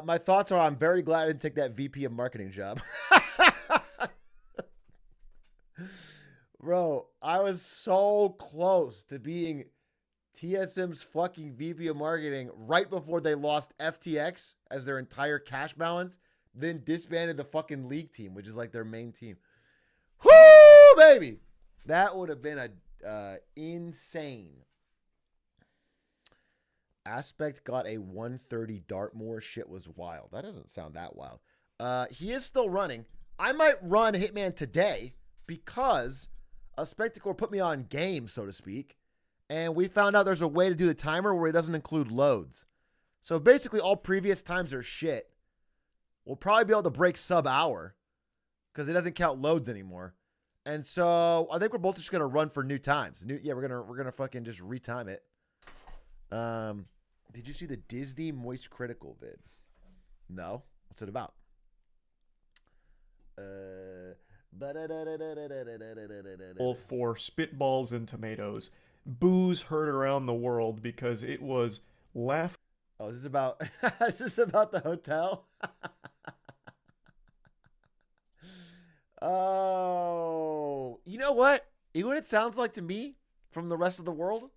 My thoughts are I'm very glad I didn't take that VP of marketing job. Bro, I was so close to being TSM's fucking VP of marketing right before they lost FTX as their entire cash balance, then disbanded the fucking league team, which is like their main team. Whoo, baby! That would have been a insane. Aspect got a 130 Dartmoor. Shit was wild. That doesn't sound that wild. He is still running. I might run Hitman today because a Spectacle put me on game, so to speak. And we found out there's a way to do the timer where it doesn't include loads. So basically all previous times are shit. We'll probably be able to break sub-hour because it doesn't count loads anymore. And so I think we're both just going to run for new times. We're going to fucking just retime it. Did you see the Disney Moist Critical vid? No. What's it about? For Spitballs and Tomatoes. Booze heard around the world because it was laugh. Oh, is this about is this about the hotel? Oh, you know what? You know what it sounds like to me from the rest of the world?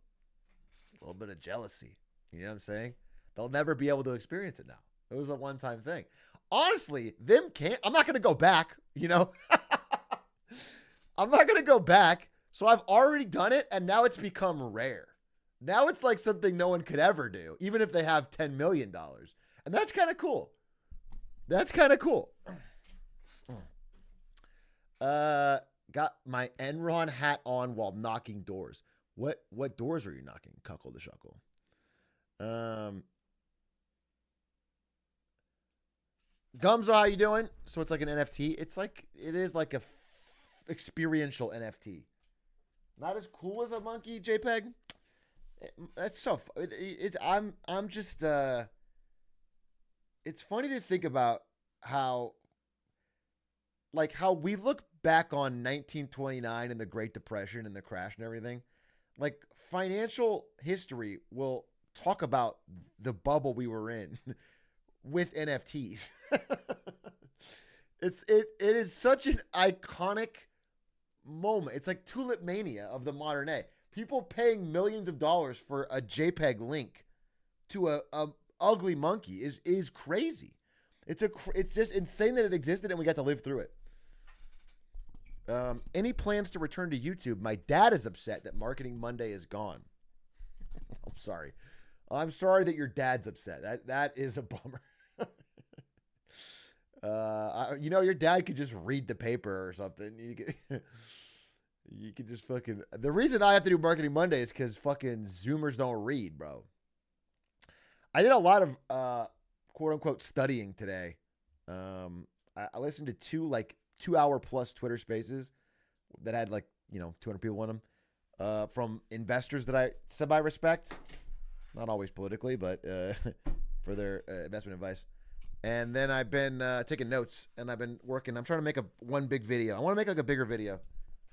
A little bit of jealousy. You know what I'm saying? They'll never be able to experience it now. It was a one-time thing. Honestly, I'm not going to go back, you know? I'm not going to go back. So I've already done it, and now it's become rare. Now it's like something no one could ever do, even if they have $10 million. And that's kind of cool. That's kind of cool. Got my Enron hat on while knocking doors. What doors are you knocking? Cuckle the shuckle. Gumzo, how you doing? So it's like an NFT. It is like a experiential NFT. Not as cool as a monkey JPEG. That's so. I'm just. It's funny to think about how we look back on 1929 and the Great Depression and the crash and everything. Like financial history will talk about the bubble we were in with NFTs. It is such an iconic moment. It's like tulip mania of the modern day. People paying millions of dollars for a JPEG link to a ugly monkey is crazy. It's just insane that it existed and we got to live through it. Any plans to return to YouTube? My dad is upset that Marketing Monday is gone. I'm sorry. I'm sorry that your dad's upset. That is a bummer. Your dad could just read the paper or something. You could just fucking. The reason I have to do Marketing Monday is because fucking Zoomers don't read, bro. I did a lot of quote unquote studying today. I listened to 2-hour plus Twitter Spaces that had 200 people on them from investors that I semi respect. Not always politically, but for their investment advice. And then I've been taking notes, and I've been working. I'm trying to make one big video. I want to make a bigger video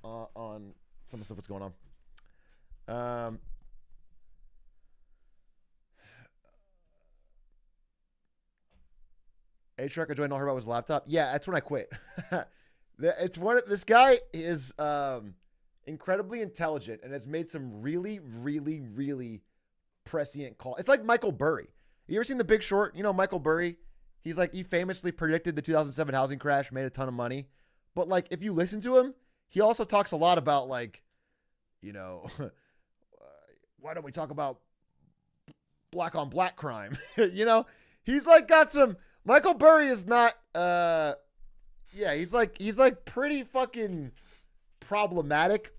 on some of the stuff that's going on. Atrioc, I joined all heard about his laptop. Yeah, that's when I quit. This guy is incredibly intelligent and has made some really, really, really prescient call. It's like Michael Burry. You ever seen The Big Short? You know Michael Burry? He famously predicted the 2007 housing crash, made a ton of money. But if you listen to him, he also talks a lot about why don't we talk about black on black crime? He's got some. Michael Burry is not. He's pretty fucking problematic.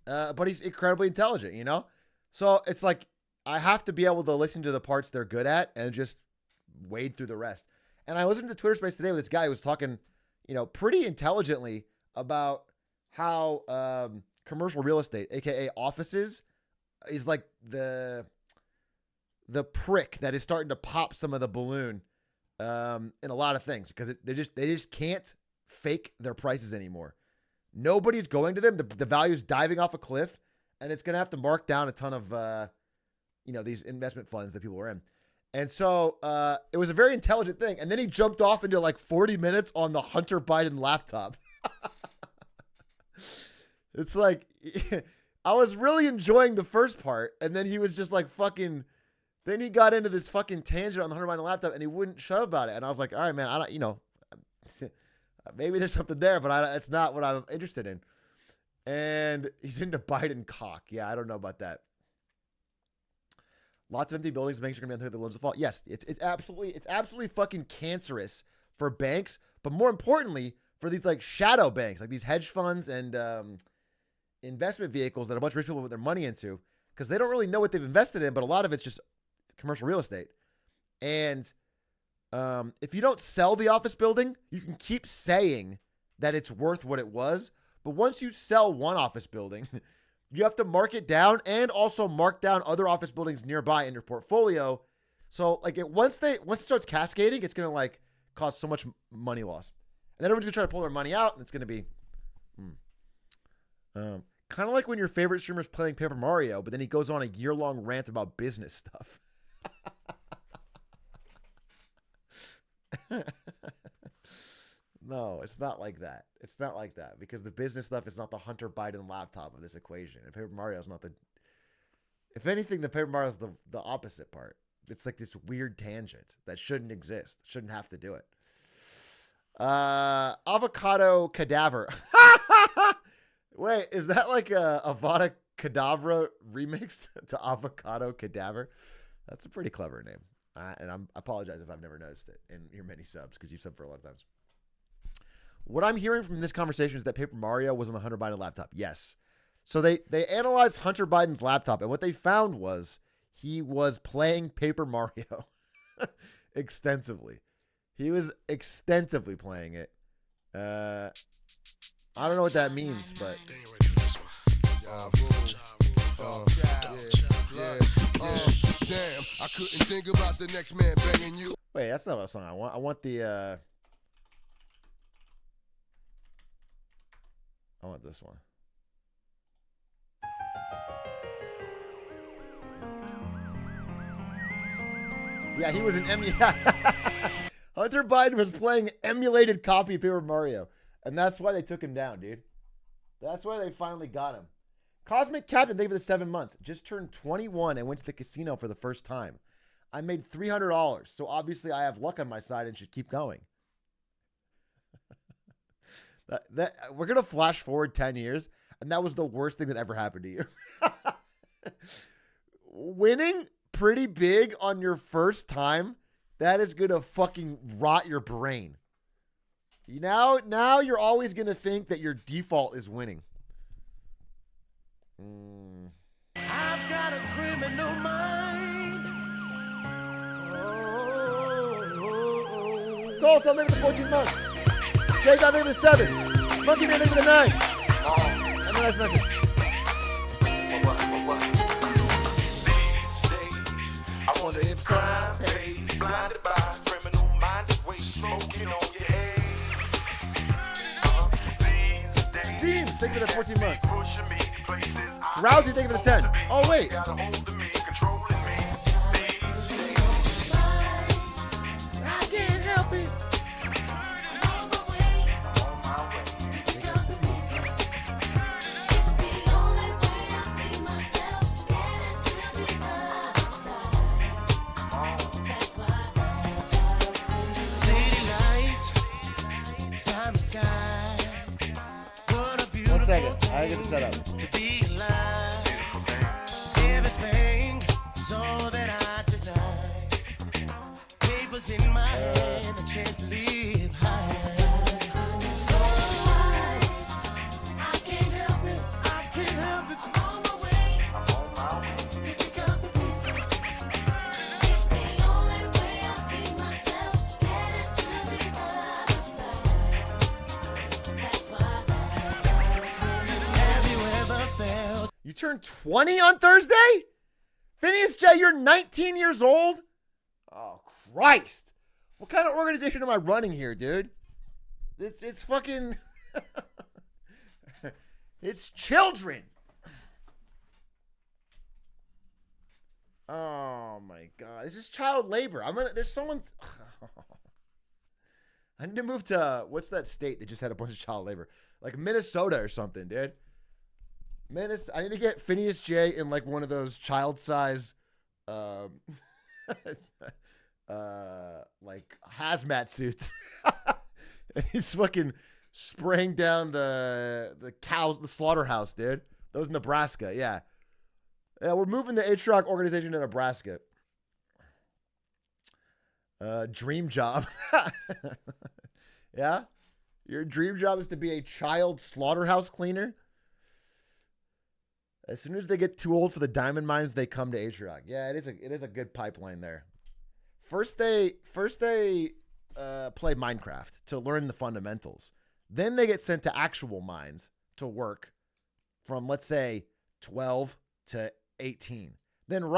But he's incredibly intelligent. So it's I have to be able to listen to the parts they're good at and just wade through the rest. And I listened to Twitter Space today with this guy who was talking, pretty intelligently about how commercial real estate, aka offices, is like the prick that is starting to pop some of the balloon in a lot of things because they just can't fake their prices anymore. Nobody's going to them. The value's diving off a cliff, and it's going to have to mark down a ton of these investment funds that people are in. And so it was a very intelligent thing. And then he jumped off into like 40 minutes on the Hunter Biden laptop. It's like, I was really enjoying the first part. And then he was just like fucking, then he got into this fucking tangent on the Hunter Biden laptop and he wouldn't shut up about it. And I was like, all right, man, I don't, you know, maybe there's something there, but it's not what I'm interested in. And he's into Biden cock. Yeah, I don't know about that. Lots of empty buildings. Banks are going to be on the loans default. Yes, it's absolutely fucking cancerous for banks, but more importantly, for these like shadow banks, like these hedge funds and investment vehicles that a bunch of rich people put their money into, because they don't really know what they've invested in, but a lot of it's just commercial real estate. And if you don't sell the office building, you can keep saying that it's worth what it was. But once you sell one office building, you have to mark it down and also mark down other office buildings nearby in your portfolio. So like once it starts cascading, it's going to like cause so much money loss. And then everyone's going to try to pull their money out, and it's going to be kind of like when your favorite streamer is playing Paper Mario, but then he goes on a year-long rant about business stuff. No, it's not like that. It's not like that because the business stuff is not the Hunter Biden laptop of this equation. And Paper Mario is not the. If anything, the Paper Mario is the opposite part. It's like this weird tangent that shouldn't exist. Shouldn't have to do it. Avocado Cadaver. Wait, is that like a Avada Kedavra remix to Avocado Cadaver? That's a pretty clever name. And I apologize if I've never noticed it in your many subs because you've subbed for a lot of times. What I'm hearing from this conversation is that Paper Mario was on the Hunter Biden laptop. Yes. So they analyzed Hunter Biden's laptop, and what they found was he was playing Paper Mario extensively. He was extensively playing it. I don't know what that means, but... Damn, I couldn't think about the next man banging you. Wait, that's not what song I want. I want the... I want this one. Yeah, he was an Hunter Biden was playing emulated copy of Paper Mario. And that's why they took him down, dude. That's why they finally got him. Cosmic Captain, thank you for the 7 months. Just turned 21 and went to the casino for the first time. I made $300, so obviously I have luck on my side and should keep going. We're going to flash forward 10 years, and that was the worst thing that ever happened to you. Winning pretty big on your first time, that is going to fucking rot your brain. Now you're always going to think that your default is winning. I've got a criminal mind. Cole, so live for the 14 months. Jay got there for the 7. Monkey Man, there for the 9. And the nice message. I wonder if crime pays. Blinded by criminal minded ways, smoking on your head. Teams, thank you for the 14 months. Rousey, thank you for the 10. Oh, wait. I can't help it. Second, I get it set up. To be alive, everything is all that I desire. Papers in my hand, a chance to live high. I can't help it, I can't help it. I'm on my way, to pick up the pieces. It's the only way I see myself getting to the other side. That's why. You turned 20 on Thursday? Phineas J, you're 19 years old? Oh, Christ. What kind of organization am I running here, dude? It's fucking... It's children. Oh my god, this is child labor. There's someone's. I need to move to what's that state that just had a bunch of child labor, like Minnesota or something, dude. I need to get Phineas J in like one of those child size, like hazmat suits, and he's fucking spraying down the cows, the slaughterhouse, dude. Those in Nebraska, yeah. Yeah, we're moving the Atrioc organization to Nebraska. Dream job. Yeah? Your dream job is to be a child slaughterhouse cleaner? As soon as they get too old for the diamond mines, they come to Atrioc. Yeah, it is a good pipeline there. First they play Minecraft to learn the fundamentals. Then they get sent to actual mines to work from, let's say, 12 to 18. Then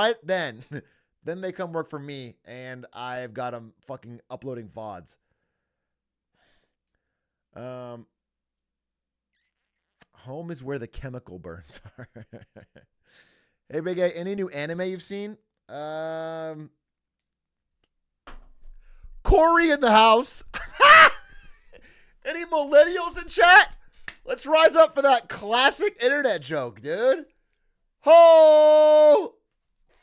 then they come work for me, and I've got them fucking uploading VODs. Home is where the chemical burns are. Hey, Big A, any new anime you've seen? Corey in the house. Any millennials in chat? Let's rise up for that classic internet joke, dude. Oh,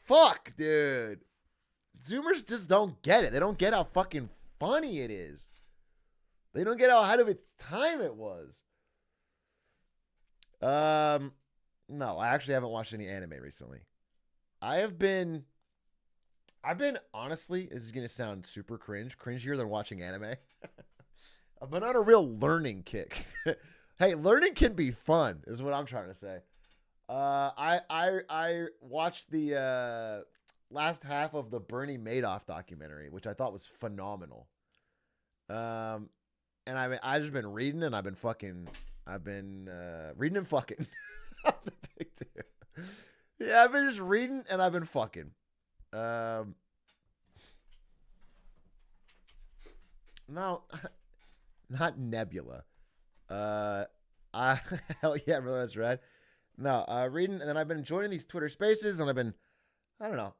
fuck, dude. Zoomers just don't get it. They don't get how fucking funny it is. They don't get how ahead of its time it was. No, I actually haven't watched any anime recently. I've been honestly, this is going to sound super cringier than watching anime. I've been on a real learning kick. Hey, learning can be fun, is what I'm trying to say. I watched the last half of the Bernie Madoff documentary, which I thought was phenomenal. And I just been reading, and I've been reading and fucking. Yeah, I've been just reading, and I've been fucking. No, not Nebula. Hell yeah, bro, that's right. No, reading, and then I've been joining these Twitter Spaces, and I've been, I don't know.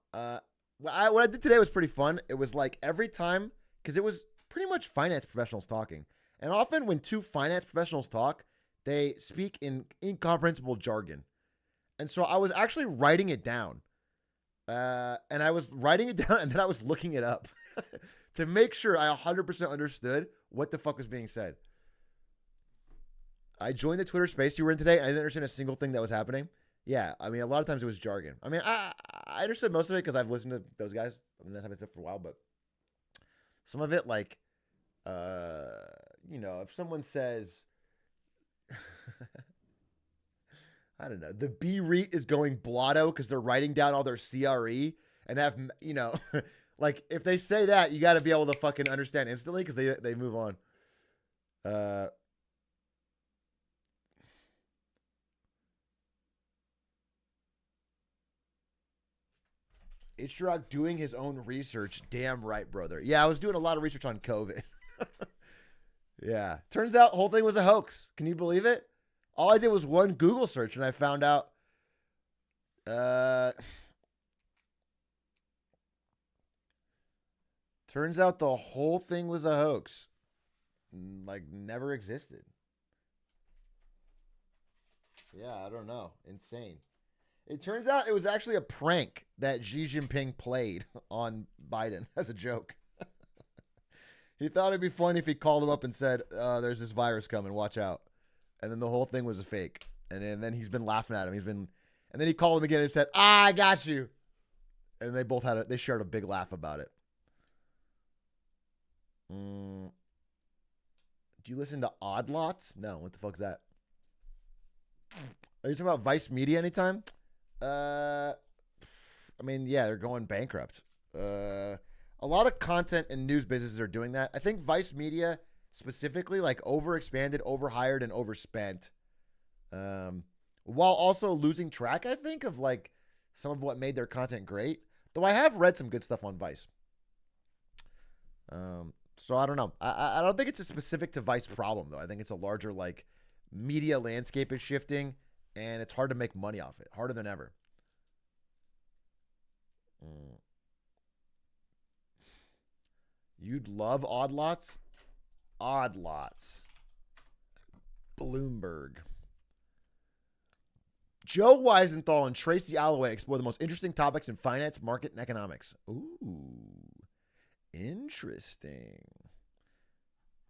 What I did today was pretty fun. It was like every time, because it was pretty much finance professionals talking, and often when two finance professionals talk, they speak in incomprehensible jargon, and so I was actually writing it down, and I was writing it down, and then I was looking it up to make sure I 100% understood what the fuck was being said. I joined the Twitter space you were in today. I didn't understand a single thing that was happening. Yeah, I mean, a lot of times it was jargon. I mean, I understood most of it because I've listened to those guys. I mean, that happened for a while, but some of it, like, if someone says, I don't know, the B REIT is going blotto because they're writing down all their CRE and have, like, if they say that, you got to be able to fucking understand instantly because they move on. Atrioc doing his own research. Damn right, brother. Yeah, I was doing a lot of research on COVID. Yeah. Turns out the whole thing was a hoax. Can you believe it? All I did was one Google search and I found out turns out the whole thing was a hoax. Like, never existed. Yeah, I don't know. Insane. It turns out it was actually a prank that Xi Jinping played on Biden as a joke. He thought it'd be funny if he called him up and said, there's this virus coming, watch out. And then the whole thing was a fake. And then he's been laughing at him. And then he called him again and said, I got you. And they shared a big laugh about it. Do you listen to Odd Lots? No, what the fuck's that? Are you talking about Vice Media anytime? I mean, yeah, they're going bankrupt. A lot of content and news businesses are doing that. I think Vice Media specifically, like, overexpanded, overhired, and overspent, while also losing track, I think, of like some of what made their content great. Though I have read some good stuff on Vice. So I don't know. I don't think it's a specific to Vice problem though. I think it's a larger, like, media landscape is shifting. And it's hard to make money off it. Harder than ever. Mm. You'd love Odd Lots? Odd Lots. Bloomberg. Joe Weisenthal and Tracy Alloway explore the most interesting topics in finance, market, and economics. Ooh, interesting.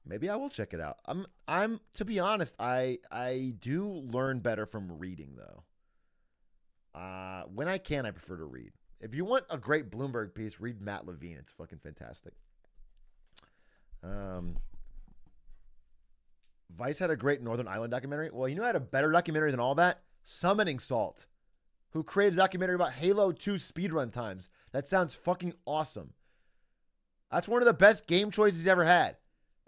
Maybe I will check it out. I'm to be honest, I do learn better from reading though. When I can, I prefer to read. If you want a great Bloomberg piece, read Matt Levine. It's fucking fantastic. Vice had a great Northern Island documentary. Well, you know, I had a better documentary than all that. Summoning Salt, who created a documentary about Halo 2 speedrun times. That sounds fucking awesome. That's one of the best game choices he's ever had.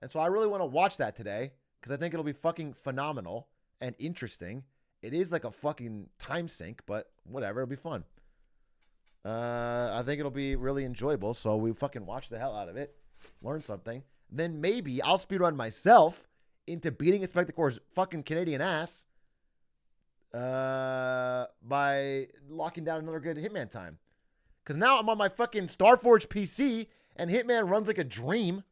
And so I really want to watch that today because I think it'll be fucking phenomenal and interesting. It is like a fucking time sink, but whatever. It'll be fun. I think it'll be really enjoyable. So we fucking watch the hell out of it. Learn something. Then maybe I'll speedrun myself into beating Inspector Corps' fucking Canadian ass by locking down another good Hitman time. Because now I'm on my fucking Starforge PC and Hitman runs like a dream.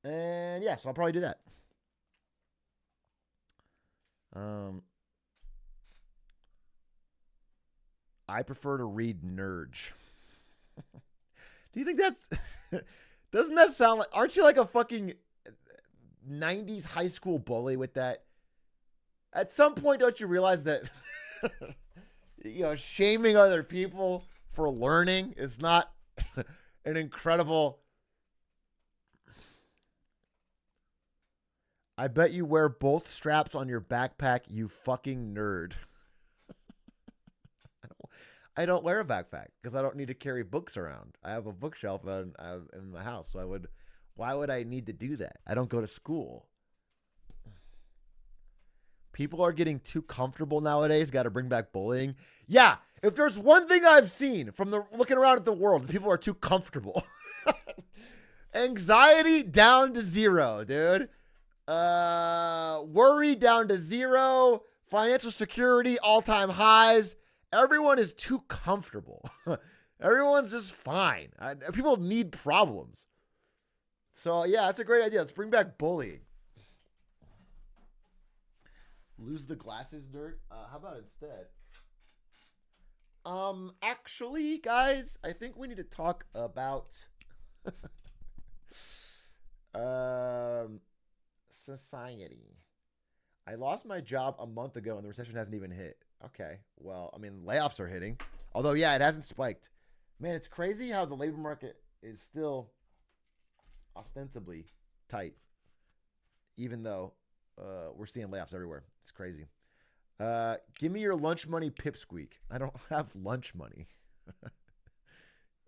And yeah, so I'll probably do that. I prefer to read Nurge. Do you think that's... Doesn't that sound like... Aren't you like a fucking 90s high school bully with that? At some point, don't you realize that... shaming other people for learning is not an incredible... I bet you wear both straps on your backpack, you fucking nerd. I don't wear a backpack because I don't need to carry books around. I have a bookshelf in my house, so why would I need to do that? I don't go to school. People are getting too comfortable nowadays. Got to bring back bullying. Yeah, if there's one thing I've seen from looking around at the world, people are too comfortable. Anxiety down to zero, dude. Worry down to zero. Financial security all-time highs. Everyone is too comfortable. Everyone's just fine. People need problems. So yeah, that's a great idea. Let's bring back bullying. Lose the glasses, nerd. How about instead? Actually, guys, I think we need to talk about society. I lost my job a month ago and the recession hasn't even hit. Okay, well, I mean, layoffs are hitting. Although, yeah, it hasn't spiked. Man, it's crazy how the labor market is still ostensibly tight, even though we're seeing layoffs everywhere. It's crazy. Give me your lunch money, pipsqueak. I don't have lunch money.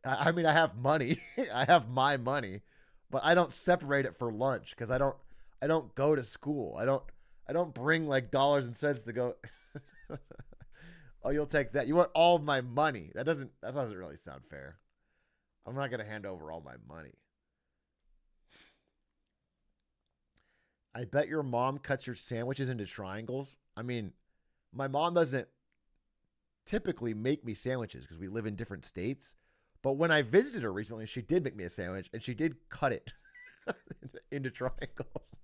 I mean, I have money. I have my money, but I don't separate it for lunch because I don't go to school. I don't bring like dollars and cents to go. Oh, you'll take that. You want all of my money. That doesn't really sound fair. I'm not going to hand over all my money. I bet your mom cuts your sandwiches into triangles. I mean, my mom doesn't typically make me sandwiches because we live in different states. But when I visited her recently, she did make me a sandwich and she did cut it into triangles.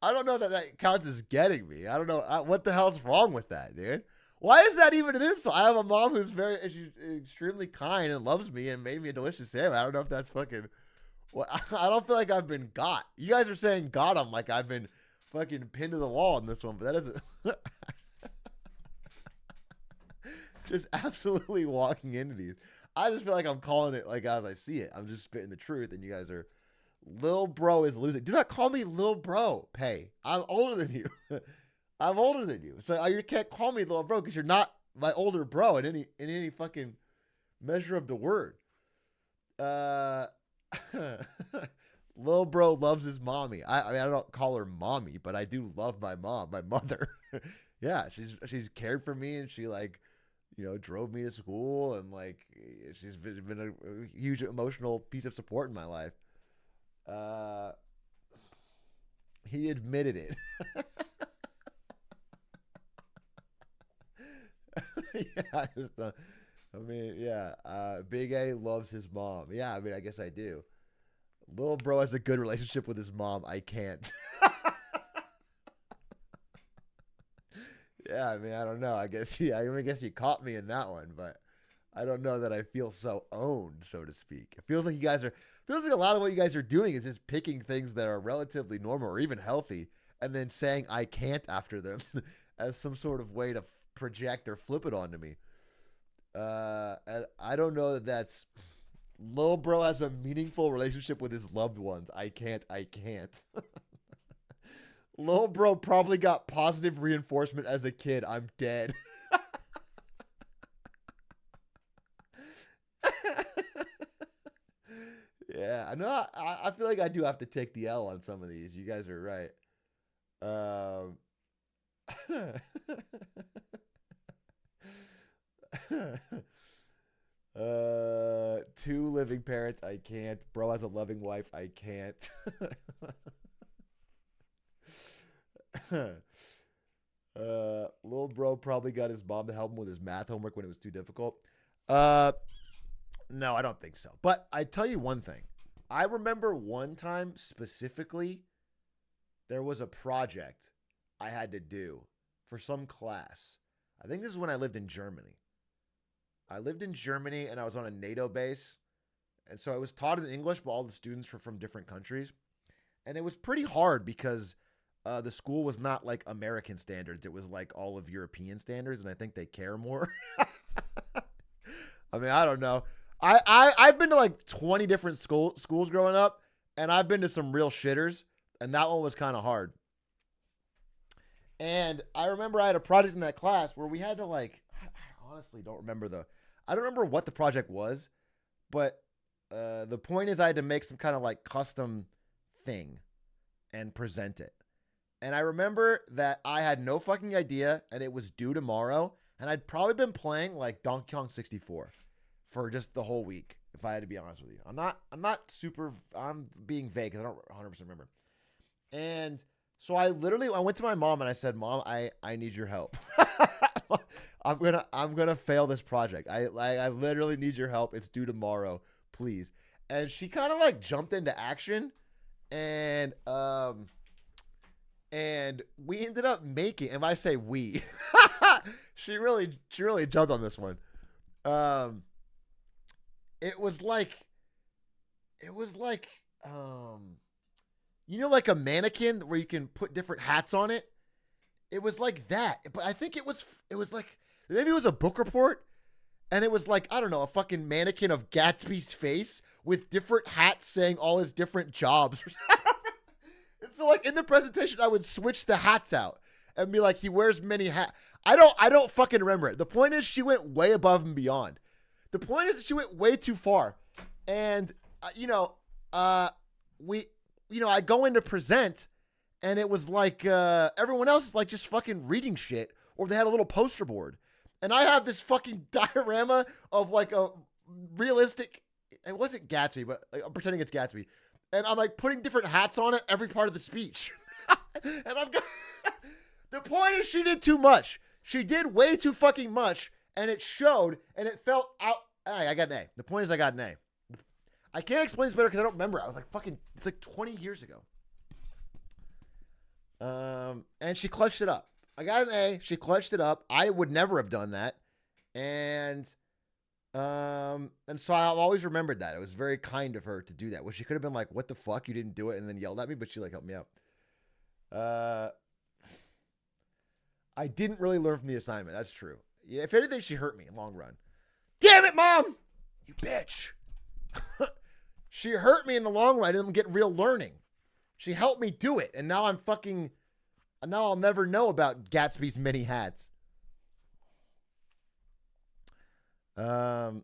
I don't know that counts as getting me. I don't know. What the hell's wrong with that, dude? Why is that even an insult? I have a mom who's she's extremely kind and loves me and made me a delicious sandwich. I don't know if that's fucking... Well, I don't feel like I've been got. You guys are saying got him like I've been fucking pinned to the wall in this one, but that doesn't... Just absolutely walking into these. I just feel like I'm calling it like as I see it. I'm just spitting the truth and you guys are... Lil bro is losing. Do not call me Lil bro. Pay. I'm older than you. I'm older than you. So you can't call me Lil bro because you're not my older bro in any fucking measure of the word. Lil bro loves his mommy. I mean I don't call her mommy, but I do love my mom, my mother. Yeah, she's cared for me and she like, drove me to school and like she's been a huge emotional piece of support in my life. He admitted it. Yeah, I just I mean, yeah. Big A loves his mom. Yeah, I mean, I guess I do. Little bro has a good relationship with his mom. I can't. Yeah, I mean, I don't know. I guess I guess you caught me in that one, but I don't know that I feel so owned, so to speak. It feels like feels like a lot of what you guys are doing is just picking things that are relatively normal or even healthy, and then saying I can't after them as some sort of way to project or flip it onto me. And I don't know that that's Lil bro has a meaningful relationship with his loved ones. I can't. I can't. Lil bro probably got positive reinforcement as a kid. I'm dead. Yeah, I know. I feel like I do have to take the L on some of these. You guys are right. Um, two living parents. I can't. Bro has a loving wife. I can't. Little bro probably got his mom to help him with his math homework when it was too difficult. Uh, no, I don't think so. But I tell you one thing. I remember one time specifically, there was a project I had to do for some class. I think this is when I lived in Germany. I lived in Germany and I was on a NATO base. And so I was taught in English, but all the students were from different countries. And it was pretty hard because the school was not like American standards. It was like all of European standards. And I think they care more. I mean, I don't know. I've been to like 20 different schools growing up. And I've been to some real shitters. And that one was kind of hard. And I remember I had a project in that class where we had to like, I honestly don't remember I don't remember what the project was, but the point is I had to make some kind of like custom thing and present it. And I remember that I had no fucking idea and it was due tomorrow. And I'd probably been playing like Donkey Kong 64 for just the whole week, if I had to be honest with you. I'm being vague because I don't 100% remember. And so I went to my mom and I said, Mom, I need your help. I'm gonna fail this project. I literally need your help. It's due tomorrow, please. And she kind of like jumped into action, and we ended up making. And I say we, she really jumped on this one. It was like you know, like a mannequin where you can put different hats on it. It was like that, but I think it was like maybe it was a book report, and it was like I don't know, a fucking mannequin of Gatsby's face with different hats saying all his different jobs. And so like in the presentation, I would switch the hats out and be like, he wears many hats. I don't fucking remember it. The point is, she went way above and beyond. The point is, she went way too far, and I go in to present. And it was like everyone else is like just fucking reading shit, or they had a little poster board. And I have this fucking diorama of like a realistic, it wasn't Gatsby, but like, I'm pretending it's Gatsby. And I'm like putting different hats on it every part of the speech. And I've got, the point is she did too much. She did way too fucking much. And it showed, and it felt out. I got an A. The point is I got an A. I can't explain this better because I don't remember. I was like fucking, it's like 20 years ago. And she clutched it up. I got an A. She clutched it up. I would never have done that. And so I've always remembered that. It was very kind of her to do that. Well, she could have been like, what the fuck? You didn't do it, and then yelled at me, but she like helped me out. I didn't really learn from the assignment. That's true. Yeah, if anything, she hurt me in the long run. Damn it, Mom! You bitch. She hurt me in the long run. I didn't get real learning. She helped me do it, and now now I'll never know about Gatsby's many hats. Bro,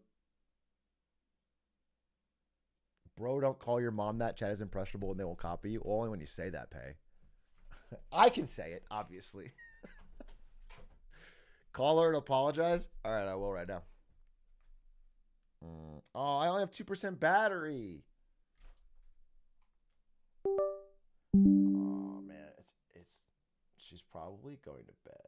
don't call your mom that. Chat is impressionable and they will copy you. Only when you say that, Pay. I can say it, obviously. Call her and apologize? All right, I will right now. Oh, I only have 2% battery. Oh man, she's probably going to bed.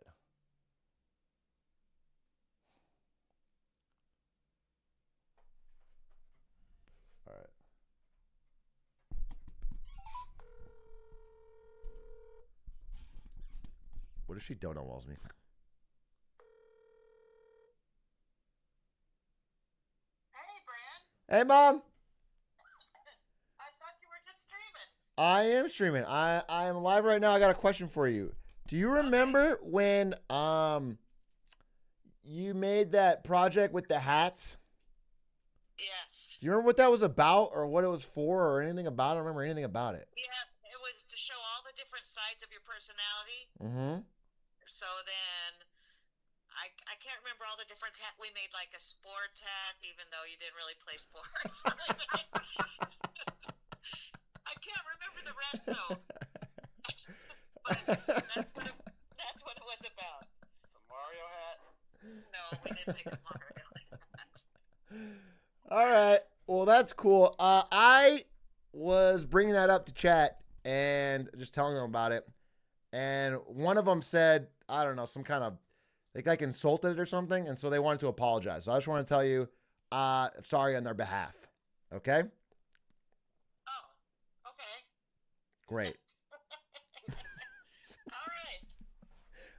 she donut walls me? Hey, Brad. Hey, Mom. I thought you were just streaming. I am streaming. I am live right now. I got a question for you. Do you remember when you made that project with the hats? Yes. Do you remember what that was about or what it was for or anything about it? I don't remember anything about it. Yeah, it was to show all the different sides of your personality. Mm-hmm. So then, I can't remember all the different hat. We made like a sports hat, even though you didn't really play sports. I can't remember the rest though. But that's what it was about. The Mario hat. No, we didn't make a Mario hat. All right. Well, that's cool. I was bringing that up to chat and just telling them about it. And one of them said, I don't know, some kind of, they like insulted it or something. And so they wanted to apologize. So I just want to tell you, sorry on their behalf. Okay? Oh, okay. Great. All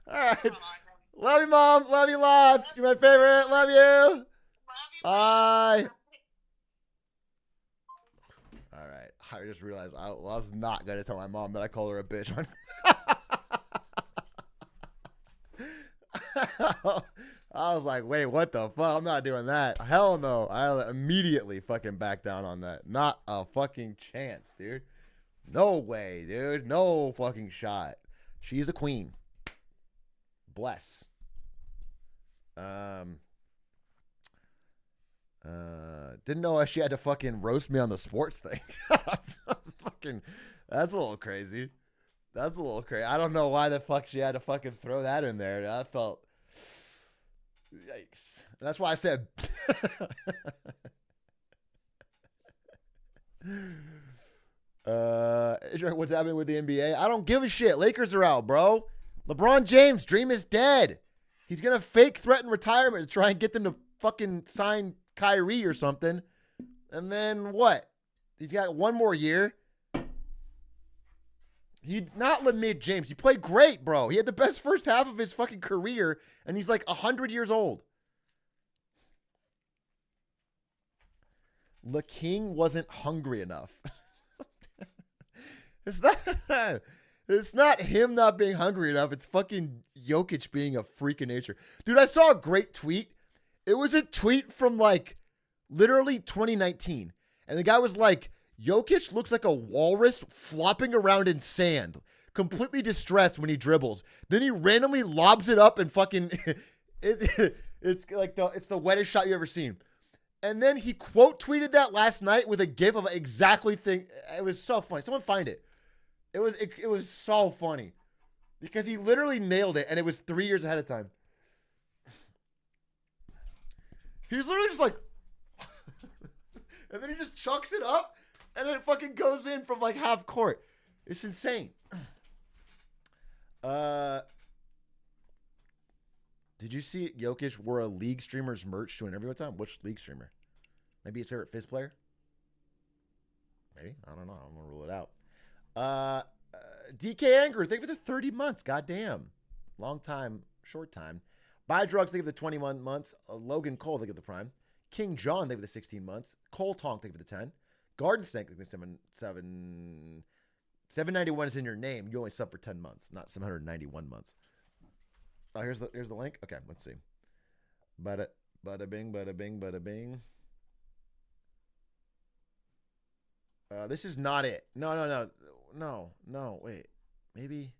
right. All right. Come on. Love you, Mom. Love you lots. You're my favorite. Love you. Love you. Bye. All right. I just realized I was not going to tell my mom that I called her a bitch. I was like, wait, what the fuck? I'm not doing that. Hell no. I immediately fucking backed down on that. Not a fucking chance, dude. No way, dude. No fucking shot. She's a queen. Bless. Didn't know she had to fucking roast me on the sports thing. that's a little crazy. That's a little crazy. I don't know why the fuck she had to fucking throw that in there. I felt, yikes. That's why I said. What's happening with the NBA? I don't give a shit. Lakers are out, bro. LeBron James' dream is dead. He's gonna fake threaten retirement to try and get them to fucking sign Kyrie or something. And then what? He's got one more year. He not limit James. He played great, bro. He had the best first half of his fucking career, and he's like 100 years old. The king wasn't hungry enough. It's not him not being hungry enough. It's fucking Jokic being a freak of nature. Dude, I saw a great tweet. It was a tweet from like literally 2019. And the guy was like, Jokic looks like a walrus flopping around in sand, completely distressed when he dribbles. Then he randomly lobs it up and fucking it's like it's the wettest shot you ever seen. And then he quote tweeted that last night with a gif of exactly thing. It was so funny. Someone find it. It was so funny because he literally nailed it, and it was 3 years ahead of time. He was literally just like, and then he just chucks it up, and then it fucking goes in from like half court. It's insane. Did you see Jokic wore a league streamer's merch to an interview one time? Which league streamer? Maybe his favorite Fizz player? Maybe. I don't know. I'm going to rule it out. DK Anger, thank you for the 30 months. Goddamn. Long time, short time. Buy Drugs, thank you for the 21 months. Logan Cole, thank you for the prime. King John, thank you for the 16 months. Cole Tonk, thank you for the 10. Garden Snake, thank you for the 791 is in your name. You only sub for 10 months, not 791 months. Oh, here's the link. Okay, let's see. Bada bing, bada bing, bada bing. This is not it. No. Wait, maybe.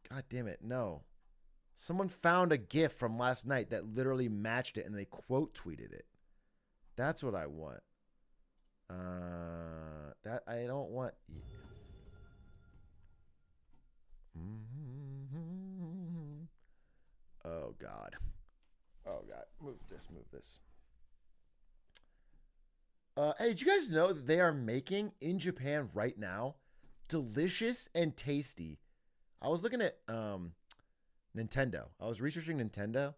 God damn it, no. Someone found a GIF from last night that literally matched it, and they quote tweeted it. That's what I want. That I don't want. Oh God. Move this. Hey, did you guys know that they are making in Japan right now delicious and tasty? I was looking at Nintendo. I was researching Nintendo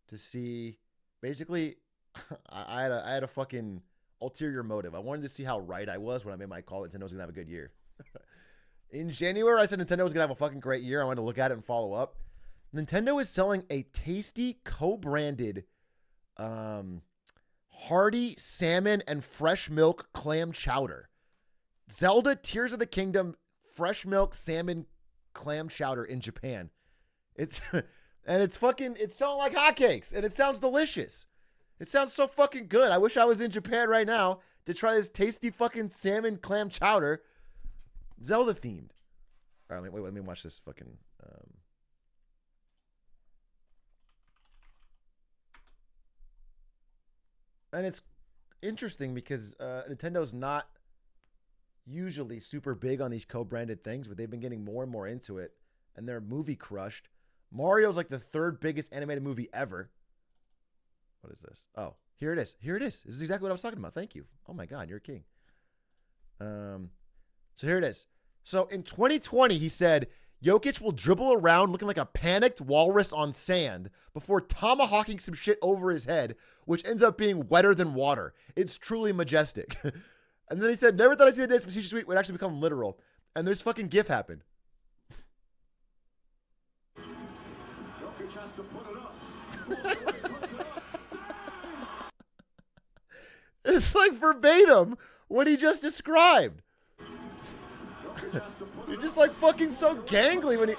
to see. Basically, I had a fucking ulterior motive. I wanted to see how right I was when I made my call. Nintendo's gonna have a good year. In January, I said Nintendo was going to have a fucking great year. I wanted to look at it and follow up. Nintendo is selling a tasty co-branded hearty salmon and fresh milk clam chowder. Zelda Tears of the Kingdom fresh milk salmon clam chowder in Japan. It's and it's selling like hotcakes and it sounds delicious. It sounds so fucking good. I wish I was in Japan right now to try this tasty fucking salmon clam chowder, Zelda themed. All right, wait, let me watch this fucking. And it's interesting because Nintendo's not usually super big on these co-branded things, but they've been getting more and more into it, and they're movie crushed. Mario's like the third biggest animated movie ever. What is this? Oh, here it is. Here it is. This is exactly what I was talking about. Thank you. Oh my God, you're a king. So here it is. So in 2020, he said, Jokic will dribble around looking like a panicked walrus on sand before tomahawking some shit over his head, which ends up being wetter than water. It's truly majestic. And then he said, never thought I'd see the day facetious tweet would actually become literal. And this fucking GIF happened. It's like verbatim what he just described. You're just like fucking so gangly when he.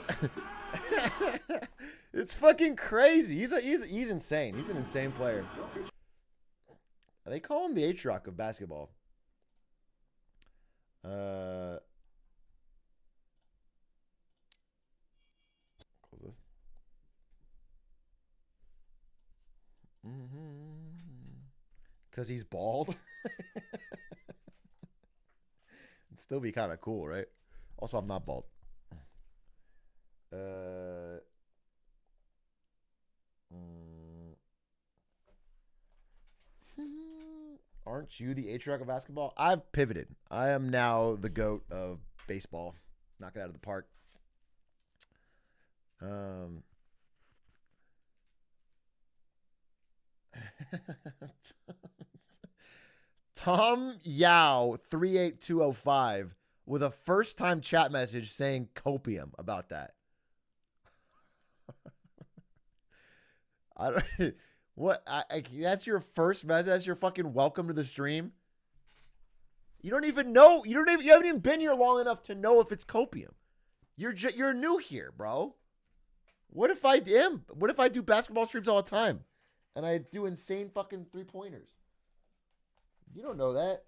It's fucking crazy. He's insane. He's an insane player. They call him the Atrioc of basketball. Close this. Because he's bald. It'd still be kind of cool, right? Also, I'm not bald. Aren't you the Atrioc of basketball? I've pivoted. I am now the GOAT of baseball. Knock it out of the park. Tom Yao 38205 with a first time chat message saying copium about that. I don't what that's your first message. That's your fucking welcome to the stream. You don't even know. You haven't even been here long enough to know if it's copium. You're new here, bro. What if I am? What if I do basketball streams all the time and I do insane fucking 3-pointers? You don't know that.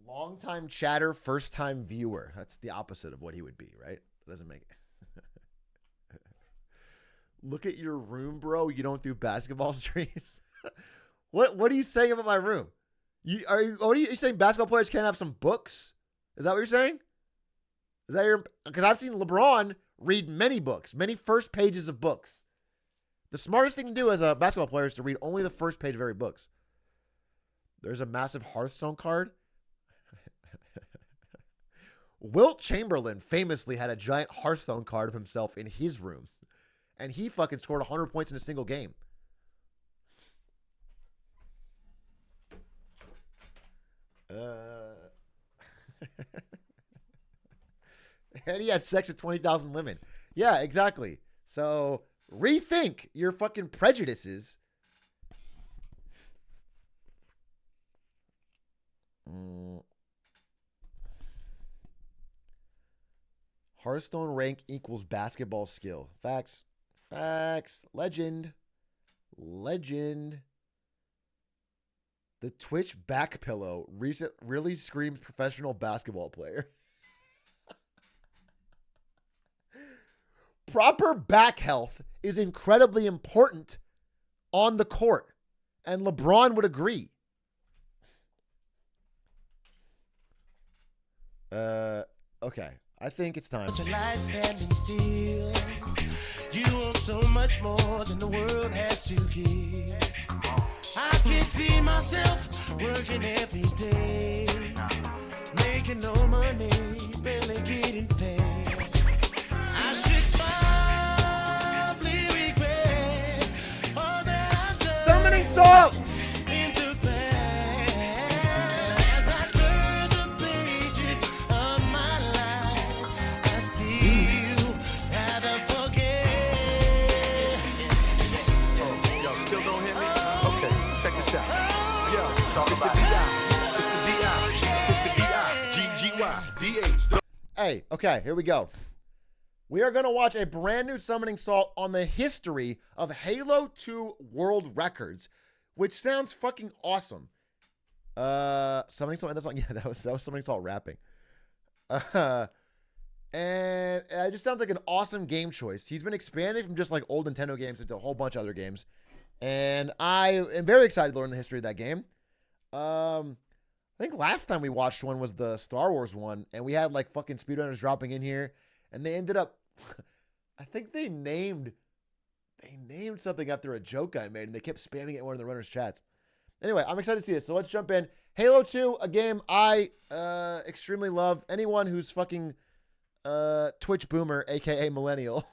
Long time chatter, first time viewer. That's the opposite of what he would be, right? It doesn't make it. Look at your room, bro. You don't do basketball streams. What are you saying about my room? Are you saying basketball players can't have some books? Is that what you're saying? Is that your? Because I've seen LeBron read many books, many first pages of books. The smartest thing to do as a basketball player is to read only the first page of every books. There's a massive Hearthstone card. Wilt Chamberlain famously had a giant Hearthstone card of himself in his room. And he fucking scored 100 points in a single game. And he had sex with 20,000 women. Yeah, exactly. So rethink your fucking prejudices. Hearthstone rank equals basketball skill. Facts. Legend. The Twitch back pillow really screams professional basketball player. Proper back health is incredibly important on the court, and LeBron would agree. Okay. I think it's time. Your life standing still. You want so much more than the world has to give. I can see myself working every day, making no money, barely getting paid. I should probably regret all that I've Hey, okay, here we go. We are going to watch a brand new summoning salt on the history of Halo 2 world records, which sounds fucking awesome. Summoning salt, that's not, yeah, that was summoning salt rapping. And it just sounds like an awesome game choice. He's been expanding from just like old Nintendo games into a whole bunch of other games. And I am very excited to learn the history of that game. I think last time we watched one was the Star Wars one, and we had like fucking speedrunners dropping in here, and they ended up, I think they named something after a joke I made, and they kept spamming it in one of the runners' chats. Anyway, I'm excited to see this, so let's jump in. Halo 2, a game I extremely love. Anyone who's fucking Twitch boomer, aka millennial,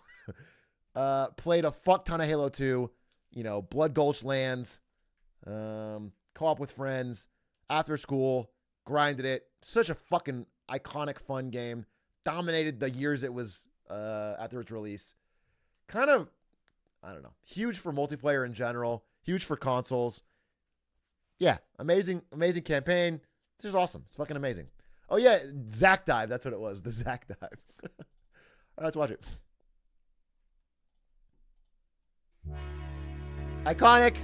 played a fuck ton of Halo 2. You know, Blood Gulch lands, co-op with friends, after school, grinded it. Such a fucking iconic, fun game. Dominated the years it was after its release. Kind of, I don't know, huge for multiplayer in general. Huge for consoles. Yeah, amazing campaign. This is awesome. It's fucking amazing. Oh yeah, Zack Dive. That's what it was. The Zack Dive. All right, let's watch it. Iconic.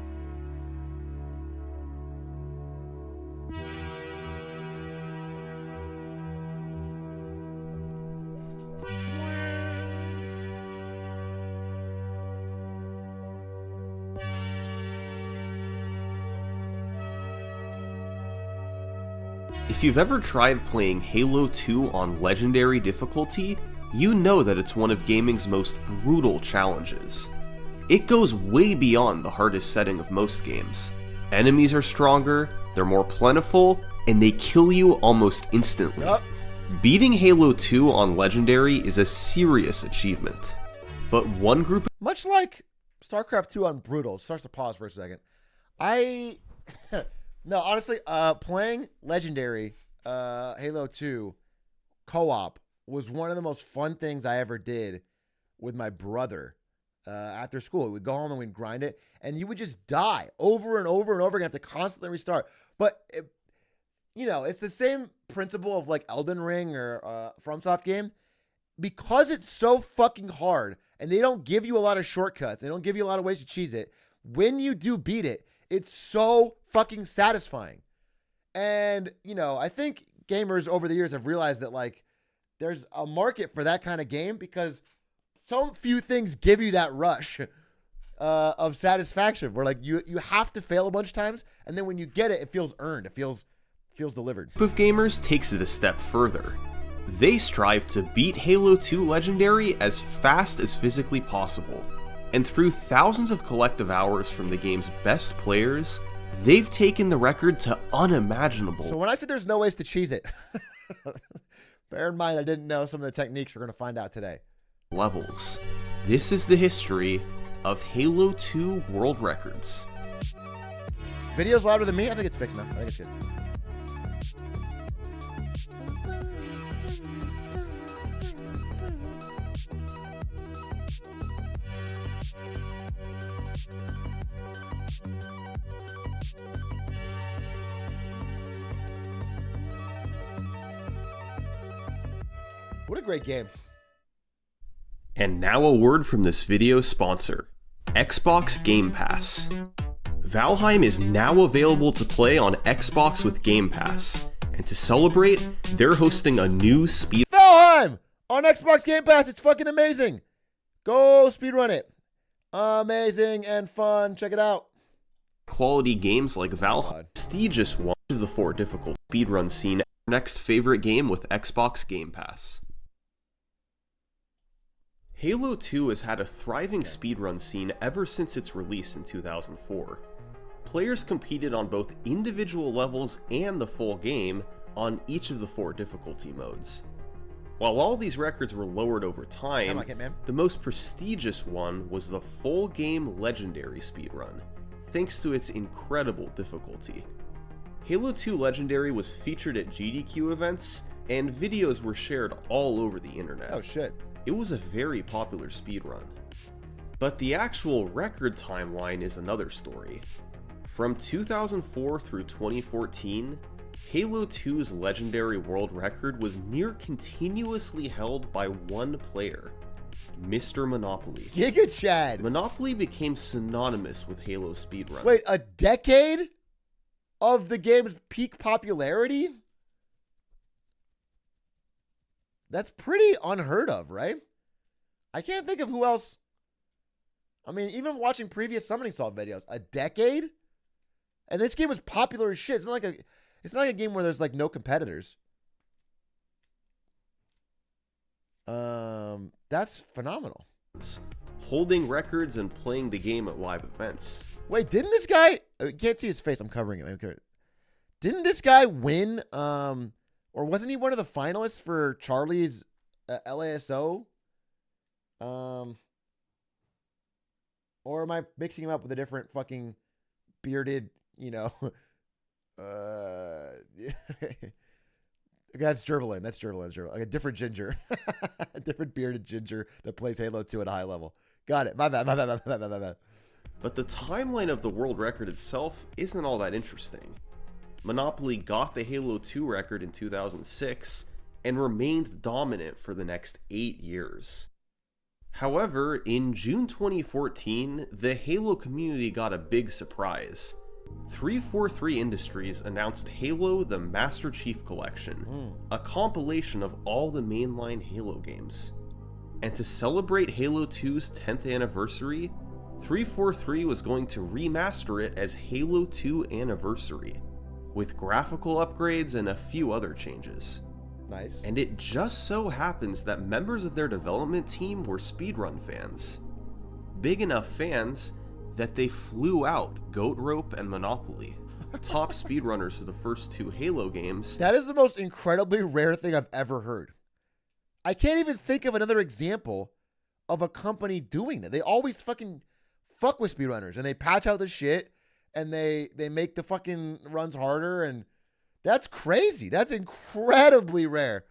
If you've ever tried playing Halo 2 on Legendary difficulty, you know that it's one of gaming's most brutal challenges. It goes way beyond the hardest setting of most games. Enemies are stronger, they're more plentiful, and they kill you almost instantly. Yep. Beating Halo 2 on Legendary is a serious achievement. But one group Much like StarCraft 2 on Brutal. Starts to pause for a second. No, honestly, playing Legendary Halo 2 co-op was one of the most fun things I ever did with my brother after school. We'd go home and we'd grind it, and you would just die over and over and over again, have to constantly restart. But, it's the same principle of like Elden Ring or FromSoft game. Because it's so fucking hard, and they don't give you a lot of shortcuts, they don't give you a lot of ways to cheese it, when you do beat it, it's so fucking satisfying. And, I think gamers over the years have realized that, like, there's a market for that kind of game because so few things give you that rush of satisfaction where, like, you have to fail a bunch of times, and then when you get it, it feels earned. It feels delivered. of gamers takes it a step further. They strive to beat Halo 2 Legendary as fast as physically possible. And through thousands of collective hours from the game's best players, they've taken the record to unimaginable So when I said there's no ways to cheese it, bear in mind I didn't know some of the techniques we're going to find out today. levels. This is the history of Halo 2 world records. Video's louder than me? I think it's fixed now. I think it's good. What a great game. And now a word from this video's sponsor, Xbox Game Pass. Valheim is now available to play on Xbox with Game Pass, and to celebrate, they're hosting a new speed Valheim on Xbox Game Pass. It's fucking amazing. Go speedrun it. Amazing and fun. Check it out. quality games like Valheim. Prestigious one of the 4 difficult speedrun scene. Our next favorite game with Xbox Game Pass. Halo 2 has had a thriving speedrun scene ever since its release in 2004. Players competed on both individual levels and the full game on each of the 4 difficulty modes. While all these records were lowered over time, the most prestigious one was the full game Legendary speedrun, thanks to its incredible difficulty. Halo 2 Legendary was featured at GDQ events, and videos were shared all over the internet. Oh shit. It was a very popular speedrun. But the actual record timeline is another story. From 2004 through 2014, Halo 2's legendary world record was near continuously held by one player, Mr. Monopoly. Giga Chad. Monopoly became synonymous with Halo speedrunning. Wait, a decade of the game's peak popularity? That's pretty unheard of, right? I can't think of who else. I mean, even watching previous Summoning Salt videos, a decade? And this game was popular as shit. It's not like a game where there's like no competitors. That's phenomenal. Holding records and playing the game at live events. Wait, didn't this guy? You can't see his face. I'm covering it. Didn't this guy win? Or wasn't he one of the finalists for Charlie's LASO? Or am I mixing him up with a different fucking bearded, That's Jervelin. That's Jervelin. Like a different ginger. A different bearded ginger that plays Halo 2 at a high level. Got it. My bad. But the timeline of the world record itself isn't all that interesting. Monopoly got the Halo 2 record in 2006 and remained dominant for the next 8 years. However, in June 2014, the Halo community got a big surprise. 343 Industries announced Halo the Master Chief Collection, a compilation of all the mainline Halo games. And to celebrate Halo 2's 10th anniversary, 343 was going to remaster it as Halo 2 Anniversary, with graphical upgrades and a few other changes. Nice. And it just so happens that members of their development team were speedrun fans. Big enough fans that they flew out Goat Rope and Monopoly, top speedrunners for the first 2 Halo games. That is the most incredibly rare thing I've ever heard. I can't even think of another example of a company doing that. They always fucking fuck with speedrunners, and they patch out the shit, and they make the fucking runs harder, and that's crazy. That's incredibly rare.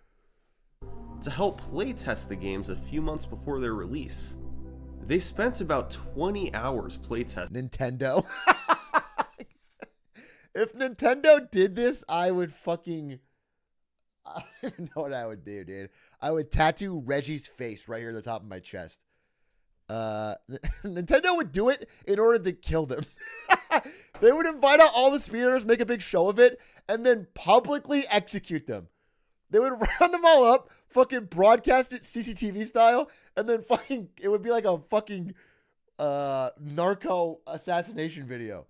To help playtest the games a few months before their release, they spent about 20 hours playtesting. Nintendo. If Nintendo did this, I don't even know what I would do, dude. I would tattoo Reggie's face right here at the top of my chest. Nintendo would do it in order to kill them. They would invite out all the speedrunners, make a big show of it, and then publicly execute them. They would round them all up, fucking broadcast it CCTV style, and then fucking it would be like a fucking narco assassination video.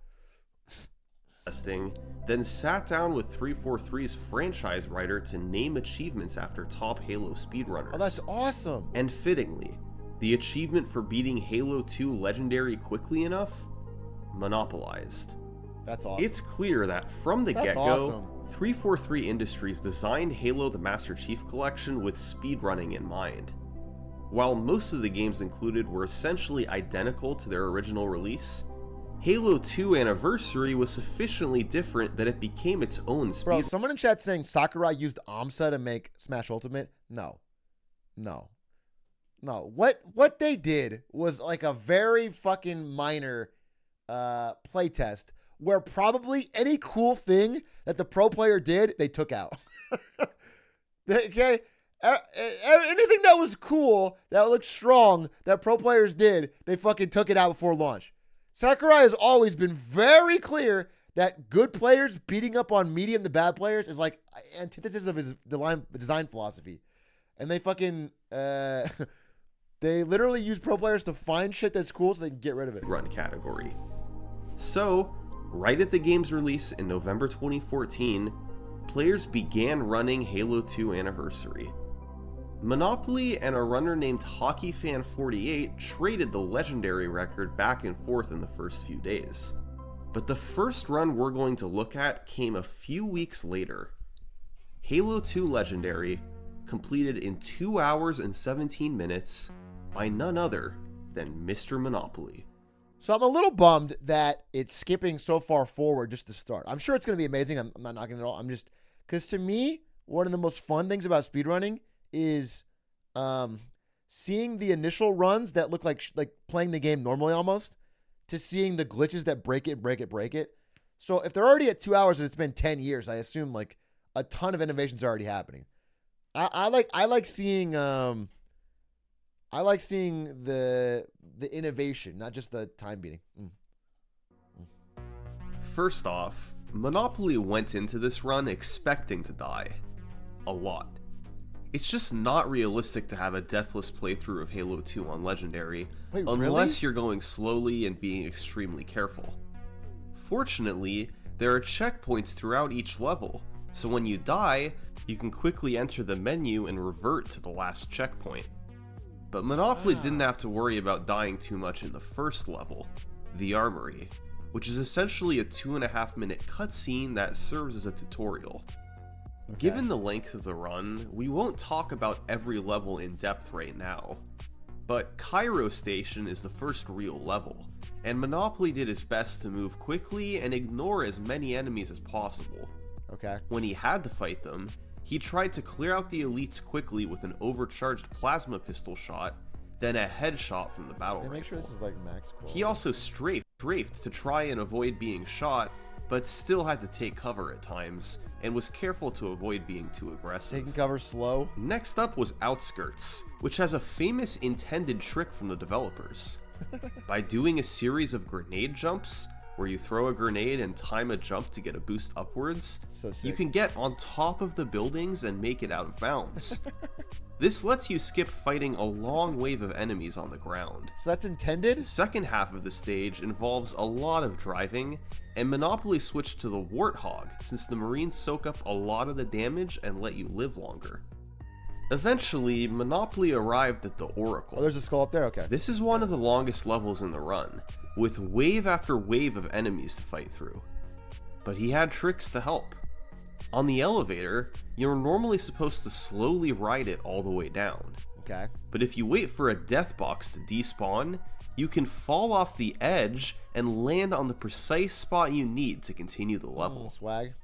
Then sat down with 343's franchise writer to name achievements after top Halo speedrunners. Oh, that's awesome. And fittingly, the achievement for beating Halo 2 Legendary quickly enough monopolized. That's awesome. It's clear that from the That's get-go, awesome. 343 Industries designed Halo the Master Chief Collection with speedrunning in mind. While most of the games included were essentially identical to their original release, Halo 2 Anniversary was sufficiently different that it became its own speed. Bro, someone in chat saying Sakurai used AMSA to make Smash Ultimate? No. What they did was like a very fucking minor playtest where probably any cool thing that the pro player did, they took out. Okay? Anything that was cool, that looked strong, that pro players did, they fucking took it out before launch. Sakurai has always been very clear that good players beating up on medium to bad players is like antithesis of his design philosophy. And they fucking, they literally use pro players to find shit that's cool so they can get rid of it. Run category. So, right at the game's release in November 2014, players began running Halo 2 Anniversary. Monopoly and a runner named HockeyFan48 traded the legendary record back and forth in the first few days. But the first run we're going to look at came a few weeks later. Halo 2 Legendary, completed in 2 hours and 17 minutes by none other than Mr. Monopoly. So I'm a little bummed that it's skipping so far forward just to start. I'm sure it's going to be amazing. I'm not knocking it at all. I'm just, because to me, one of the most fun things about speedrunning is seeing the initial runs that look like playing the game normally almost, to seeing the glitches that break it. So if they're already at 2 hours and it's been 10 years, I assume like a ton of innovations are already happening. I like seeing the innovation, not just the time beating. First off, Monopoly went into this run expecting to die. A lot. It's just not realistic to have a deathless playthrough of Halo 2 on Legendary, Wait, unless really? you're going slowly and being extremely careful. Fortunately, there are checkpoints throughout each level, so when you die, you can quickly enter the menu and revert to the last checkpoint. But Monopoly didn't have to worry about dying too much in the first level, the Armory, which is essentially a 2.5-minute cutscene that serves as a tutorial. Okay. Given the length of the run, we won't talk about every level in depth right now, but Cairo Station is the first real level, and Monopoly did his best to move quickly and ignore as many enemies as possible. Okay. When he had to fight them, he tried to clear out the elites quickly with an overcharged plasma pistol shot, then a headshot from the battle Hey, make sure rifle. this is like max quality. He also strafed to try and avoid being shot, but still had to take cover at times, and was careful to avoid being too aggressive. Taking cover slow. Next up was Outskirts, which has a famous intended trick from the developers. By doing a series of grenade jumps, where you throw a grenade and time a jump to get a boost upwards, So sick. you can get on top of the buildings and make it out of bounds. This lets you skip fighting a long wave of enemies on the ground. So that's intended? The second half of the stage involves a lot of driving, and Monopoly switched to the Warthog since the Marines soak up a lot of the damage and let you live longer. Eventually, Monopoly arrived at the Oracle. Oh, there's a skull up there? Okay. This is one of the longest levels in the run, with wave after wave of enemies to fight through. But he had tricks to help. On the elevator, you're normally supposed to slowly ride it all the way down. Okay. But if you wait for a death box to despawn, you can fall off the edge and land on the precise spot you need to continue the level. Swag.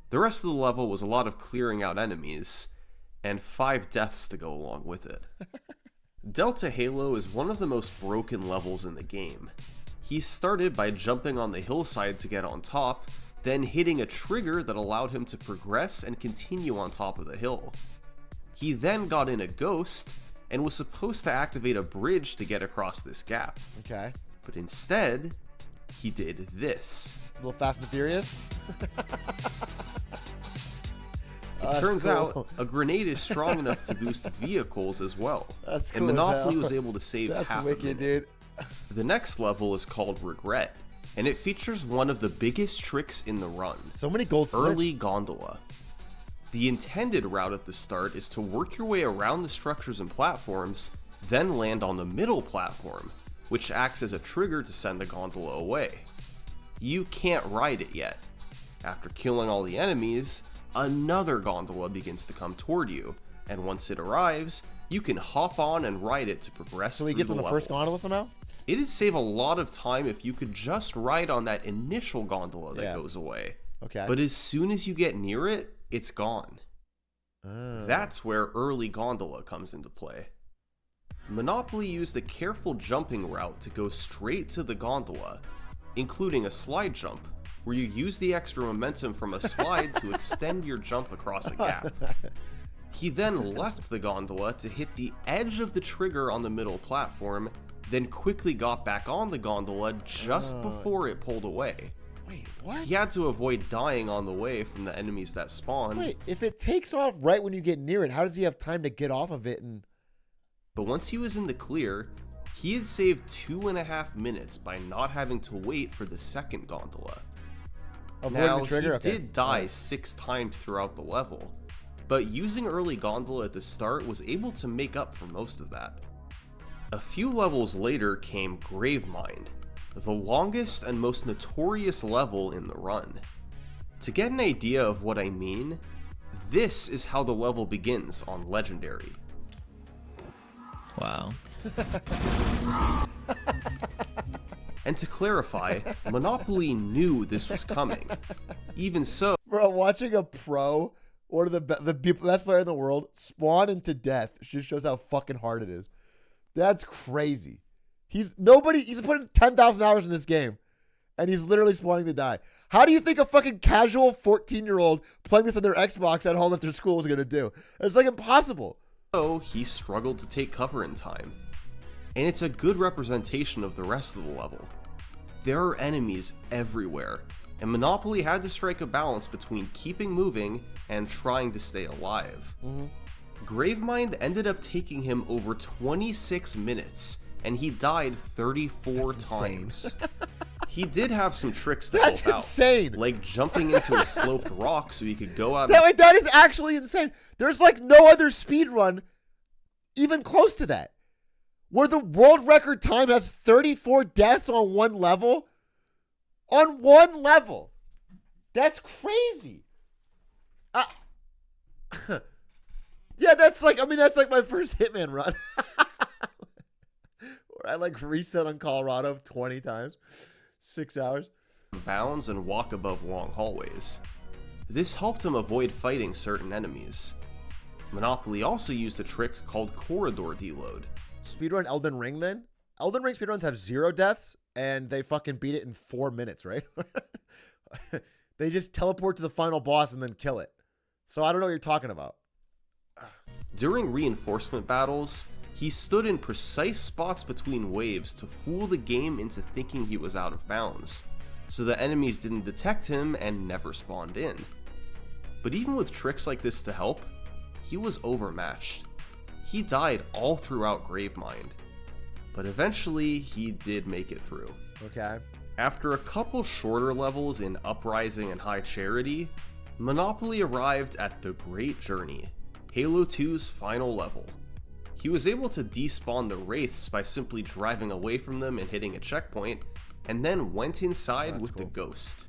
The rest of the level was a lot of clearing out enemies, and 5 deaths to go along with it. Delta Halo is one of the most broken levels in the game. He started by jumping on the hillside to get on top, then hitting a trigger that allowed him to progress and continue on top of the hill. He then got in a ghost, and was supposed to activate a bridge to get across this gap. Okay. But instead, he did this. A little Fast and Furious. It turns cool. out a grenade is strong enough to boost vehicles as well, That's and cool as Monopoly hell. was able to save That's half a wicked, minute. dude. The next level is called Regret, and it features one of the biggest tricks in the run, So many gold splits. early gondola. The intended route at the start is to work your way around the structures and platforms, then land on the middle platform, which acts as a trigger to send the gondola away. You can't ride it yet. After killing all the enemies, another gondola begins to come toward you, and once it arrives, you can hop on and ride it to progress So he through gets the on the level. first gondola somehow? It'd save a lot of time if you could just ride on that initial gondola that Yeah. goes away. Okay. But as soon as you get near it, it's gone. Oh. That's where early gondola comes into play. Monopoly used a careful jumping route to go straight to the gondola, including a slide jump, where you use the extra momentum from a slide to extend your jump across a gap. He then left the gondola to hit the edge of the trigger on the middle platform, then quickly got back on the gondola just before it pulled away. Wait, what? He had to avoid dying on the way from the enemies that spawned. Wait, if it takes off right when you get near it, how does he have time to get off of it and... But once he was in the clear, he had saved 2.5 minutes by not having to wait for the second gondola. avoiding Now, the trigger? he Okay. did die Alright. 6 times throughout the level, but using early gondola at the start was able to make up for most of that. A few levels later came Gravemind, the longest and most notorious level in the run. To get an idea of what I mean, this is how the level begins on Legendary. Wow. And to clarify, Monopoly knew this was coming. Even so, Bro, watching a pro, one of the best player in the world, spawn into death just shows how fucking hard it is. That's crazy. He's putting 10,000 hours in this game, and he's literally spawning to die. How do you think a fucking casual 14-year-old playing this on their Xbox at home after school is going to do? It's like impossible. So he struggled to take cover in time. And it's a good representation of the rest of the level. There are enemies everywhere, and Monopoly had to strike a balance between keeping moving and trying to stay alive. Gravemind ended up taking him over 26 minutes, and he died 34 That's times. He did have some tricks to That's help insane. out, like jumping into a sloped rock so he could go out. That is actually insane. There's like no other speed run even close to that, where the world record time has 34 deaths on one level. On one level. That's crazy. Yeah, that's like my first Hitman run. Where I like reset on Colorado 20 times. 6 hours. Bounds and walk above long hallways. This helped him avoid fighting certain enemies. Monopoly also used a trick called corridor deload. Speedrun Elden Ring then? Elden Ring speedruns have 0 deaths and they fucking beat it in 4 minutes, right? They just teleport to the final boss and then kill it. So I don't know what you're talking about. During reinforcement battles, he stood in precise spots between waves to fool the game into thinking he was out of bounds, so the enemies didn't detect him and never spawned in. But even with tricks like this to help, he was overmatched. He died all throughout Gravemind, but eventually he did make it through. Okay. After a couple shorter levels in Uprising and High Charity, Monopoly arrived at the Great Journey, Halo 2's final level. He was able to despawn the Wraiths by simply driving away from them and hitting a checkpoint, and then went inside with the Ghost.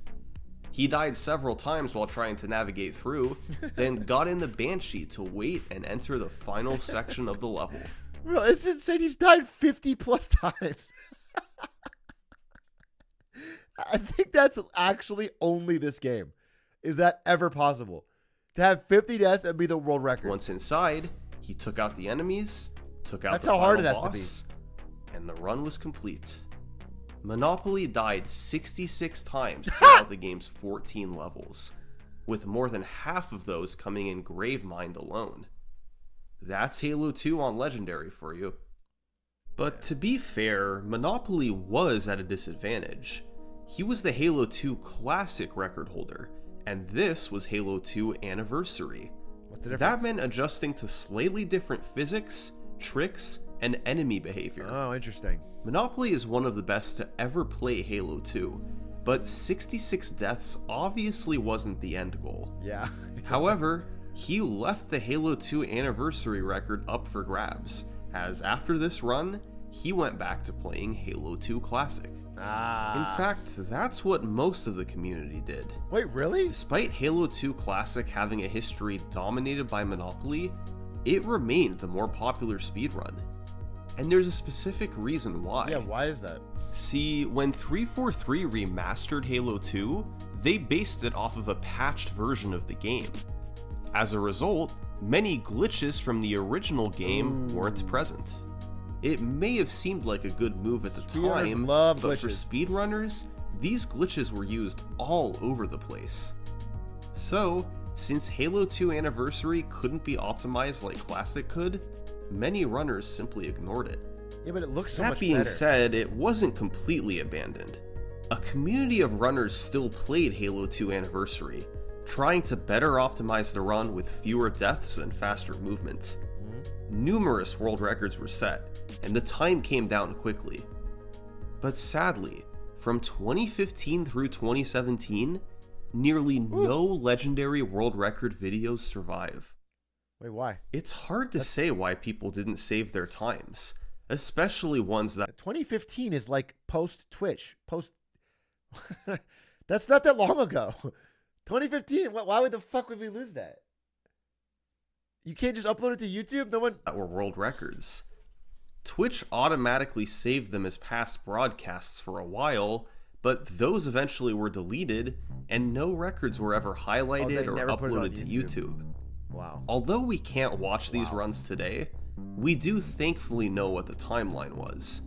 He died several times while trying to navigate through, then got in the Banshee to wait and enter the final section of the level. Bro, it's insane. He's died 50 plus times. I think that's actually only this game. Is that ever possible? To have 50 deaths and be the world record. Once inside, he took out the enemies, took out That's the how hard it final has to boss, and the run was complete. Monopoly died 66 times throughout the game's 14 levels, with more than half of those coming in Gravemind alone. That's Halo 2 on Legendary for you. But to be fair, Monopoly was at a disadvantage. He was the Halo 2 Classic record holder, and this was Halo 2 Anniversary. What's the difference? That meant adjusting to slightly different physics, tricks, and enemy behavior. Oh, interesting. Monopoly is one of the best to ever play Halo 2, but 66 deaths obviously wasn't the end goal. Yeah. However, he left the Halo 2 Anniversary record up for grabs, as after this run, he went back to playing Halo 2 Classic. In fact, that's what most of the community did. Wait, really? Despite Halo 2 Classic having a history dominated by Monopoly, it remained the more popular speedrun. And there's a specific reason why. Yeah, why is that? See, when 343 remastered Halo 2, they based it off of a patched version of the game. As a result, many glitches from the original game weren't present. It may have seemed like a good move at the Speedrunners time, love but for glitches. speedrunners, these glitches were used all over the place. So, since Halo 2 Anniversary couldn't be optimized like Classic could, many runners simply ignored it. Yeah, but it looks so That much being better. said, it wasn't completely abandoned. A community of runners still played Halo 2 Anniversary, trying to better optimize the run with fewer deaths and faster movement. Numerous world records were set, and the time came down quickly. But sadly, from 2015 through 2017, nearly no legendary world record videos survive. Wait, why? It's hard to say why people didn't save their times, especially ones that 2015 is like post Twitch. That's not that long ago. 2015. Why would the fuck would we lose that? You can't just upload it to YouTube? No one. were world records. Twitch automatically saved them as past broadcasts for a while, but those eventually were deleted, and no records were ever highlighted or never put it on uploaded to YouTube. Wow. Although we can't watch these runs today, we do thankfully know what the timeline was.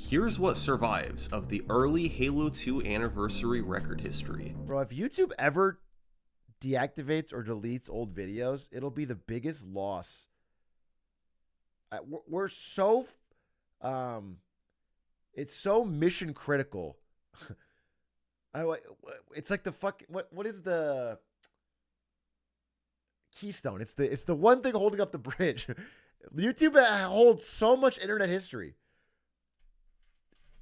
Here's what survives of the early Halo 2 anniversary record history. Bro, if YouTube ever deactivates or deletes old videos, it'll be the biggest loss. We're so it's so mission critical. It's like the fuck. What is the keystone? It's the one thing holding up the bridge. YouTube holds so much internet history.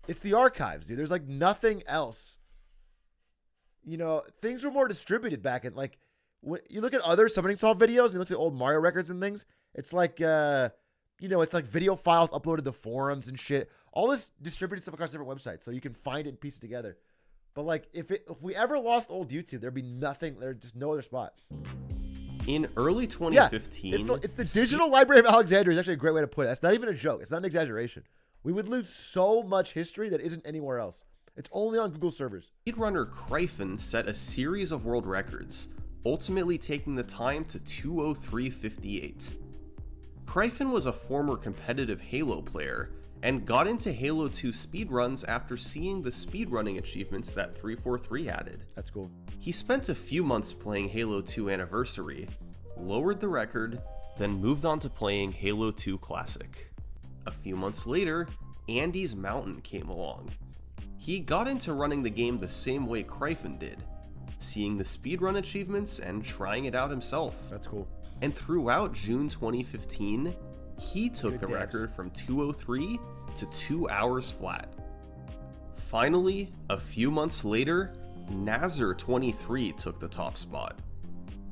It's the archives, dude. There's like nothing else. You know, things were more distributed back in, like, when you look at other summoning salt videos and you look at old Mario records and things, it's like, it's like video files uploaded to forums and shit. All this distributed stuff across different websites, so you can find it and piece it together. But like, if we ever lost old YouTube, there'd be nothing. There's just no other spot. In early 2015, it's the digital Library of Alexandria is actually a great way to put it. That's not even a joke. It's not an exaggeration. We would lose so much history that isn't anywhere else. It's only on Google servers. speedrunner Kryphin set a series of world records, ultimately taking the time to 2:03:58. Kryphin was a former competitive Halo player and got into Halo 2 speedruns after seeing the speedrunning achievements that 343 added. That's cool. He spent a few months playing Halo 2 Anniversary, lowered the record, then moved on to playing Halo 2 Classic. A few months later, Andy's Mountain came along. He got into running the game the same way Kryphin did, seeing the speedrun achievements and trying it out himself. That's cool. And throughout June 2015, he took Good the devs. record from 2:03 to 2 hours flat. Finally, a few months later, Nazar23 took the top spot.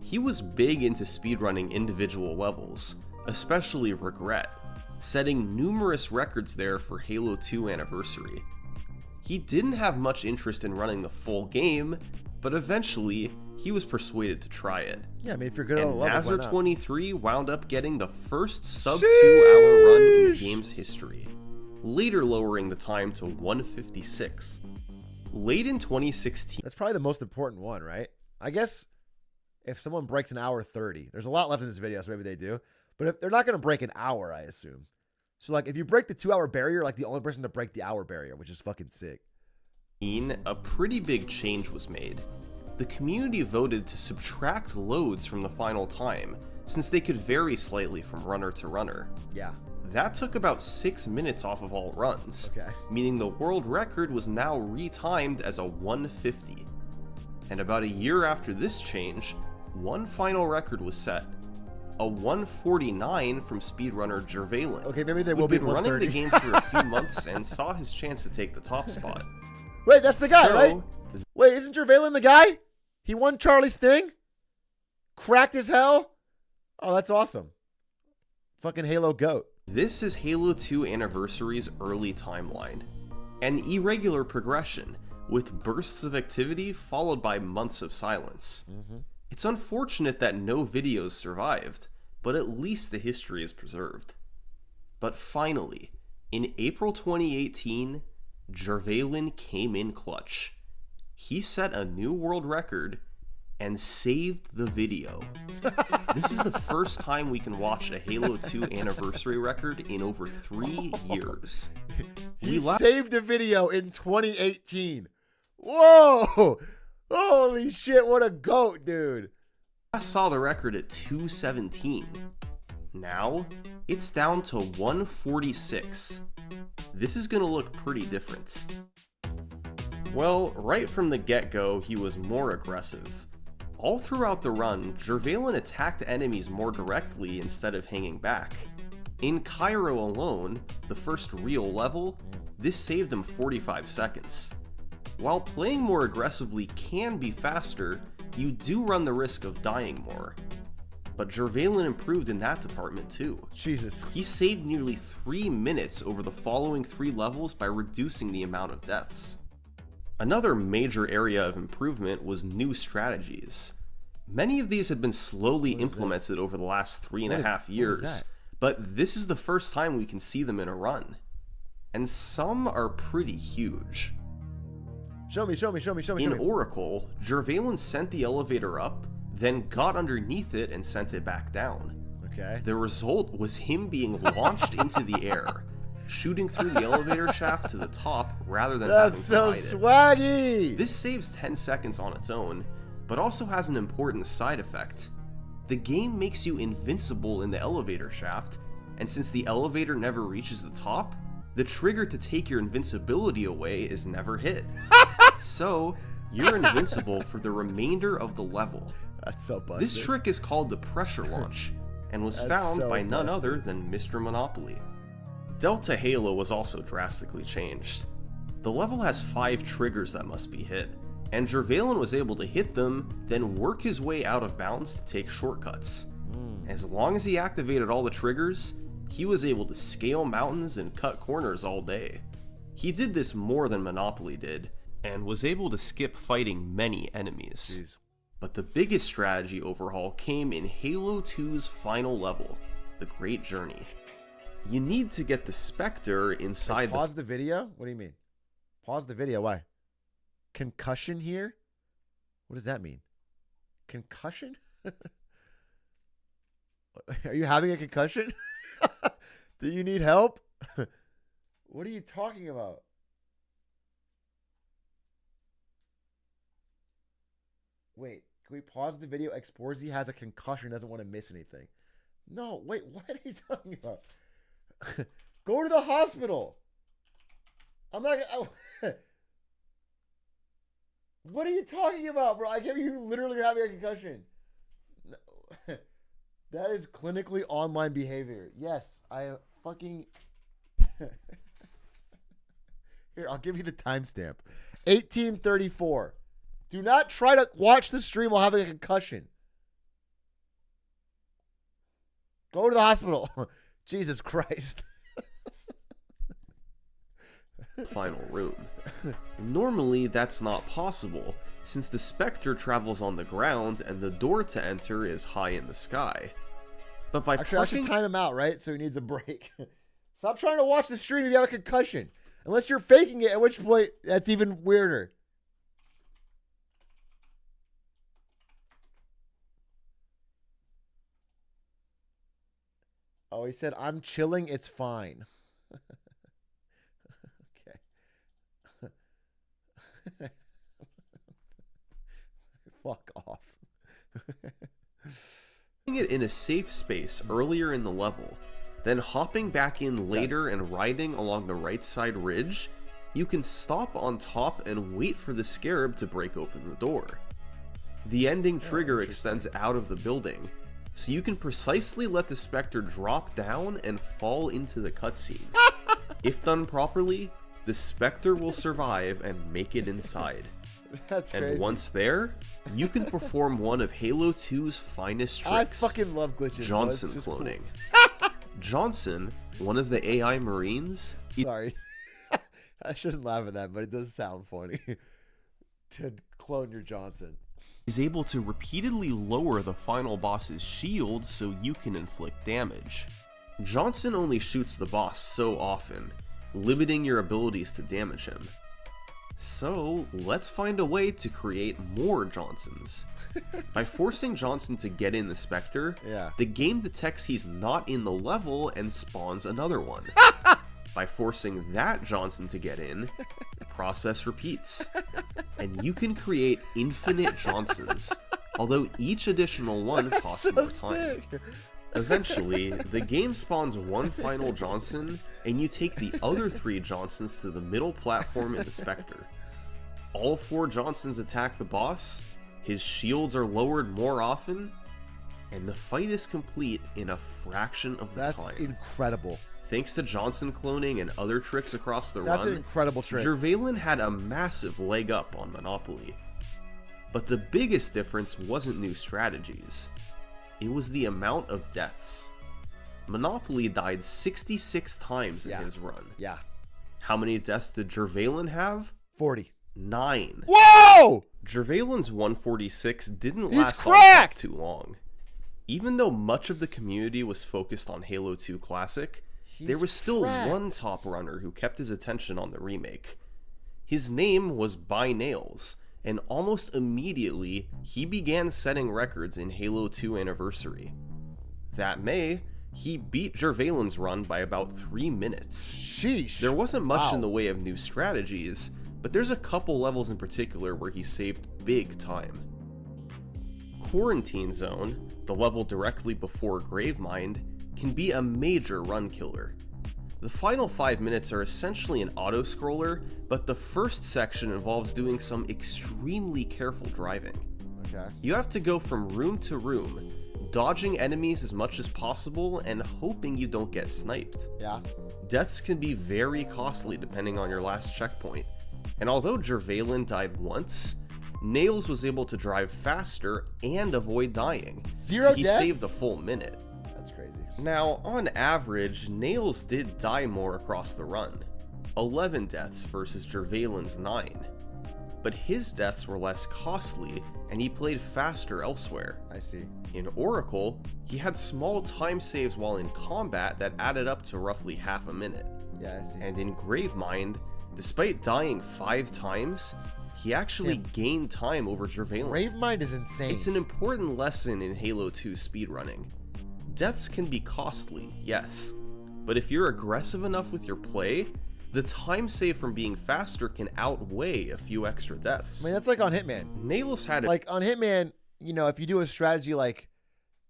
He was big into speedrunning individual levels, especially Regret, setting numerous records there for Halo 2 Anniversary. He didn't have much interest in running the full game, but eventually he was persuaded to try it. Yeah, I mean, if you're good at all And the levels, why not? Nazar23 wound up getting the first sub 2-hour run in the game's history, later lowering the time to 1:56. Late in 2016, That's probably the most important one, right? I guess if someone breaks an hour 30, there's a lot left in this video, so maybe they do. But if they're not going to break an hour, I assume. So, like, if you break the 2-hour barrier, you're like the only person to break the hour barrier, which is fucking sick. a pretty big change was made. The community voted to subtract loads from the final time, since they could vary slightly from runner to runner. Yeah. That took about 6 minutes off of all runs, Okay. meaning the world record was now retimed as a 1:50. And about a year after this change, one final record was set, a 1:49 from speedrunner Jervalen. Okay, maybe they who'd will be been running the 1:30. game for a few months and saw his chance to take the top spot. Wait, that's the guy, So, right? Wait, isn't Jervalen the guy? He won Charlie's thing? Cracked as hell? Oh, that's awesome. Fucking Halo GOAT. This is Halo 2 Anniversary's early timeline. An irregular progression, with bursts of activity followed by months of silence. It's unfortunate that no videos survived, but at least the history is preserved. But finally, in April 2018, Jervalen came in clutch. He set a new world record and saved the video. This is the first time we can watch a Halo 2 anniversary record in over 3 years. He saved a video in 2018. Whoa! Holy shit, what a GOAT, dude. last saw the record at 217. Now, it's down to 146. This is gonna look pretty different. Well, right from the get-go, he was more aggressive. All throughout the run, Jervalen attacked enemies more directly instead of hanging back. In Cairo alone, the first real level, this saved him 45 seconds. While playing more aggressively can be faster, you do run the risk of dying more. But Jervalen improved in that department too. Jesus. He saved nearly 3 minutes over the following 3 levels by reducing the amount of deaths. Another major area of improvement was new strategies. Many of these had been slowly implemented over the last 3.5 years, that? but this is the first time we can see them in a run. And some are pretty huge. Show me. In Oracle, Jervalen sent the elevator up, then got underneath it and sent it back down. Okay. The result was him being launched into the air, shooting through the elevator shaft to the top rather than That's so having to ride it. swaggy. This saves 10 seconds on its own, but also has an important side effect. The game makes you invincible in the elevator shaft, and since the elevator never reaches the top, the trigger to take your invincibility away is never hit. So, you're invincible for the remainder of the level. That's so busted. This trick is called the pressure launch, and was That's found so by none busted. other than Mr. Monopoly. Delta Halo was also drastically changed. The level has 5 triggers that must be hit, and Jervalen was able to hit them, then work his way out of bounds to take shortcuts. As long as he activated all the triggers, he was able to scale mountains and cut corners all day. He did this more than Monopoly did, and was able to skip fighting many enemies. Jeez. But the biggest strategy overhaul came in Halo 2's final level, the Great Journey. You need to get the Spectre inside Pause the video? What do you mean? Pause the video. Why? Concussion here? What does that mean? Concussion? Are you having a concussion? Do you need help? What are you talking about? Wait, can we pause the video? Exporzy has a concussion, doesn't want to miss anything. No, wait, what are you talking about? Go to the hospital. I'm not gonna. What are you talking about, bro? I can't. You literally having a concussion. No. That is clinically online behavior. Yes, I fucking. Here, I'll give you the timestamp. 1834. Do not try to watch the stream while having a concussion. Go to the hospital. Jesus Christ. final room. Normally, that's not possible, since the Spectre travels on the ground and the door to enter is high in the sky. But by Actually, I should time him out, right? So he needs a break. Stop trying to watch the stream if you have a concussion. Unless you're faking it, at which point, that's even weirder. Oh, he said, I'm chilling, it's fine. Okay. Fuck off. Putting it in a safe space earlier in the level, then hopping back in later and riding along the right side ridge, you can stop on top and wait for the scarab to break open the door. The ending trigger extends out of the building, so you can precisely let the Spectre drop down and fall into the cutscene. If done properly, the Spectre will survive and make it inside. That's and crazy. once there, you can perform one of Halo 2's finest I tricks, fucking love glitches. bro. Johnson It's just cloning. cool. Johnson, one of the AI Marines, Sorry. I shouldn't laugh at that, but it does sound funny. To clone your Johnson. is able to repeatedly lower the final boss's shield so you can inflict damage. Johnson only shoots the boss so often, limiting your abilities to damage him. So, let's find a way to create more Johnsons. By forcing Johnson to get in the Spectre, the game detects he's not in the level and spawns another one. By forcing that Johnson to get in, the process repeats. And you can create infinite Johnsons, although each additional one costs more time. Eventually, the game spawns one final Johnson, and you take the other 3 Johnsons to the middle platform in the Spectre. All 4 Johnsons attack the boss, his shields are lowered more often, and the fight is complete in a fraction of the time. That's incredible. Thanks to Johnson cloning and other tricks across the That's run, an incredible trick. Jervalen had a massive leg up on Monopoly. But the biggest difference wasn't new strategies. It was the amount of deaths. Monopoly died 66 times in his run. Yeah. How many deaths did Jervalen have? 40. 9. Whoa! Jervalen's 146 didn't He's last on cracked! too long. Even though much of the community was focused on Halo 2 Classic, there was still one top runner who kept his attention on the remake. His name was By Nails, and almost immediately, he began setting records in Halo 2 Anniversary. That May, He beat Jervalin's run by about 3 minutes. Sheesh. There wasn't much in Wow. the way of new strategies, but there's a couple levels in particular where he saved big time. Quarantine Zone, the level directly before Gravemind, can be a major run killer. The final 5 minutes are essentially an auto-scroller, but the first section involves doing some extremely careful driving. Okay. You have to go from room to room, dodging enemies as much as possible and hoping you don't get sniped. Yeah. Deaths can be very costly depending on your last checkpoint, and although Jervalin died once, Nails was able to drive faster and avoid dying. Zero so he deaths? saved a full minute. That's crazy. Now, on average, Nails did die more across the run. 11 deaths versus Jervalin's 9. But his deaths were less costly, and he played faster elsewhere. I see. In Oracle, he had small time saves while in combat that added up to roughly half a minute. Yeah, I see. And in Gravemind, despite dying 5 times, he actually gained time over Jervalin. Gravemind is insane. It's an important lesson in Halo 2 speedrunning. Deaths can be costly, yes, but if you're aggressive enough with your play, the time save from being faster can outweigh a few extra deaths. I mean, that's like on Hitman. Nails had a Like on Hitman, you know, if you do a strategy like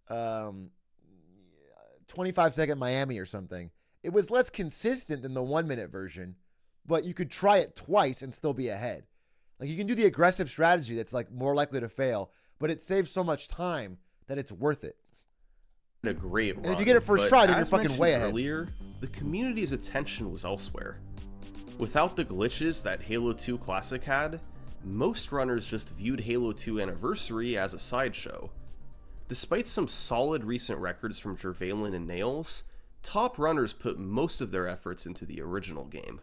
25-second Miami or something, it was less consistent than the 1 minute version, but you could try it twice and still be ahead. Like you can do the aggressive strategy that's like more likely to fail, but it saves so much time that it's worth it. great run. And if you get it first but try, then you're as fucking mentioned way ahead. Earlier, the community's attention was elsewhere. Without the glitches that Halo 2 Classic had, most runners just viewed Halo 2 Anniversary as a sideshow. Despite some solid recent records from Jervalin and Nails, top runners put most of their efforts into the original game.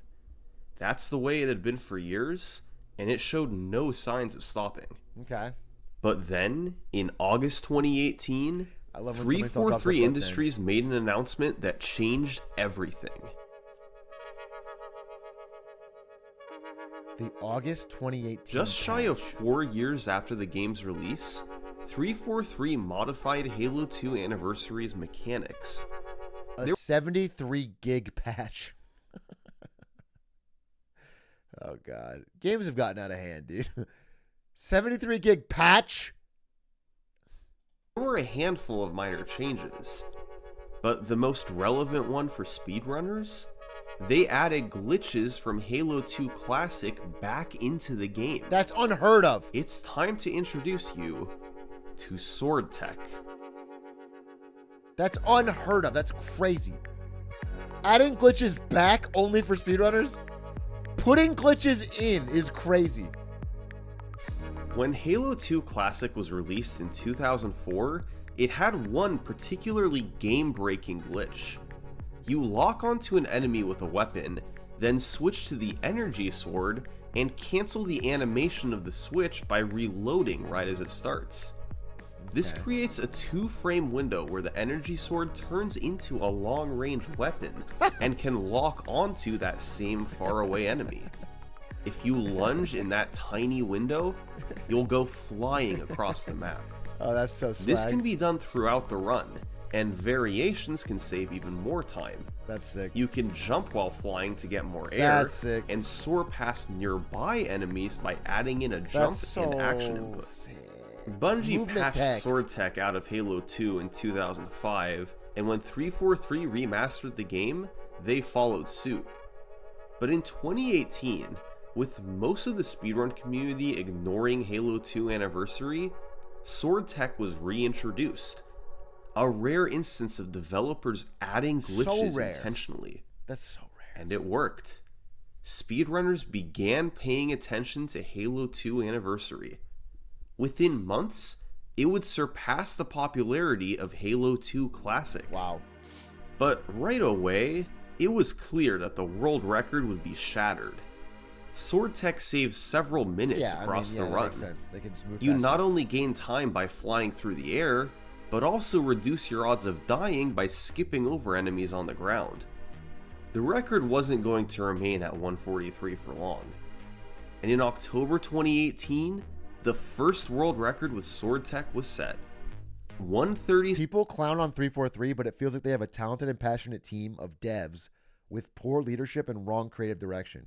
That's the way it had been for years, and it showed no signs of stopping. Okay. But then, in August 2018, I love when somebody talks off 343 the Industries made an announcement that changed everything. The August 2018. Just shy of 4 years after the game's release, 343 modified Halo 2 Anniversary's mechanics. a 73 gig patch. Oh god, games have gotten out of hand, dude. 73 gig patch. There were a handful of minor changes, but the most relevant one for speedrunners? They added glitches from Halo 2 Classic back into the game. That's unheard of. It's time to introduce you to Sword Tech. That's unheard of. That's crazy. Adding glitches back only for speedrunners? Putting glitches in is crazy. When Halo 2 Classic was released in 2004, it had one particularly game-breaking glitch. You lock onto an enemy with a weapon, then switch to the energy sword, and cancel the animation of the switch by reloading right as it starts. This creates a 2-frame window where the energy sword turns into a long-range weapon and can lock onto that same faraway enemy. If you lunge in that tiny window, you'll go flying across the map. Oh, that's so swag. This can be done throughout the run, and variations can save even more time. That's sick. You can jump while flying to get more air, That's sick. and soar past nearby enemies by adding in a jump That's so and action input. sick. Bungie movement patched tech. Sword Tech out of Halo 2 in 2005, and when 343 remastered the game, they followed suit. But in 2018, with most of the speedrun community ignoring Halo 2 Anniversary, Sword Tech was reintroduced. A rare instance of developers adding glitches rare. intentionally. That's so rare. And it worked. Speedrunners began paying attention to Halo 2 Anniversary. Within months, it would surpass the popularity of Halo 2 Classic. Wow. But right away, it was clear that the world record would be shattered. Sword Tech saves several minutes Yeah, across I mean, the that run. makes sense. They can just move You faster. not only gain time by flying through the air, but also reduce your odds of dying by skipping over enemies on the ground. The record wasn't going to remain at 143 for long. And in October 2018, the first world record with Sword Tech was set. 130 People clown on 343, but it feels like they have a talented and passionate team of devs with poor leadership and wrong creative direction.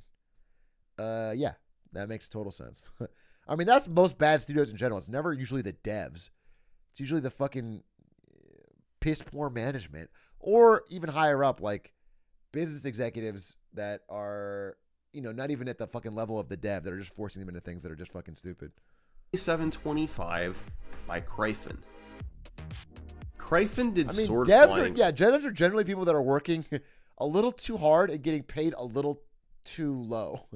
Yeah, that makes total sense. I mean, that's most bad studios in general. It's never usually the devs. It's usually the fucking piss poor management, or even higher up, like business executives that are, not even at the fucking level of the dev, that are just forcing them into things that are just fucking stupid. 725 by Kryphin. Kryphin did sword devs flying. devs are generally people that are working a little too hard and getting paid a little too low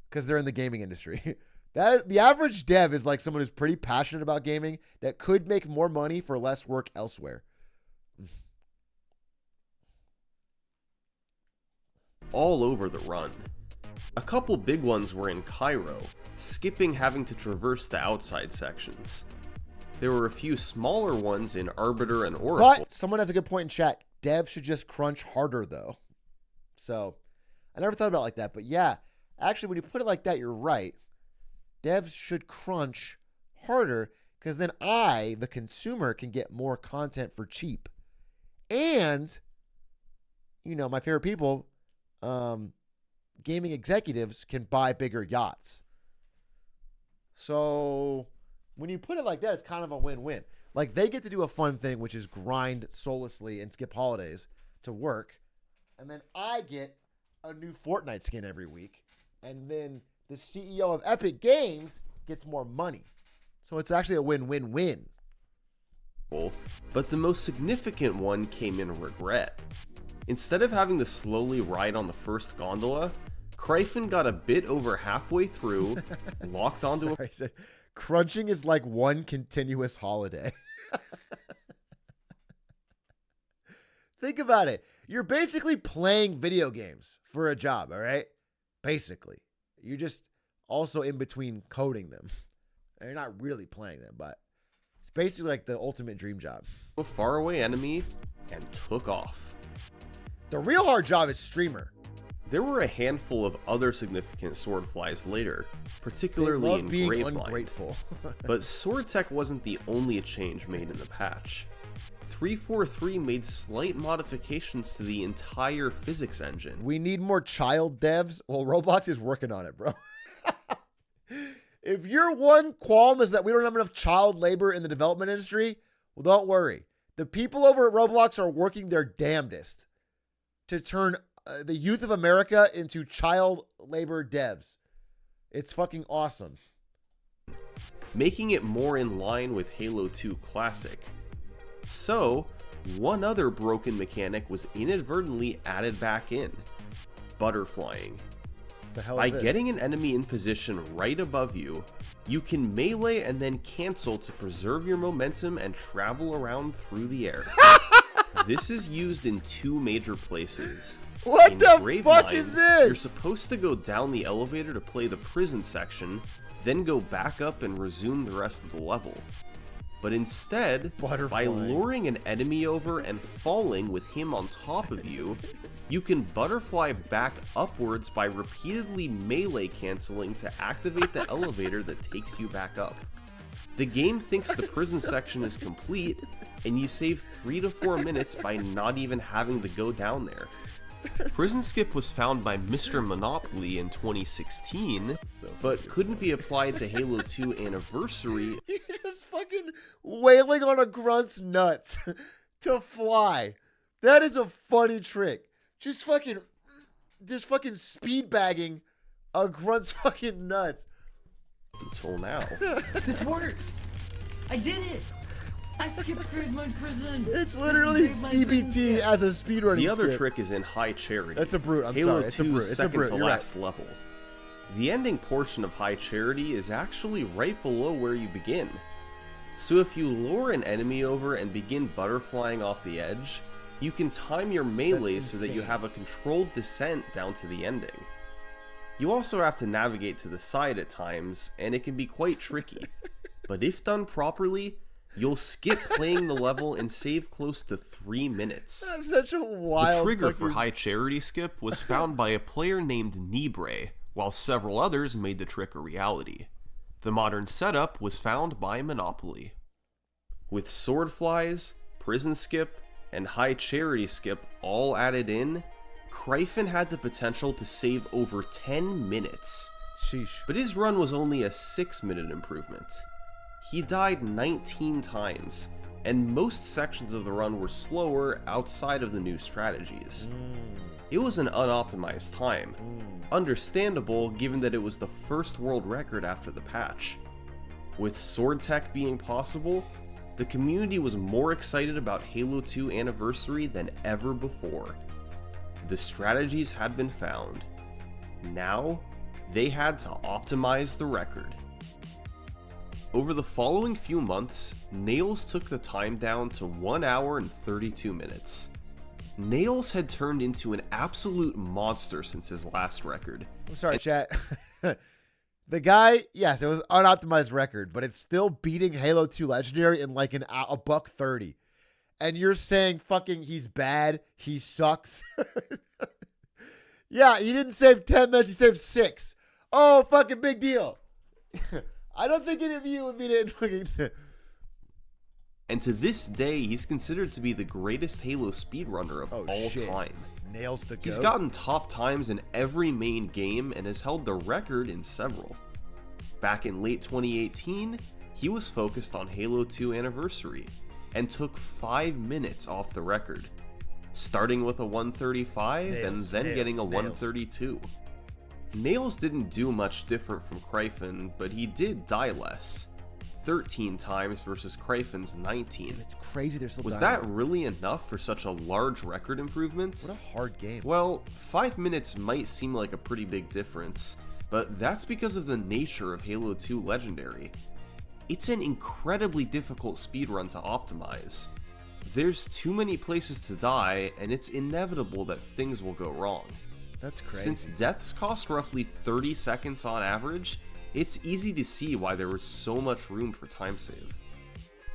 because they're in the gaming industry. That the average dev is like someone who's pretty passionate about gaming that could make more money for less work elsewhere. All over the run. A couple big ones were in Cairo, skipping having to traverse the outside sections. There were a few smaller ones in Arbiter and Oracle. But someone has a good point in chat. Devs should just crunch harder, though. So I never thought about it like that. But yeah, actually, when you put it like that, you're right. Devs should crunch harder because then I, the consumer, can get more content for cheap. And, my favorite people, gaming executives, can buy bigger yachts. So when you put it like that, it's kind of a win-win. Like, they get to do a fun thing, which is grind soullessly and skip holidays to work. And then I get a new Fortnite skin every week. And then the CEO of Epic Games gets more money. So it's actually a win-win-win. But the most significant one came in Regret. Instead of having to slowly ride on the first gondola, Kryphin got a bit over halfway through, locked onto Sorry, so crunching is like one continuous holiday. Think about it. You're basically playing video games for a job, all right? Basically. You're just also in between coding them. And you're not really playing them, but it's basically like the ultimate dream job. a faraway enemy and took off. The real hard job is streamer. There were a handful of other significant sword flies later, particularly They love in being Graveline. ungrateful. But sword tech wasn't the only change made in the patch. 343 made slight modifications to the entire physics engine. We need more child devs. Well, Roblox is working on it, bro. If your one qualm is that we don't have enough child labor in the development industry, well, don't worry. The people over at Roblox are working their damnedest to turn the youth of America into child labor devs. It's fucking awesome. Making it more in line with Halo 2 Classic. So, one other broken mechanic was inadvertently added back in. Butterflying. The hell By is this? getting an enemy in position right above you, you can melee and then cancel to preserve your momentum and travel around through the air. This is used in two major places. What In the fuck Graveline, is this? You're supposed to go down the elevator to play the prison section, then go back up and resume the rest of the level. But instead, by Butterflying. luring an enemy over and falling with him on top of you, you can butterfly back upwards by repeatedly melee canceling to activate the elevator that takes you back up. The game thinks the prison section is complete, and you save 3 to 4 minutes by not even having to go down there. Prison Skip was found by Mr. Monopoly in 2016, but couldn't be applied to Halo 2 Anniversary. You're just fucking wailing on a grunt's nuts to fly. That is a funny trick. Just fucking speed bagging a grunt's fucking nuts. Until now. This works! I did it! I skipped Gravemind Prison! It's literally This is Gravemind Prison CBT skip. as a speedrunning The other skip. trick is in High Charity. That's a brute. I'm Halo sorry. It's a 2's brute. It's a second brute. to You're last level. The ending portion of High Charity is actually right below where you begin. So if you lure an enemy over and begin butterflying off the edge, you can time your melee so that you insane. have a controlled descent down to the ending. You also have to navigate to the side at times, and it can be quite tricky. But if done properly, you'll skip playing the level and save close to 3 minutes. That's such a The wild trigger for fucking- High Charity Skip was found by a player named Nibre, while several others made the trick a reality. The modern setup was found by Monopoly. With sword flies, prison skip, and high charity skip all added in, Kryphon had the potential to save over 10 minutes. Sheesh. But his run was only a 6-minute improvement. He died 19 times, and most sections of the run were slower outside of the new strategies. It was an unoptimized time, understandable given that it was the first world record after the patch. With sword tech being possible, the community was more excited about Halo 2 Anniversary than ever before. The strategies had been found. Now, they had to optimize the record. Over the following few months, Nails took the time down to 1 hour and 32 minutes. Nails had turned into an absolute monster since his last record. I'm sorry, chat. The guy, yes, it was an unoptimized record, but it's still beating Halo 2 Legendary in like a buck 30. And you're saying fucking he's bad, he sucks. Yeah, he didn't save 10 minutes, he saved 6. Oh, fucking big deal. I don't think any of you would be in fucking... And to this day, he's considered to be the greatest Halo speedrunner of all shit. time. Nails the He's goat. gotten top times in every main game and has held the record in several. Back in late 2018, he was focused on Halo 2 Anniversary and took 5 minutes off the record, starting with a 135 and then getting a 132. Nails didn't do much different from Kryphon, but he did die less, 13 times versus Kryphon's 19. It's crazy they're still Was dying. that really enough for such a large record improvement? What a hard game. Well, 5 minutes might seem like a pretty big difference, but that's because of the nature of Halo 2 Legendary. It's an incredibly difficult speedrun to optimize. There's too many places to die, and it's inevitable that things will go wrong. That's crazy. Since deaths cost roughly 30 seconds on average, it's easy to see why there was so much room for time save.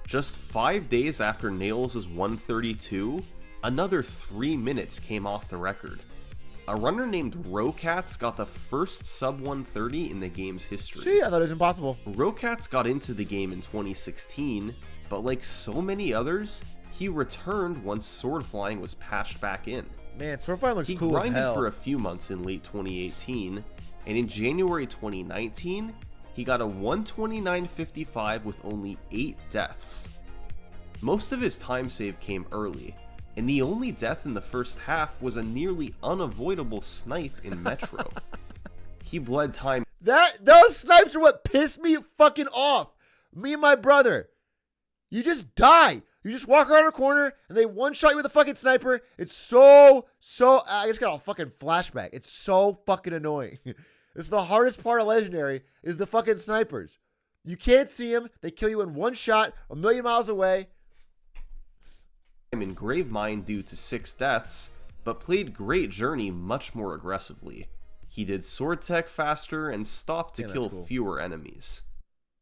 Just 5 days after Nails' 132, another 3 minutes came off the record. A runner named Rocats got the first sub 130 in the game's history. Gee, I thought it was impossible. Rocats got into the game in 2016, but like so many others, he returned once sword flying was patched back in. Man, Swordfighting looks He cool as grinded hell. for a few months in late 2018, and in January 2019, he got a 129.55 with only 8 deaths. Most of his time save came early, and the only death in the first half was a nearly unavoidable snipe in Metro. He bled time. Those snipes are what pissed me fucking off. Me and my brother. You just die. You just walk around a corner and they one-shot you with a fucking sniper. It's so, I just got a fucking flashback. It's so fucking annoying. It's the hardest part of Legendary is the fucking snipers. You can't see them. They kill you in one shot, a million miles away. In Gravemind due to 6 deaths, but played Great Journey much more aggressively. He did sword tech faster and stopped to Yeah, that's kill cool. fewer enemies.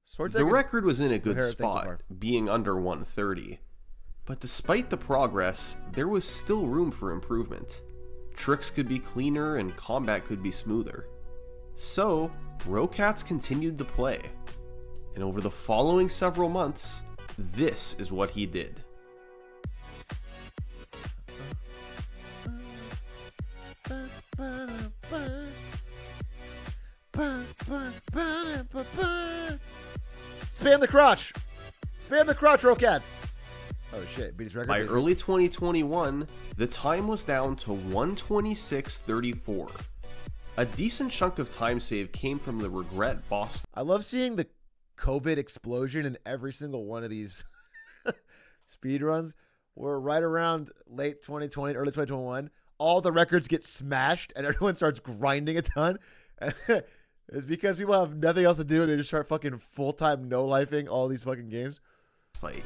Sword The Tech is record was in a my good favorite thing so spot, far. being under 130. But despite the progress, there was still room for improvement. Tricks could be cleaner and combat could be smoother. So, Rocats continued to play. And over the following several months, this is what he did. Spam the crotch. Spam the crotch, Rocats. Oh shit, beat his record. By early 2021, the time was down to 126.34. A decent chunk of time save came from the Regret boss. I love seeing the COVID explosion in every single one of these speed runs. We're right around late 2020, early 2021. All the records get smashed and everyone starts grinding a ton. It's because people have nothing else to do. They just start fucking full-time no-lifing all these fucking games. Fight,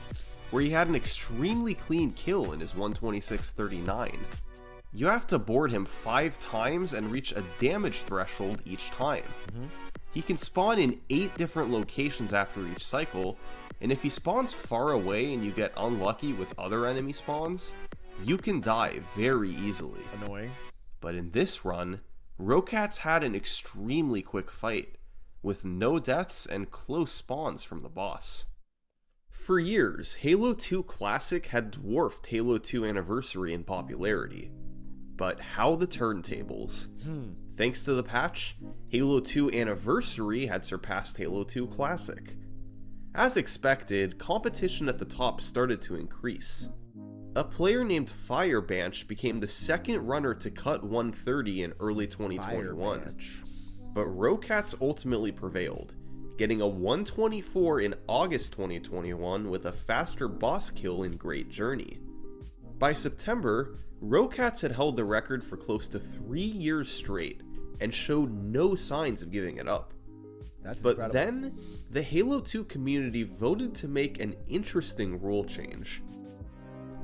where he had an extremely clean kill in his 126.39. You have to board him 5 times and reach a damage threshold each time. He can spawn in 8 different locations after each cycle, and if he spawns far away and you get unlucky with other enemy spawns, you can die very easily. Annoying. But in this run, Rocats had an extremely quick fight, with no deaths and close spawns from the boss. For years, Halo 2 Classic had dwarfed Halo 2 Anniversary in popularity. But how the turntables? Thanks to the patch, Halo 2 Anniversary had surpassed Halo 2 Classic. As expected, competition at the top started to increase. A player named Firebanch became the second runner to cut 130 in early 2021. Firebanch. But Rocats ultimately prevailed, getting a 124 in August 2021 with a faster boss kill in Great Journey. By September, Rocats had held the record for close to 3 years straight and showed no signs of giving it up. That's But incredible. then, the Halo 2 community voted to make an interesting rule change.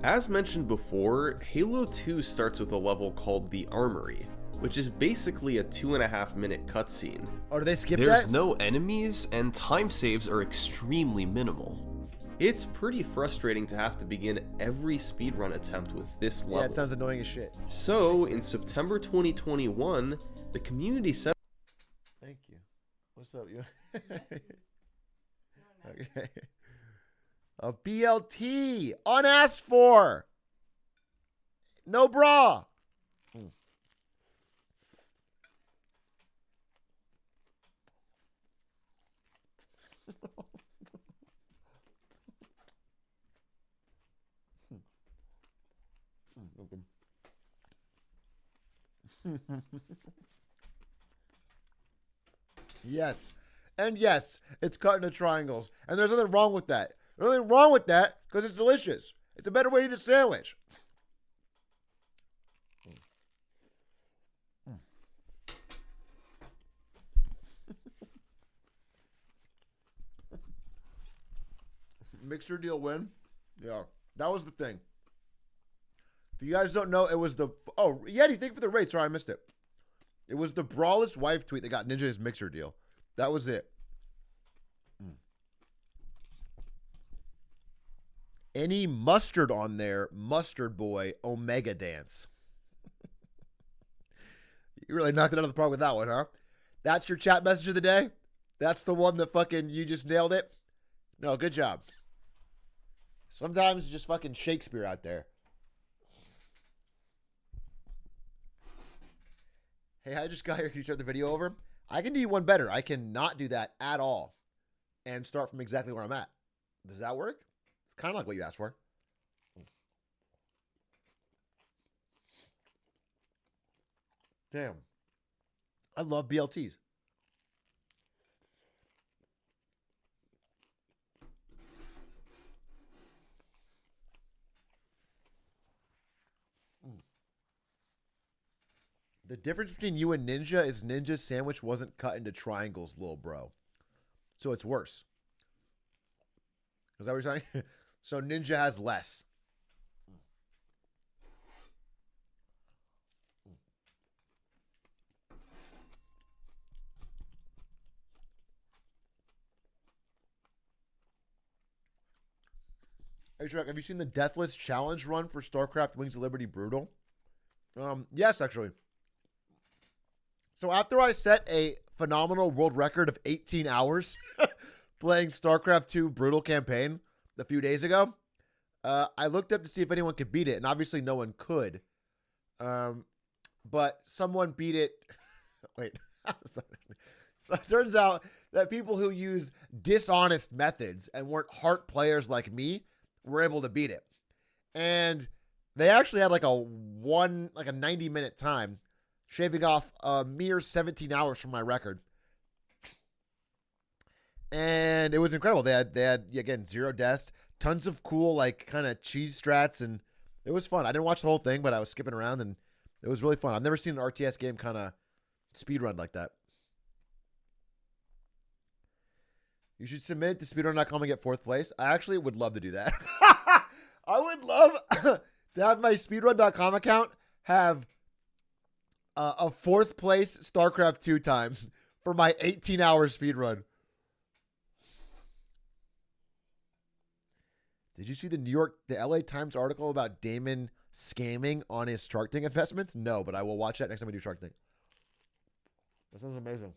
As mentioned before, Halo 2 starts with a level called the Armory, which is basically a 2.5-minute cutscene. Oh, did they skip There's that? no enemies, and time saves are extremely minimal. It's pretty frustrating to have to begin every speedrun attempt with this level. Yeah, it sounds annoying as shit. So, in September 2021, the community set Thank you. What's up, you? Okay. A BLT unasked for. No bra. Yes. And yes, it's cut into triangles. And there's nothing wrong with that. There's nothing wrong with that because it's delicious. It's a better way to eat a sandwich. Mixer deal win? Yeah. That was the thing. If you guys don't know, it was the... Oh, Yeti, thank you for the rate. Sorry, I missed it. It was the Brawless wife tweet that got Ninja his mixer deal. That was it. Any mustard on there, mustard boy, Omega dance. You really knocked it out of the park with that one, huh? That's your chat message of the day? That's the one that fucking you just nailed it? No, good job. Sometimes it's just fucking Shakespeare out there. Hey, I just got here. Can you start the video over? I can do one better. I cannot do that at all and start from exactly where I'm at. Does that work? It's kind of like what you asked for. Damn. I love BLTs. The difference between you and Ninja is Ninja's sandwich wasn't cut into triangles, little bro. So it's worse. Is that what you're saying? So Ninja has less. Hey, Shrek, have you seen the Deathless Challenge run for StarCraft Wings of Liberty Brutal? Yes, actually. So after I set a phenomenal world record of 18 hours playing StarCraft 2 Brutal Campaign a few days ago, I looked up to see if anyone could beat it, and obviously no one could. But someone beat it. Wait. So it turns out that people who use dishonest methods and weren't heart players like me were able to beat it. And they actually had like a 90-minute time, shaving off a mere 17 hours from my record. And it was incredible. They had again, 0 deaths, tons of cool, like, kind of cheese strats, and it was fun. I didn't watch the whole thing, but I was skipping around, and it was really fun. I've never seen an RTS game kind of speedrun like that. You should submit it to speedrun.com and get 4th place. I actually would love to do that. I would love to have my speedrun.com account have a 4th place StarCraft 2 time for my 18-hour speedrun. Did you see the LA Times article about Damon scamming on his Shark Tank investments? No, but I will watch that next time we do Shark Tank. That sounds amazing.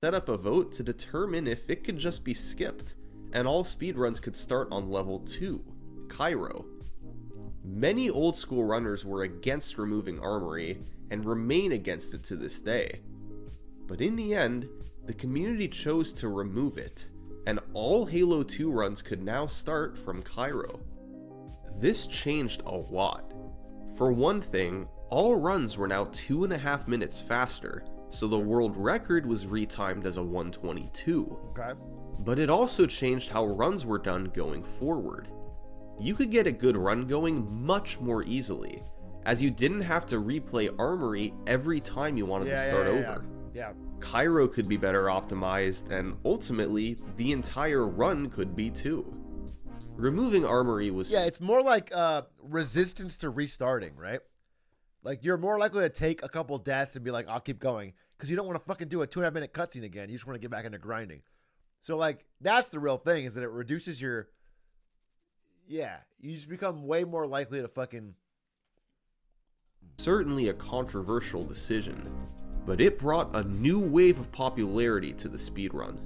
set up a vote to determine if it could just be skipped, and all speedruns could start on level 2, Cairo. Many old school runners were against removing Armory and remain against it to this day. But in the end, the community chose to remove it, and all Halo 2 runs could now start from Cairo. This changed a lot. For one thing, all runs were now 2.5 minutes faster, so the world record was retimed as a 1:22. Okay. But it also changed how runs were done going forward. You could get a good run going much more easily, as you didn't have to replay Armory every time you wanted to start over. Yeah. Cairo could be better optimized, and ultimately, the entire run could be too. Removing Armory was... Yeah, it's more like resistance to restarting, right? Like, you're more likely to take a couple deaths and be like, I'll keep going. Because you don't want to fucking do a 2.5 minute cutscene again. You just want to get back into grinding. So, like, that's the real thing, is that it reduces your... Yeah, you just become way more likely to fucking... Certainly a controversial decision, but it brought a new wave of popularity to the speedrun.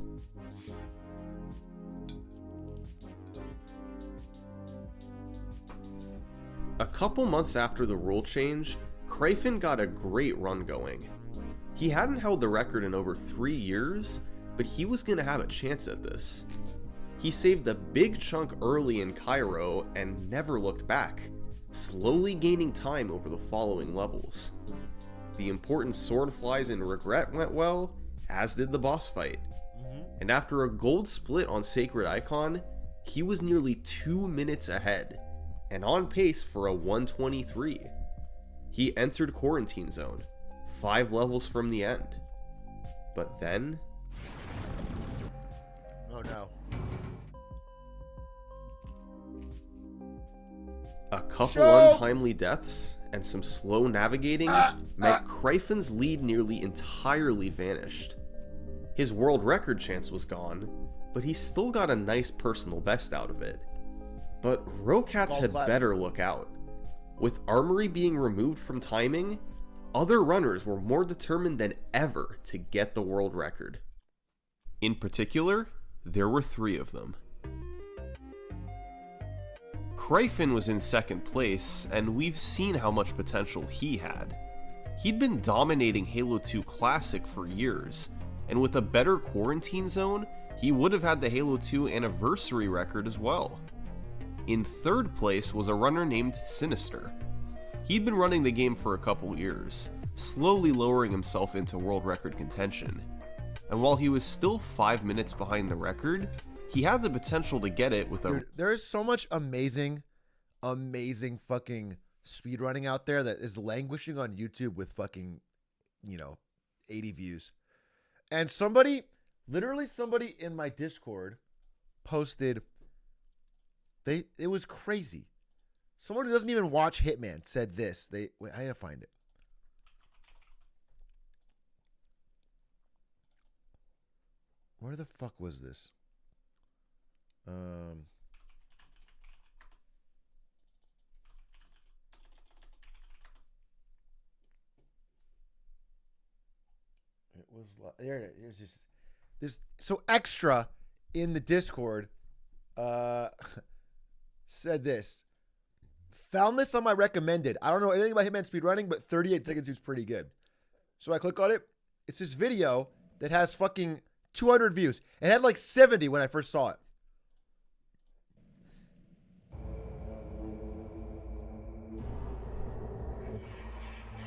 A couple months after the rule change, Cryphon got a great run going. He hadn't held the record in over 3 years, but he was going to have a chance at this. He saved a big chunk early in Cairo and never looked back, slowly gaining time over the following levels. The important swordflies and regret went well, as did the boss fight. And after a gold split on Sacred Icon, he was nearly 2 minutes ahead, and on pace for a 1:23. He entered Quarantine Zone, 5 levels from the end. But then... Oh no. A couple untimely deaths and some slow navigating meant Cryphon's lead nearly entirely vanished. His world record chance was gone, but he still got a nice personal best out of it. But Rocats had better look out. With Armory being removed from timing, other runners were more determined than ever to get the world record. In particular, there were 3 of them. Cryphon was in second place, and we've seen how much potential he had. He'd been dominating Halo 2 Classic for years, and with a better Quarantine Zone, he would have had the Halo 2 Anniversary record as well. In third place was a runner named Sinister. He'd been running the game for a couple years, slowly lowering himself into world record contention. And while he was still 5 minutes behind the record, he had the potential to get it with a... Dude, there is so much amazing fucking speedrunning out there that is languishing on YouTube with fucking, 80 views. And literally somebody in my Discord posted, it was crazy. Someone who doesn't even watch Hitman said this. Wait, I gotta find it. Where the fuck was this? It was there. Here's just this. So extra in the Discord said this. Found this on my recommended. I don't know anything about Hitman speedrunning, but 38 seconds was pretty good. So I click on it. It's this video that has fucking 200 views. It had like 70 when I first saw it.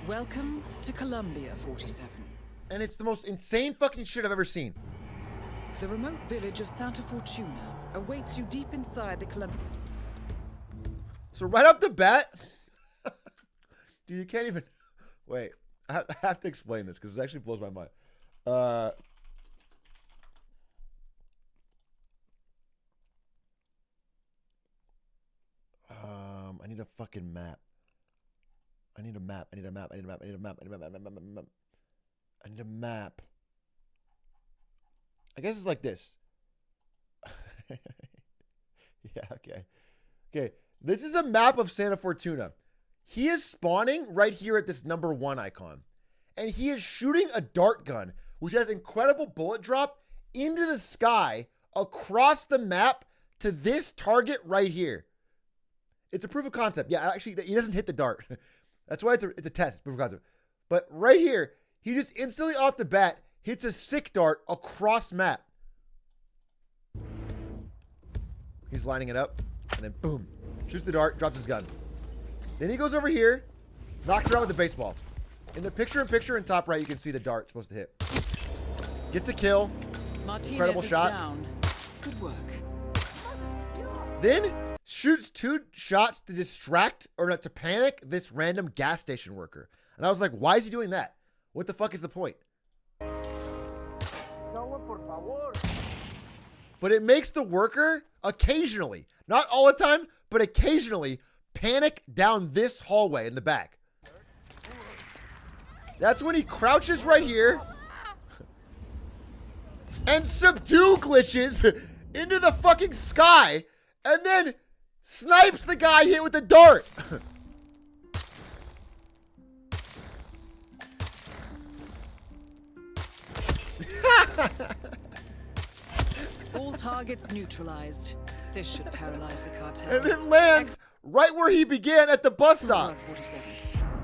Welcome to Columbia 47. And it's the most insane fucking shit I've ever seen. The remote village of Santa Fortuna awaits you deep inside the Columbia. So right off the bat, dude, you can't even... Wait, I have to explain this because it actually blows my mind. I need a fucking map. I need a map. I need a map. I need a map. I need a map. I need a map. I need a map. I need a map. I guess it's like this. Yeah, okay. Okay. This is a map of Santa Fortuna. He is spawning right here at this number 1 icon. And he is shooting a dart gun, which has incredible bullet drop into the sky across the map to this target right here. It's a proof of concept. Yeah, actually, he doesn't hit the dart. That's why it's a test, proof of concept. But right here, he just instantly off the bat hits a sick dart across map. He's lining it up, and then boom, shoots the dart, drops his gun. Then he goes over here, knocks it out with the baseball. In the picture-in-picture in top right, you can see the dart supposed to hit. Gets a kill. Martinez Incredible is shot. down. Good work. Then shoots 2 shots to distract or to panic this random gas station worker. And I was like, why is he doing that? What the fuck is the point? But it makes the worker occasionally, not all the time, but occasionally panic down this hallway in the back. That's when he crouches right here and subdue glitches into the fucking sky and then snipes the guy hit with the dart. All targets neutralized. This should paralyze the cartel. And then lands right where he began at the bus Good stop. work, 47.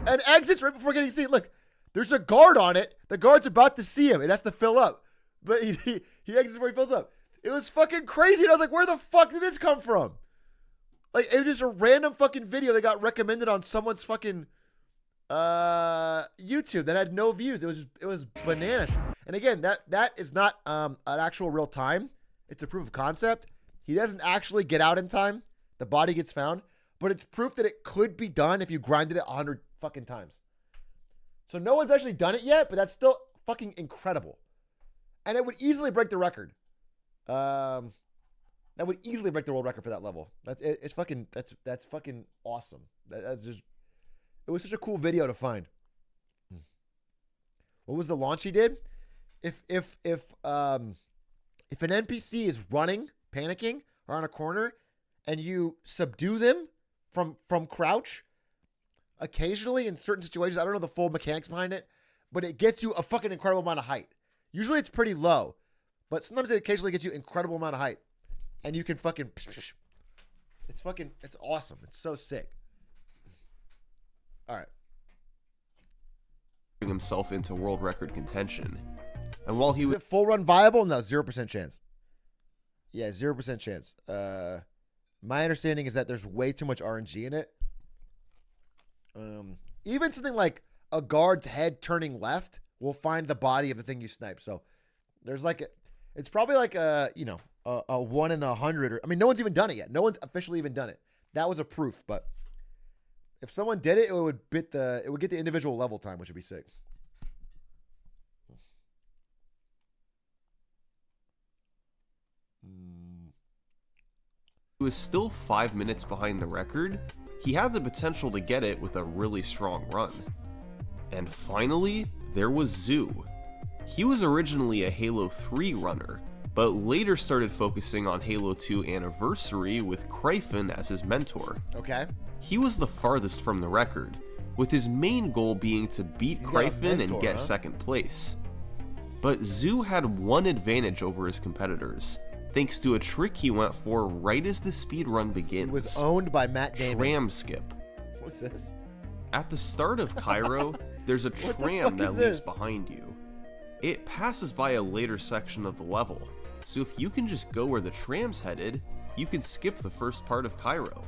And exits right before getting seen. Look, there's a guard on it. The guard's about to see him. It has to fill up. But he exits before he fills up. It was fucking crazy. And I was like, where the fuck did this come from? Like, it was just a random fucking video that got recommended on someone's fucking YouTube that had no views. It was bananas. And again, that is not an actual real time. It's a proof of concept. He doesn't actually get out in time. The body gets found. But it's proof that it could be done if you grinded it 100 fucking times. So no one's actually done it yet, but that's still fucking incredible. And it would easily break the record. That would easily break the world record for that level. That's fucking awesome. That's just, it was such a cool video to find. What was the launch he did? If an NPC is running, panicking, or on a corner, and you subdue them from crouch, occasionally in certain situations, I don't know the full mechanics behind it, but it gets you a fucking incredible amount of height. Usually it's pretty low, but sometimes it occasionally gets you incredible amount of height. And you can fucking, it's awesome. It's so sick. All right. Himself into world record contention. And while he Is was it full run viable? No, 0% chance. Yeah, 0% chance. My understanding is that there's way too much RNG in it. Even something like a guard's head turning left will find the body of the thing you snipe. So there's like it's probably like a 1 in 100. I mean, no one's even done it yet. No one's officially even done it. That was a proof, but if someone did it, it would get the individual level time, which would be sick. He was still 5 minutes behind the record, he had the potential to get it with a really strong run. And finally, there was Zoo. He was originally a Halo 3 runner, but later started focusing on Halo 2 Anniversary with Kryphin as his mentor. Okay. He was the farthest from the record, with his main goal being to beat He's got a Kryphin mentor, and get huh? second place. But Zoo had one advantage over his competitors, thanks to a trick he went for right as the speedrun begins. It was owned by Matt Damon. Tram skip. What's this? At the start of Cairo, there's a What the tram fuck that is leaves this? behind you. It passes by a later section of the level, so if you can just go where the tram's headed, you can skip the first part of Cairo.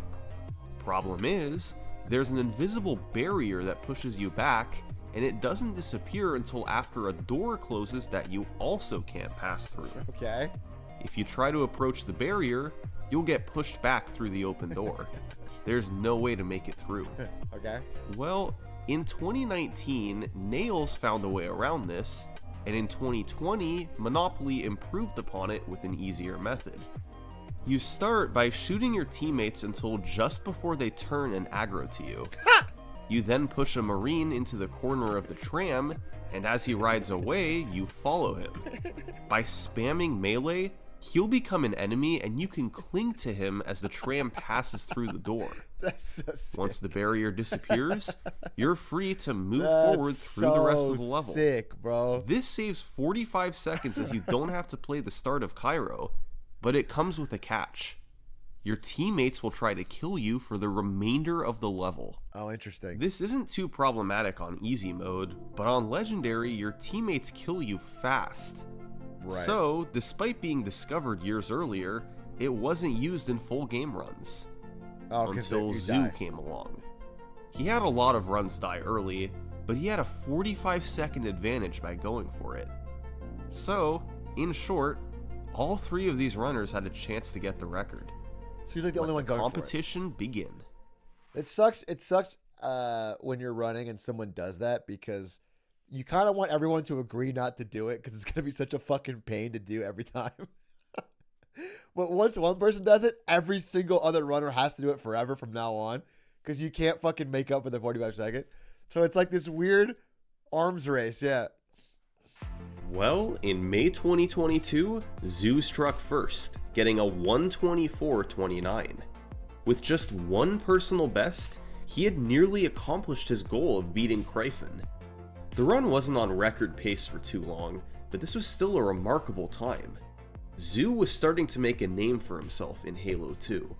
Problem is, there's an invisible barrier that pushes you back, and it doesn't disappear until after a door closes that you also can't pass through. Okay. If you try to approach the barrier, you'll get pushed back through the open door. There's no way to make it through. Okay. Well, in 2019, Nails found a way around this, and in 2020, Monopoly improved upon it with an easier method. You start by shooting your teammates until just before they turn and aggro to you. You then push a Marine into the corner of the tram, and as he rides away, you follow him. By spamming melee, he'll become an enemy and you can cling to him as the tram passes through the door. That's so sick. Once the barrier disappears, you're free to move That's forward through the rest of the so level. Sick, bro. This saves 45 seconds as you don't have to play the start of Cairo, But it comes with a catch. Your teammates will try to kill you for the remainder of the level. Oh, interesting. This isn't too problematic on easy mode, but on legendary, your teammates kill you fast. Right. So, despite being discovered years earlier, it wasn't used in full game runs. Oh, 'cause until you Zoo die. came along. He had a lot of runs die early, but he had a 45-second advantage by going for it. So, in short, all three of these runners had a chance to get the record. So he's like the only one going for it. Competition begin. It sucks. It sucks when you're running and someone does that, because you kind of want everyone to agree not to do it, because it's gonna be such a fucking pain to do every time. But once one person does it, every single other runner has to do it forever from now on, because you can't fucking make up for the 45-second. So it's like this weird arms race. Yeah. Well, in May 2022, Zoo struck first, getting a 1:24.29. With just one personal best, he had nearly accomplished his goal of beating Kryphin. The run wasn't on record pace for too long, but this was still a remarkable time. Zoo was starting to make a name for himself in Halo 2.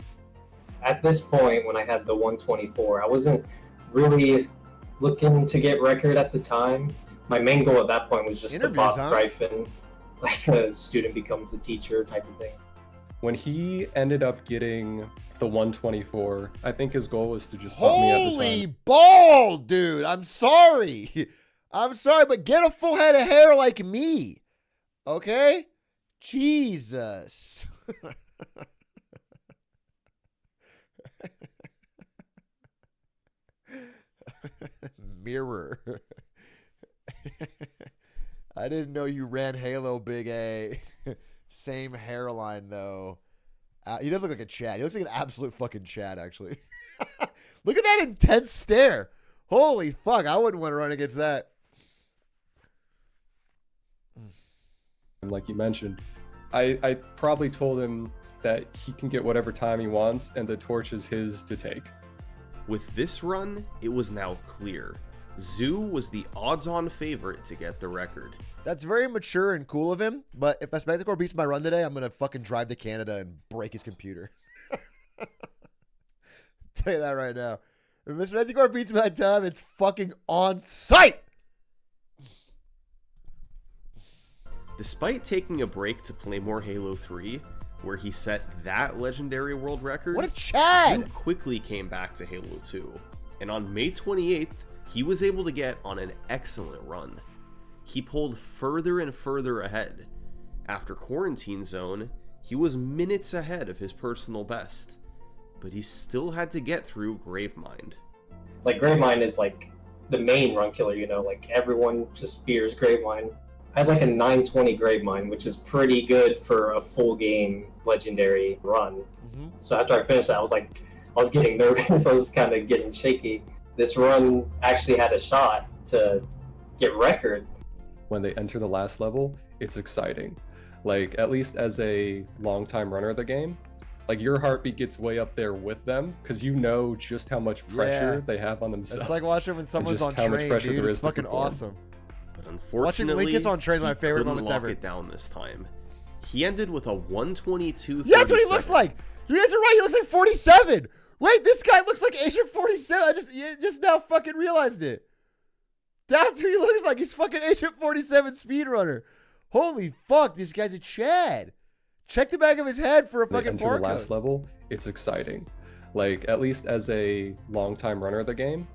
At this point, when I had the 124, I wasn't really looking to get record at the time. My main goal at that point was just Interviews, to pop huh? Gryphon, like a student becomes a teacher type of thing. When he ended up getting the 124, I think his goal was to just put me at the Holy time. ball, dude. I'm sorry. I'm sorry, but get a full head of hair like me. Okay? Jesus. Mirror. I didn't know you ran Halo, Big A. Same hairline, though. He does look like a Chad. He looks like an absolute fucking Chad, actually. Look at that intense stare. Holy fuck. I wouldn't want to run against that. Like you mentioned, I probably told him that he can get whatever time he wants, and the torch is his to take. With this run, it was now clear. Zoo was the odds-on favorite to get the record. That's very mature and cool of him, but if a Spectacore beats my run today, I'm going to fucking drive to Canada and break his computer. Tell you that right now. If Mr. Spectacore beats my time, it's fucking on site! Despite taking a break to play more Halo 3, where he set that legendary world record, What a Chad! Zoo quickly came back to Halo 2, and on May 28th, he was able to get on an excellent run. He pulled further and further ahead. After Quarantine Zone, he was minutes ahead of his personal best, but he still had to get through Gravemind. Like, Gravemind is like the main run killer, you know, like everyone just fears Gravemind. I had like a 920 Gravemind, which is pretty good for a full game legendary run. Mm-hmm. So after I finished that, I was getting nervous. I was kind of getting shaky. This run actually had a shot to get record. When they enter the last level, it's exciting. Like, at least as a longtime runner of the game, like, your heartbeat gets way up there with them, because you know just how much pressure Yeah. they have on themselves. It's like watching when someone's just on how much train, pressure dude. there It's is to fucking perform. awesome. But unfortunately, Linkus on train is my he favorite couldn't moments lock ever. it down this time. He ended with a 1:22.37. Yeah, that's what he looks like. You guys are right. He looks like 47. Wait, this guy looks like Agent 47. I just now fucking realized it. That's who he looks like. He's fucking Agent 47 speedrunner. Holy fuck, this guy's a Chad. Check the back of his head for a They fucking enter the last barcode. level, it's exciting. Like, at least as a longtime runner of the game,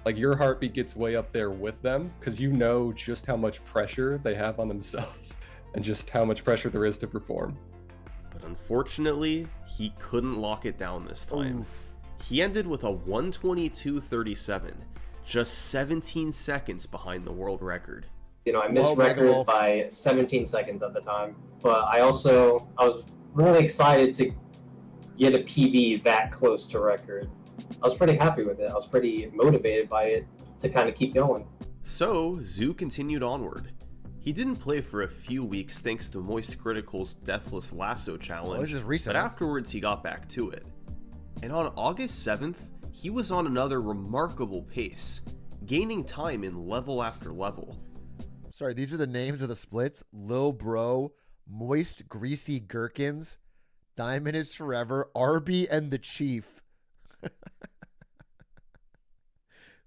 like, your heartbeat gets way up there with them, because you know just how much pressure they have on themselves and just how much pressure there is to perform. But unfortunately, he couldn't lock it down this time. Oof. He ended with a 1:22.37, just 17 seconds behind the world record. You know, I Slow missed Mega record Wolf. by 17 seconds at the time, but I was really excited to get a PB that close to record. I was pretty happy with it. I was pretty motivated by it to kind of keep going. So, Zoo continued onward. He didn't play for a few weeks thanks to Moist Critical's Deathless Lasso challenge, this is recent, but huh? afterwards he got back to it. And on August 7th, he was on another remarkable pace, gaining time in level after level. Sorry, these are the names of the splits. Lil Bro, Moist Greasy Gherkins, Diamond is Forever, Arby and the Chief.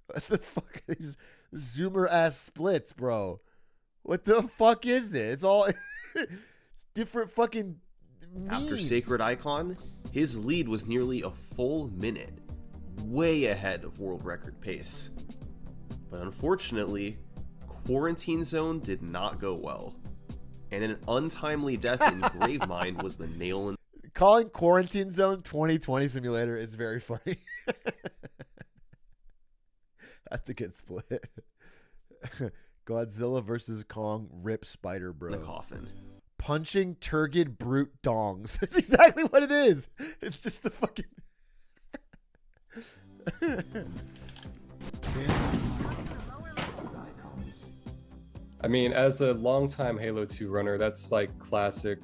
What the fuck are these Zoomer ass splits, bro? What the fuck is this? It's all it's different fucking memes. After Sacred Icon, his lead was nearly a full minute, way ahead of world record pace. But unfortunately, Quarantine Zone did not go well, and an untimely death in Gravemind was the nail in. Calling Quarantine Zone 2020 Simulator is very funny. That's a good split. Godzilla versus Kong, rip Spider Bro. the coffin. Punching turgid brute dongs. That's exactly what it is. It's just the fucking. I mean, as a longtime Halo 2 runner, that's like classic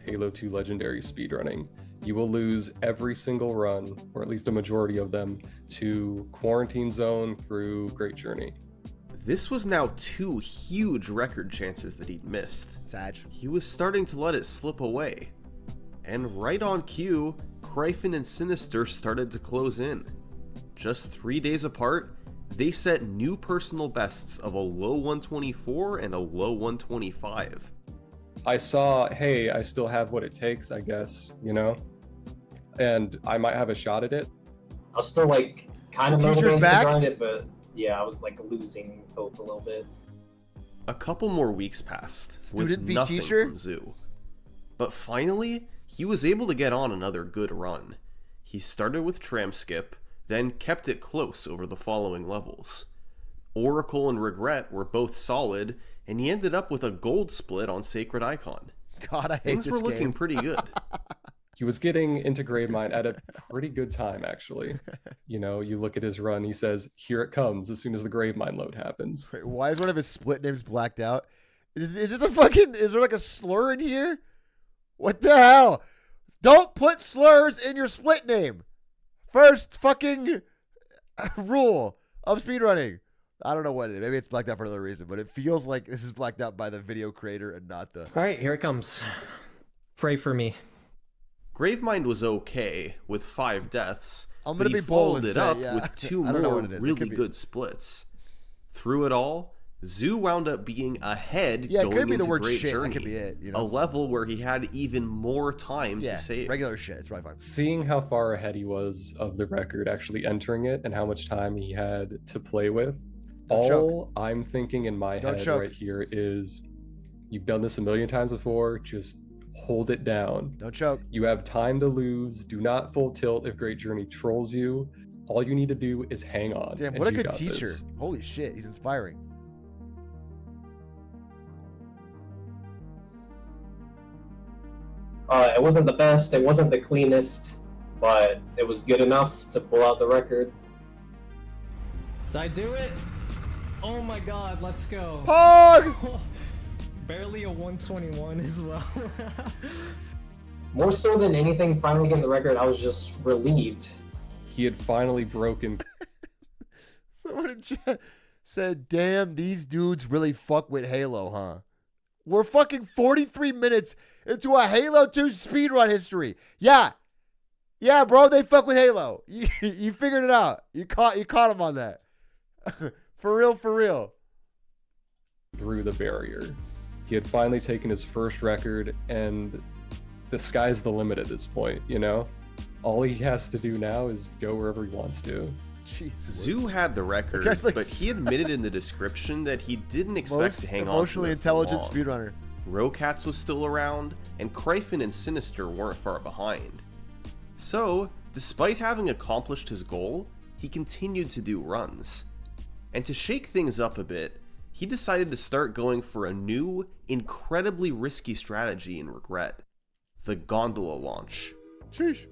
Halo 2 legendary speedrunning. You will lose every single run, or at least a majority of them, to Quarantine Zone through Great Journey. This was now 2 huge record chances that he'd missed. Sag. He was starting to let it slip away. And right on cue, Kryphin and Sinister started to close in. Just 3 days apart, they set new personal bests of a low 124 and a low 125. I saw, hey, I still have what it takes, I guess, you know? And I might have a shot at it. I was still like kind of Teacher's motivated to back? grind it, but yeah, I was like losing hope a little bit. A couple more weeks passed Student with v nothing teacher? from Zoo. But finally, he was able to get on another good run. He started with Tram Skip, then kept it close over the following levels. Oracle and Regret were both solid, and he ended up with a gold split on Sacred Icon. God, I hate Things this were looking game. pretty good. He was getting into Gravemind at a pretty good time, actually. You know, you look at his run, he says, here it comes as soon as the Gravemind load happens. Wait, why is one of his split names blacked out? Is this a fucking... Is there like a slur in here? What the hell? Don't put slurs in your split name. First fucking rule of speedrunning. I don't know what it is. Maybe it's blacked out for another reason, but it feels like this is blacked out by the video creator and not the... All right, here it comes. Pray for me. Gravemind was okay with 5 deaths, I'm but gonna he be bold followed and it say, up yeah. with 2 I don't know more what it is. It really could be- good splits. Through it all, Zoo wound up being ahead Yeah, it going could be into the word Great shit. Journey, That could be it, you a know? level where he had even more time Yeah, to save. regular shit. It's probably fine. Seeing how far ahead he was of the record actually entering it and how much time he had to play with, Don't choke. all I'm thinking in my Don't head choke. right here is, you've done this a million times before, just hold it down. Don't choke. You have time to lose. Do not full tilt if Great Journey trolls you. All you need to do is hang on. Damn, and what a you good got teacher. this. Holy shit, he's inspiring. It wasn't the best, it wasn't the cleanest, but it was good enough to pull out the record. Did I do it? Oh my god, let's go. Pog! Barely a 121 as well. More so than anything, finally getting the record, I was just relieved. He had finally broken. Someone in chat said, damn, these dudes really fuck with Halo, huh? We're fucking 43 minutes into a Halo 2 speedrun history. Yeah. Yeah, bro, they fuck with Halo. You figured it out. You caught him on that. For real, for real. Through the barrier. He had finally taken his first record, and the sky's the limit at this point, you know? All he has to do now is go wherever he wants to. Jesus. Zoo had the record, guy's like but he admitted in the description that he didn't expect Most to hang on to emotionally it for intelligent long. speedrunner. Rocats was still around, and Kryphin and Sinister weren't far behind. So, despite having accomplished his goal, he continued to do runs. And to shake things up a bit, he decided to start going for a new, incredibly risky strategy in Regret: the gondola launch. Sheesh.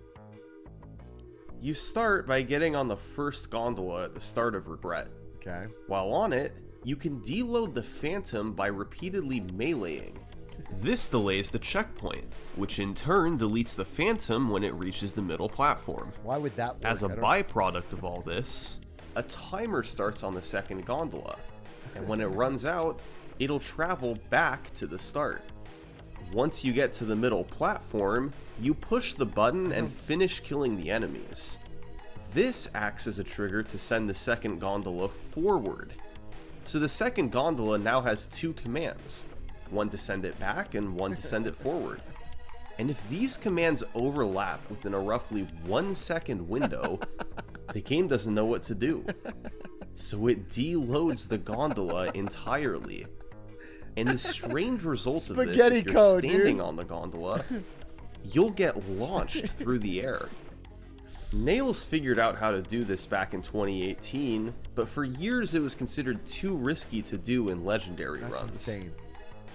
You start by getting on the first gondola at the start of Regret. Okay. While on it, you can deload the Phantom by repeatedly meleeing. This delays the checkpoint, which in turn deletes the Phantom when it reaches the middle platform. Why would that work? As a I don't- byproduct of all this, a timer starts on the second gondola, and when it runs out, it'll travel back to the start. Once you get to the middle platform, you push the button and finish killing the enemies. This acts as a trigger to send the second gondola forward. So the second gondola now has two commands, one to send it back and one to send it forward. And if these commands overlap within a roughly 1 second window, the game doesn't know what to do. So it deloads the gondola entirely. And the strange result of this, Spaghetti if you're code, standing dude. on the gondola, you'll get launched through the air. Nails figured out how to do this back in 2018, but for years it was considered too risky to do in legendary That's runs. insane.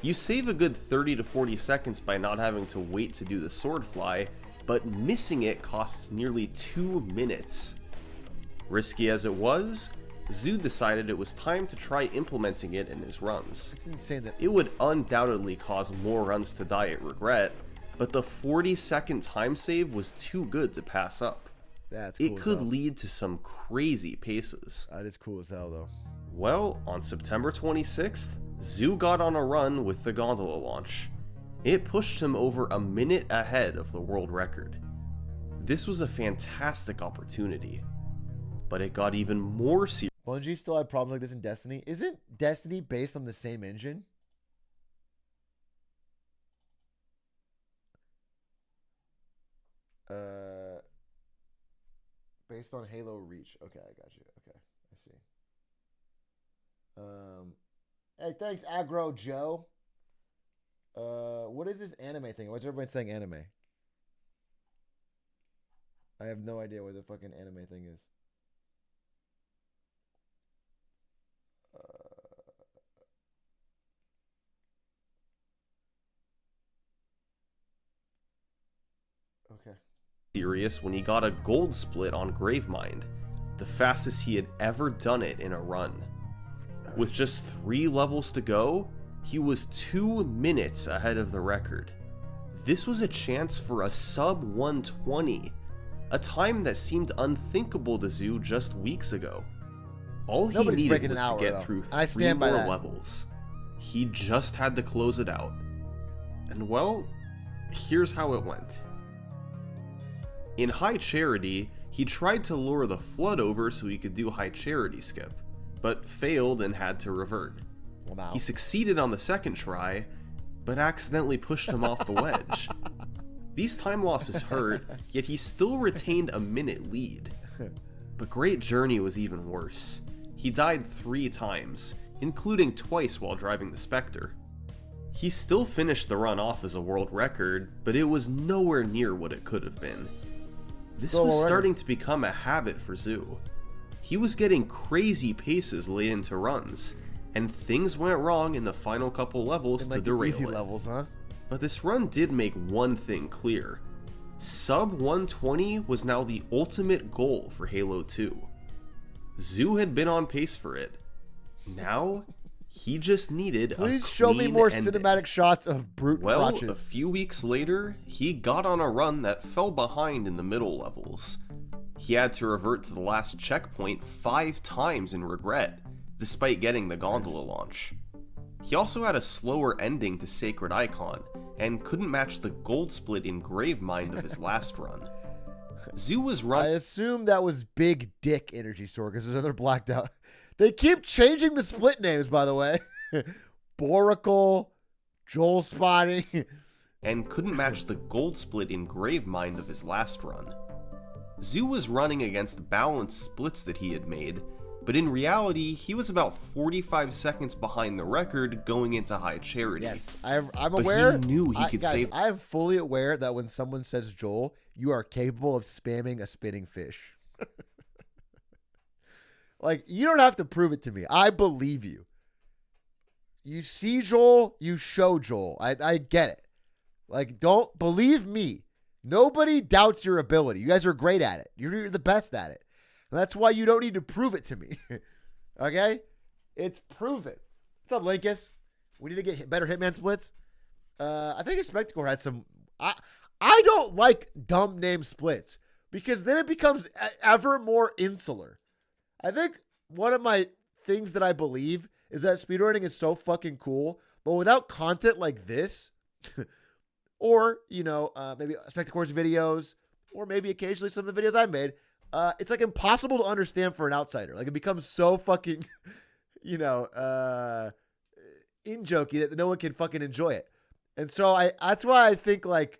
You save a good 30 to 40 seconds by not having to wait to do the sword fly, but missing it costs nearly 2 minutes. Risky as it was, Zoo decided it was time to try implementing it in his runs. It's insane that It would undoubtedly cause more runs to die at regret, but the 40-second time save was too good to pass up. that's cool. It as could hell. lead to some crazy paces. That is cool as hell, though. Well, on September 26th, Zoo got on a run with the gondola launch. It pushed him over a minute ahead of the world record. This was a fantastic opportunity, but it got even more serious. Bungie still had problems like this in Destiny. Isn't Destiny based on the same engine? Based on Halo Reach. Okay, I got you. Okay, I see. Hey, thanks, Aggro Joe. What is this anime thing? Why's everybody saying anime? I have no idea what the fucking anime thing is. Okay. Serious when he got a gold split on Gravemind, the fastest he had ever done it in a run. With just 3 levels to go, he was 2 minutes ahead of the record. This was a chance for a sub 120, a time that seemed unthinkable to Zoo just weeks ago. All he Nobody's needed breaking was an hour, to get though. through I 3 stand by more that. levels. He just had to close it out. And well, here's how it went. In High Charity, he tried to lure the Flood over so he could do High Charity skip, but failed and had to revert. Wow. He succeeded on the second try, but accidentally pushed him off the wedge. These time losses hurt, yet he still retained a minute lead. But Great Journey was even worse. He died 3 times, including twice while driving the Spectre. He still finished the run off as a world record, but it was nowhere near what it could have been. This Still a was world starting to become a habit for Zoo. He was getting crazy paces late into runs, and things went wrong in the final couple levels In, to like, the derail easy it. levels, huh? But this run did make one thing clear. Sub 120 was now the ultimate goal for Halo 2. Zoo had been on pace for it. Now, he just needed Please a show me clean more ending. cinematic shots of brute Well, a crotches. few weeks later, he got on a run that fell behind in the middle levels. He had to revert to the last checkpoint 5 times in regret, despite getting the gondola launch. He also had a slower ending to Sacred Icon, and couldn't match the gold split in Gravemind of his last run. Zoo was I running. assume that was Big Dick Energy Store because there's another blacked out. They keep changing the split names, by the way. Boracle, Joel Spotting. And couldn't match the gold split in Gravemind of his last run. Zoo was running against balanced splits that he had made, but in reality, he was about 45 seconds behind the record going into High Charity. Yes, I'm But aware. he knew he could guys, save. I am fully aware that when someone says Joel, you are capable of spamming a spinning fish. Like, you don't have to prove it to me. I believe you. You see Joel, you show Joel. I get it. Like, don't believe me. Nobody doubts your ability. You guys are great at it. You're the best at it. And that's why you don't need to prove it to me. Okay? It's proven. What's up, Linkus? We need to get better Hitman splits. I think a Spectacle had some. I don't like dumb name splits because then it becomes ever more insular. I think one of my things that I believe is that speedrunning is so fucking cool, but without content like this, or, you know, maybe Spectacore's videos, or maybe occasionally some of the videos I made, it's like impossible to understand for an outsider. Like it becomes so fucking, you know, in jokey that no one can fucking enjoy it. And so that's why I think like,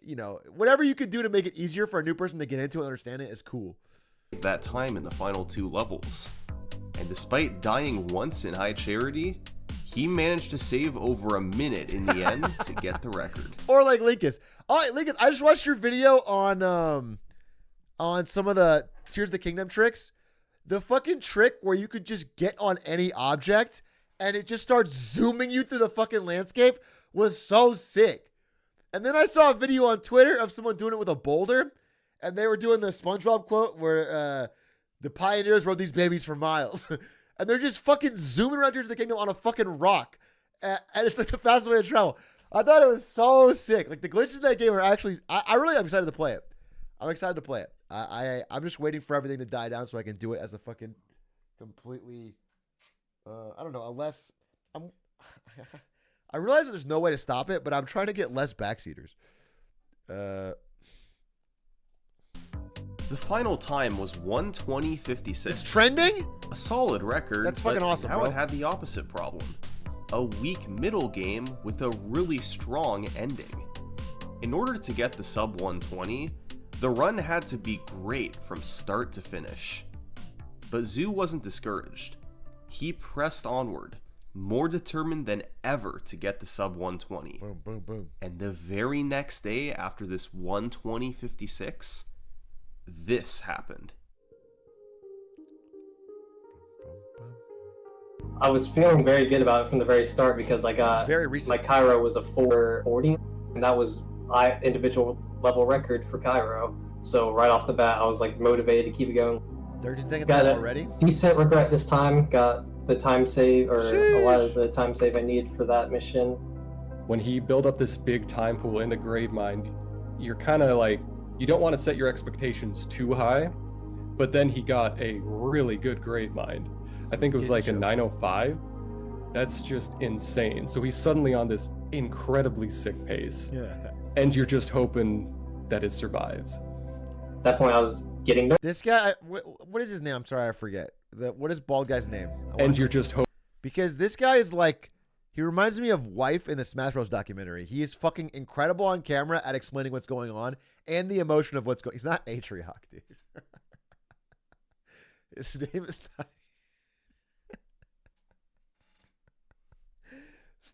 you know, whatever you could do to make it easier for a new person to get into and understand it is cool. That time in the final 2 levels. And despite dying once in High Charity, he managed to save over a minute in the end to get the record. Or like Linkus. All right, Linkus, I just watched your video on some of the Tears of the Kingdom tricks. The fucking trick where you could just get on any object and it just starts zooming you through the fucking landscape was so sick. And then I saw a video on Twitter of someone doing it with a boulder, and they were doing the SpongeBob quote where the pioneers rode these babies for miles. And they're just fucking zooming around Tears of the Kingdom on a fucking rock. And it's like the fastest way to travel. I thought it was so sick. Like the glitches in that game are actually, I really am excited to play it. I'm excited to play it. I'm just waiting for everything to die down so I can do it as a fucking completely, I don't know, unless I realize that there's no way to stop it, but I'm trying to get less backseaters. The final time was 1:20:56. It's trending? A solid record. That's fucking but awesome, now bro. it had the opposite problem. A weak middle game with a really strong ending. In order to get the sub 120, the run had to be great from start to finish. But Zoo wasn't discouraged. He pressed onward, more determined than ever to get the sub 120. Boom, boom, boom. And the very next day after this 1:20:56, this happened. I was feeling very good about it from the very start because I got Very recent. my Cairo was a 440, and that was my individual level record for Cairo. So right off the bat, I was like motivated to keep it going. 13 seconds Got in a already? decent regret this time. Got the time save, or a lot of the time save I needed for that mission. When he built up this big time pool in the Gravemind, you're kind of like, you don't want to set your expectations too high, but then he got a really good Gravemind. I think it was like a 905. That's just insane. So he's suddenly on this incredibly sick pace. Yeah. And you're just hoping that it survives. At that point, I was getting nervous. This guy, what is his name? I'm sorry, I forget. What is bald guy's name? And you're just hoping. Because this guy is like, he reminds me of Wife in the Smash Bros. Documentary. He is fucking incredible on camera at explaining what's going on and the emotion of what's going on. He's not Atrioc, dude. His name is not.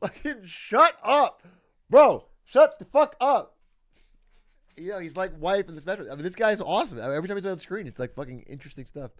Fucking shut up, bro. Shut the fuck up. You know, he's like Wife in the Smash Bros. I mean, this guy's awesome. I mean, every time he's on the screen, it's like fucking interesting stuff.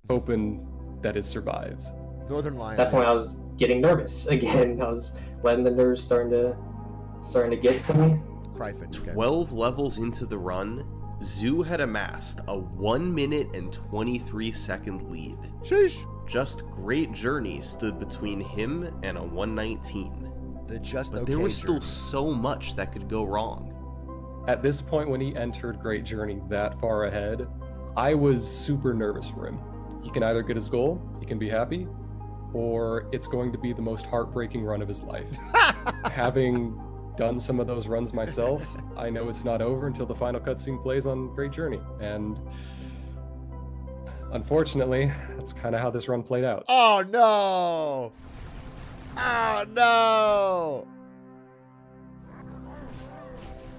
Hoping that it survives. Northern Lion. At that point, I was getting nervous again. I was letting the nerves starting to get to me. Cryfin. 12 levels into the run, Zoo had amassed a 1 minute and 23 second lead. Sheesh. Just Great Journey stood between him and a 119. But there was still so much that could go wrong. At this point, when he entered Great Journey that far ahead, I was super nervous for him. He can either get his goal, he can be happy, or it's going to be the most heartbreaking run of his life. Having done some of those runs myself, I know it's not over until the final cutscene plays on Great Journey. And unfortunately, that's kind of how this run played out. Oh no! Oh no!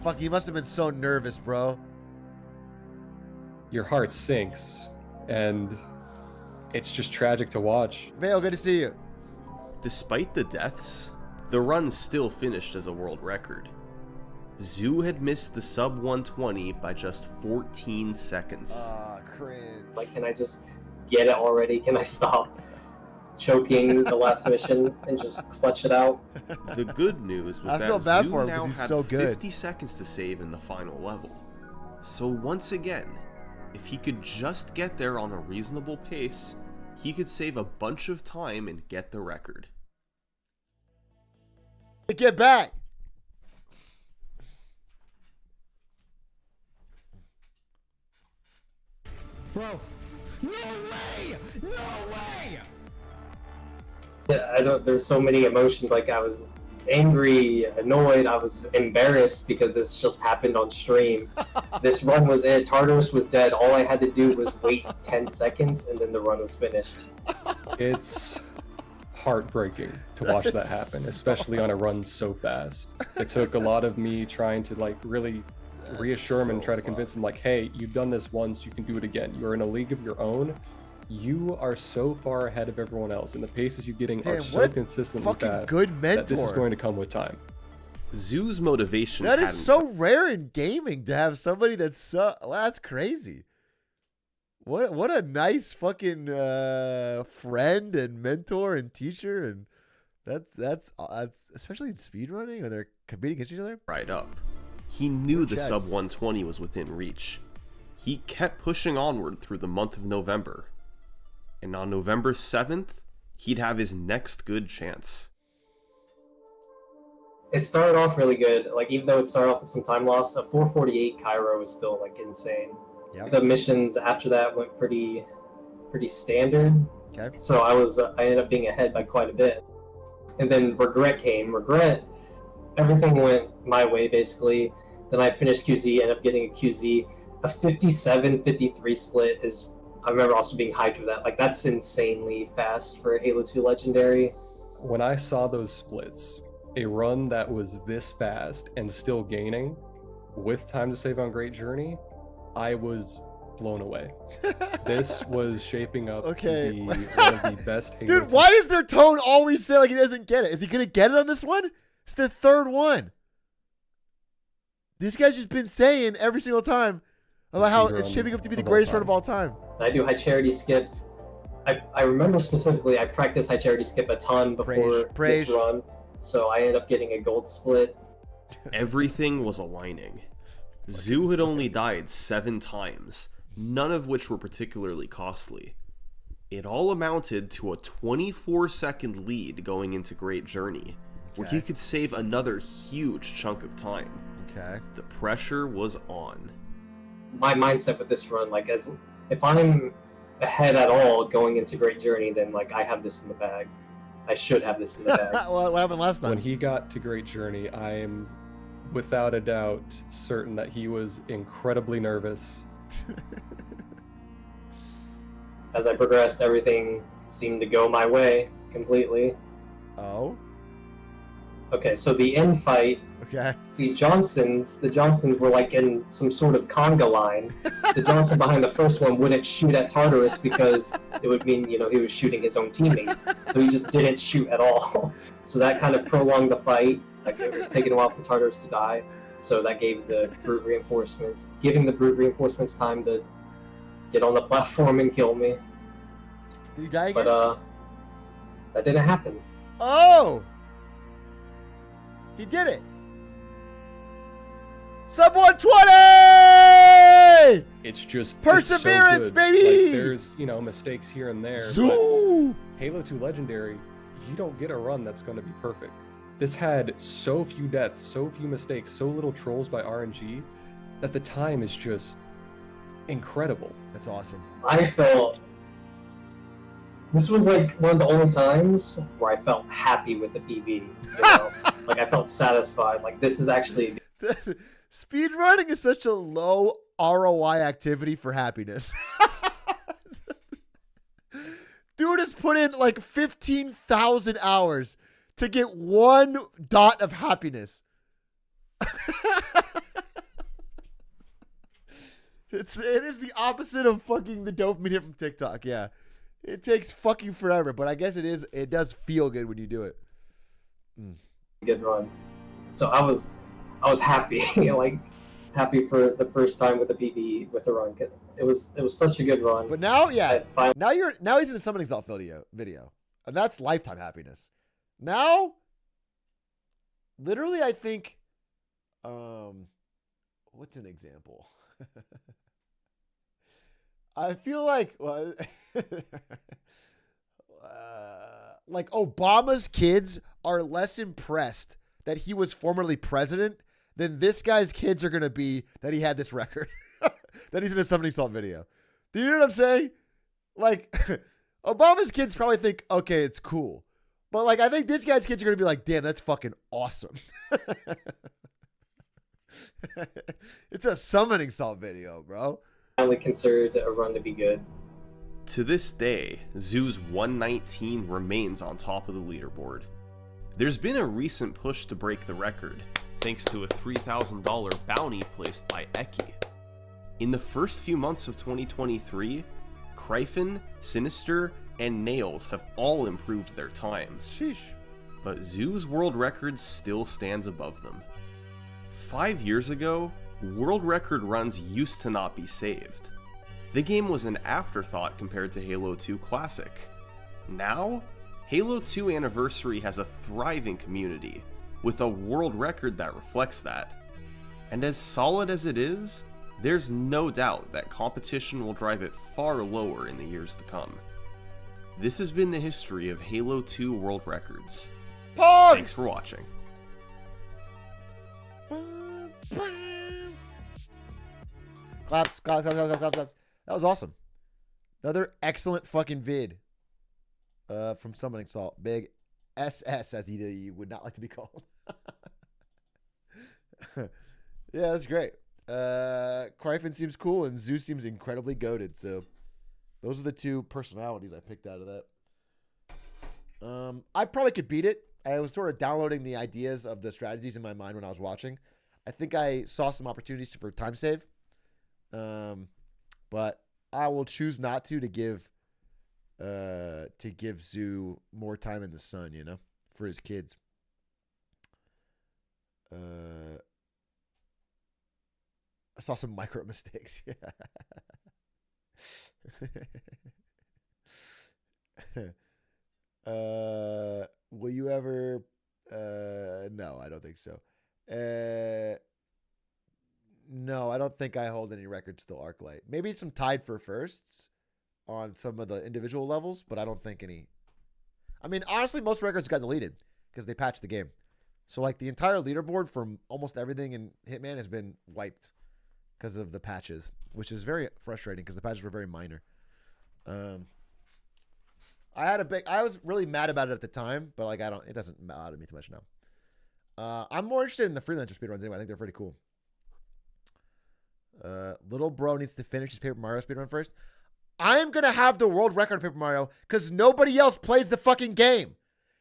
Fuck, he must have been so nervous, bro. Your heart sinks, and it's just tragic to watch. Vale, good to see you. Despite the deaths, the run still finished as a world record. Zoo had missed the sub 120 by just 14 seconds. Ah, cringe. Like, can I just get it already? Can I stop choking the last mission and just clutch it out? The good news was I feel that bad Zoo for him now 'cause he's had so good. 50 seconds to save in the final level. So once again, if he could just get there on a reasonable pace, he could save a bunch of time and get the record. Get back! Bro, no way! No way! Yeah, I don't. There's so many emotions. Like I was angry, annoyed. I was embarrassed because this just happened on stream. This run was it. Tartarus was dead. All I had to do was wait 10 seconds, and then the run was finished. It's heartbreaking to watch that happen, especially on a run so fast. It took a lot of me trying to like really reassure him and try to convince him like, hey, you've done this once, you can do it again. You're in a league of your own. You are so far ahead of everyone else, and the paces you're getting are so consistently fast good mentor. that this is going to come with time. Zoo's motivation. That is so rare in gaming to have somebody that's so. Well, that's crazy. What a nice fucking friend and mentor and teacher, and that's especially in speedrunning when they're competing against each other. Right up. He knew the sub 120 was within reach. He kept pushing onward through the month of November. And on November 7th, he'd have his next good chance. It started off really good. Like, even though it started off with some time loss, a 448 Cairo was still like insane. Yep. The missions after that went pretty standard. Okay. So I ended up being ahead by quite a bit. And then Regret came. Regret, everything went my way basically. Then I finished QZ, ended up getting a QZ. A 57-53 split is, I remember also being hyped for that. Like, that's insanely fast for a Halo 2 Legendary. When I saw those splits, a run that was this fast and still gaining with time to save on Great Journey, I was blown away. This was shaping up to be one of the best Halo. Dude, why does their tone always say like he doesn't get it? Is he gonna get it on this one? It's the third one. This guy's just been saying every single time about how it's shaping up to be the greatest run of all time. I do high charity skip. I remember specifically I practiced high charity skip a ton before this run, so I ended up getting a gold split. Everything was aligning. Zoo had only died 7 times, none of which were particularly costly. It all amounted to a 24-second lead going into Great Journey, where he could save another huge chunk of time. Okay. The pressure was on. My mindset with this run, like, as if I'm ahead at all going into Great Journey, then like I have this in the bag. I should have this in the bag. Well, what happened last time? When he got to Great Journey, I'm without a doubt certain that he was incredibly nervous. As I progressed, everything seemed to go my way completely. Oh. Okay, so the end fight. Okay. The Johnsons were like in some sort of conga line. The Johnson behind the first one wouldn't shoot at Tartarus because it would mean, he was shooting his own teammate. So he just didn't shoot at all. So that kind of prolonged the fight. Like, it was taking a while for Tartarus to die. So that gave the brute reinforcements, giving the brute reinforcements time to get on the platform and kill me. Did he die again? But that didn't happen. Oh! He did it. Sub 120! It's just perseverance, it's so good. baby. Like, there's mistakes here and there, Zoo! but Halo 2 Legendary, you don't get a run that's going to be perfect. This had so few deaths, so few mistakes, so little trolls by RNG that the time is just incredible. That's awesome. I felt this was like one of the only times where I felt happy with the PB. Like, I felt satisfied. Like, this is actually. Speedrunning is such a low ROI activity for happiness. Dude has put in like 15,000 hours to get one dot of happiness. It is the opposite of fucking the dopamine hit from TikTok. Yeah, it takes fucking forever, but I guess it does feel good when you do it. Good run. So I was happy, like happy for the first time with the PB with the run. It was such a good run. But now, yeah, now he's in a Summoning Salt video, and that's lifetime happiness. Now, literally, I think, what's an example? I feel like, well, like Obama's kids are less impressed that he was formerly president than this guy's kids are going to be that he had this record, that he's in a Summoning Salt video. Do you know what I'm saying? Like, Obama's kids probably think, okay, it's cool. But like, I think this guy's kids are gonna be like, damn, that's fucking awesome. It's a summoning salt video, bro. Finally considered a run to be good. To this day, Zoo's 119 remains on top of the leaderboard. There's been a recent push to break the record, thanks to a $3,000 bounty placed by Eki. In the first few months of 2023, Kryphin, Sinister, and Nails have all improved their times. Sheesh. But Zoo's world record still stands above them. 5 years ago, world record runs used to not be saved. The game was an afterthought compared to Halo 2 Classic. Now, Halo 2 Anniversary has a thriving community, with a world record that reflects that. And as solid as it is, there's no doubt that competition will drive it far lower in the years to come. This has been the history of Halo 2 world records. Pog! Thanks for watching. Claps, claps, claps, claps, claps, claps. That was awesome. Another excellent fucking vid. From Summoning Salt. Big SS, as he would not like to be called. Yeah, that's great. Kryphin seems cool, and Zeus seems incredibly goated. So those are the two personalities I picked out of that. I probably could beat it. I was sort of downloading the ideas of the strategies in my mind when I was watching. I think I saw some opportunities for time save. But I will choose not to give Zoo more time in the sun, you know, for his kids. I saw some micro mistakes. Will you ever? No, I don't think so. No, I don't think I hold any records still Arclight. Maybe some tied for firsts on some of the individual levels, but I don't think any. I mean, honestly, most records got deleted because they patched the game. So, like, the entire leaderboard from almost everything in Hitman has been wiped because of the patches, which is very frustrating because the patches were very minor. I was really mad about it at the time, but like, it doesn't matter to me too much now. I'm more interested in the freelancer speedruns anyway. I think they're pretty cool. Little bro needs to finish his Paper Mario speedrun first. I am going to have the world record of Paper Mario because nobody else plays the fucking game.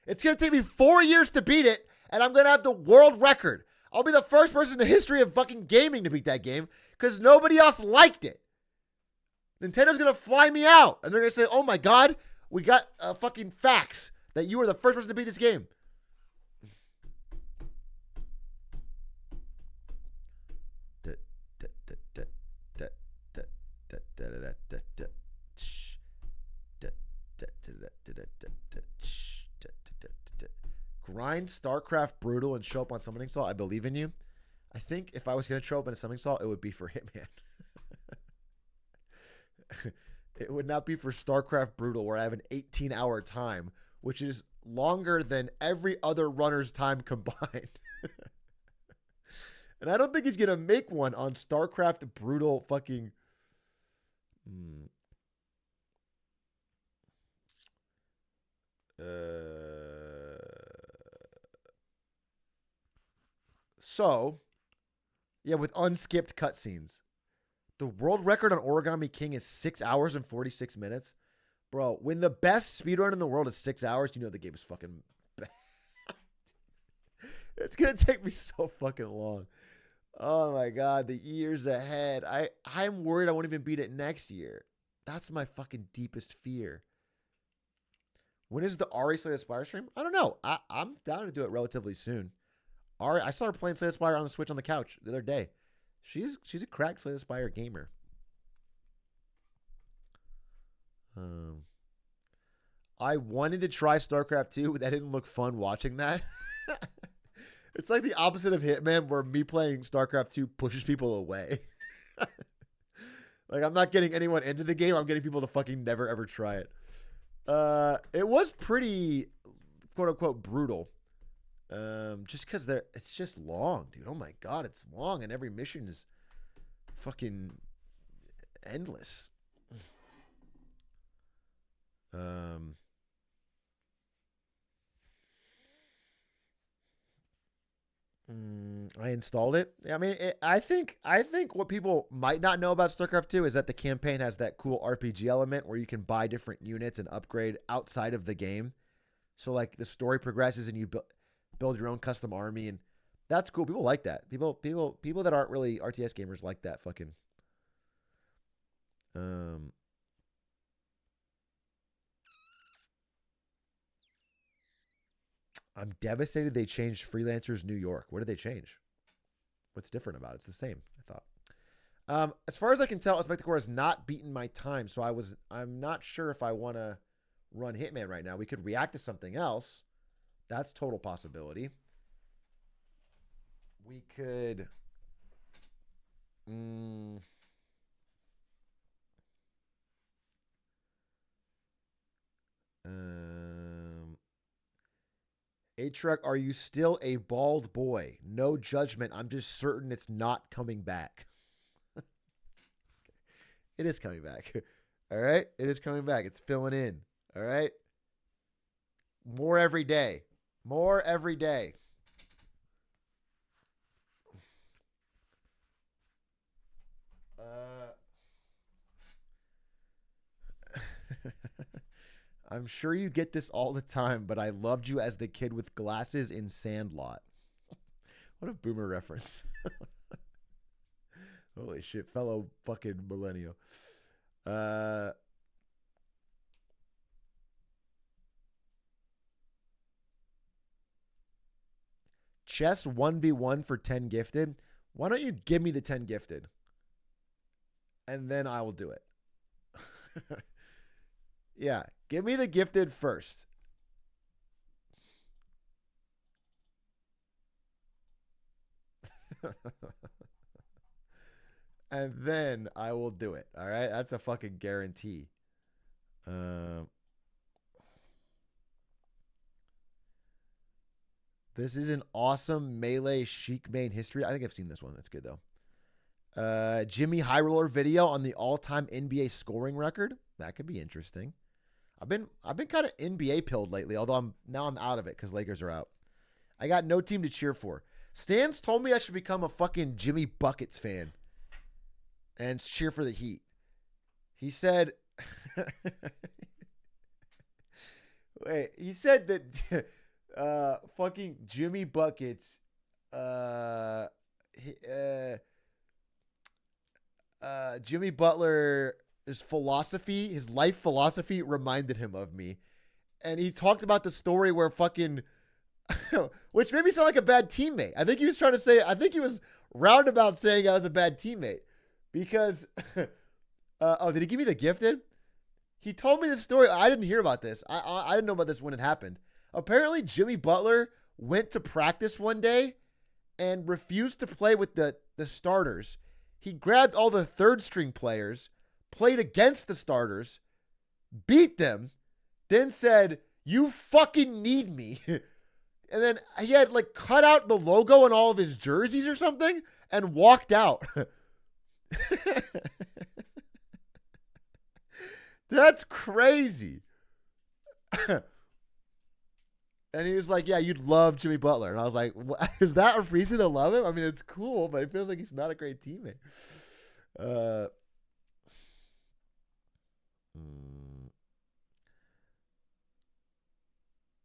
It's going to take me 4 years to beat it, and I'm going to have the world record. I'll be the first person in the history of fucking gaming to beat that game because nobody else liked it. Nintendo's going to fly me out, and they're going to say, oh my God, we got fucking facts that you were the first person to beat this game. Grind StarCraft Brutal and show up on Summoning Salt. I believe in you. I think if I was going to show up in a Summoning Salt, it would be for Hitman. It would not be for StarCraft Brutal, where I have an 18-hour time, which is longer than every other runner's time combined. And I don't think he's going to make one on StarCraft Brutal fucking... So, yeah, with unskipped cutscenes. The world record on Origami King is 6 hours and 46 minutes. Bro, when the best speedrun in the world is 6 hours, you know the game is fucking bad. It's going to take me so fucking long. Oh my God, the years ahead. I'm worried I won't even beat it next year. That's my fucking deepest fear. When is the Ari Slay the Spire stream? I don't know. I'm down to do it relatively soon. Ari, I saw her playing Slay the Spire on the Switch on the couch the other day. She's a crack Slay the Spire gamer. I wanted to try StarCraft 2, but that didn't look fun watching that. It's like the opposite of Hitman, where me playing StarCraft 2 pushes people away. Like, I'm not getting anyone into the game. I'm getting people to fucking never, ever try it. It was pretty, quote unquote, brutal. Just because it's just long, dude. Oh my God, it's long, and every mission is fucking endless. I installed it. I mean, I think what people might not know about StarCraft 2 is that the campaign has that cool RPG element where you can buy different units and upgrade outside of the game. So like the story progresses and you build your own custom army, and that's cool. People like that. People that aren't really RTS gamers like that fucking. I'm devastated they changed Freelancers New York. What did they change? What's different about it? It's the same, I thought. As far as I can tell, Spectacor has not beaten my time, so I'm not sure if I want to run Hitman right now. We could react to something else. That's total possibility. We could Atrioc, are you still a bald boy? No judgment. I'm just certain it's not coming back. It is coming back. All right? It is coming back. It's filling in. All right? More every day. More every day. I'm sure you get this all the time, but I loved you as the kid with glasses in Sandlot. What a boomer reference. Holy shit, fellow fucking millennial. Chess 1v1 for 10 gifted. Why don't you give me the 10 gifted? And then I will do it. Yeah, give me the gifted first. And then I will do it. All right? That's a fucking guarantee. This is an awesome Melee Sheik main history. I think I've seen this one. That's good, though. Jimmy High Roller video on the all-time NBA scoring record. That could be interesting. I've been kind of NBA pilled lately, although I'm out of it because Lakers are out. I got no team to cheer for. Stans told me I should become a fucking Jimmy Buckets fan and cheer for the Heat. He said, wait, he said that fucking Jimmy Buckets, Jimmy Butler. His life philosophy reminded him of me. And he talked about the story where fucking, which made me sound like a bad teammate. I think he was roundabout saying I was a bad teammate because, did he give me the gifted? He told me this story. I didn't hear about this. I didn't know about this when it happened. Apparently Jimmy Butler went to practice one day and refused to play with the starters. He grabbed all the third string players, played against the starters, beat them, then said, "You fucking need me." And then he had like cut out the logo on all of his jerseys or something and walked out. That's crazy. And he was like, "Yeah, you'd love Jimmy Butler." And I was like, is that a reason to love him? I mean, it's cool, but it feels like he's not a great teammate.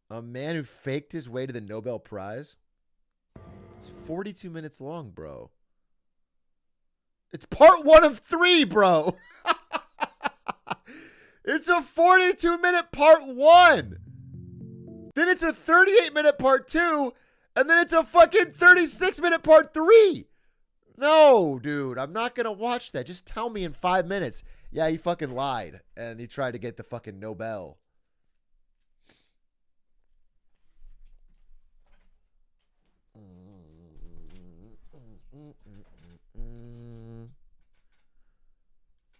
A man who faked his way to the Nobel Prize. It's 42 minutes long, bro. It's part 1 of 3, bro. It's a 42-minute part 1. Then it's a 38-minute part 2. And then it's a fucking 36-minute part 3. No, dude, I'm not going to watch that. Just tell me in 5 minutes. Yeah, he fucking lied. And he tried to get the fucking Nobel.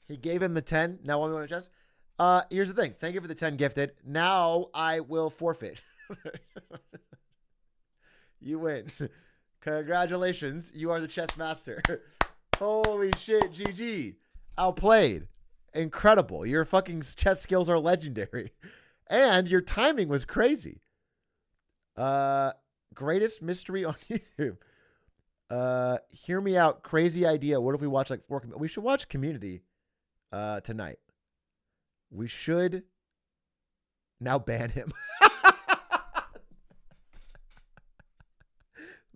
He gave him the 10. Now I'm going to chess. Here's the thing. Thank you for the 10 gifted. Now I will forfeit. You win. Congratulations. You are the chess master. Holy shit. GG. Outplayed. Incredible. Your fucking chess skills are legendary. And your timing was crazy. greatest mystery on YouTube. Hear me out. Crazy idea. What if we watch like 4? We should watch Community tonight. We should now ban him.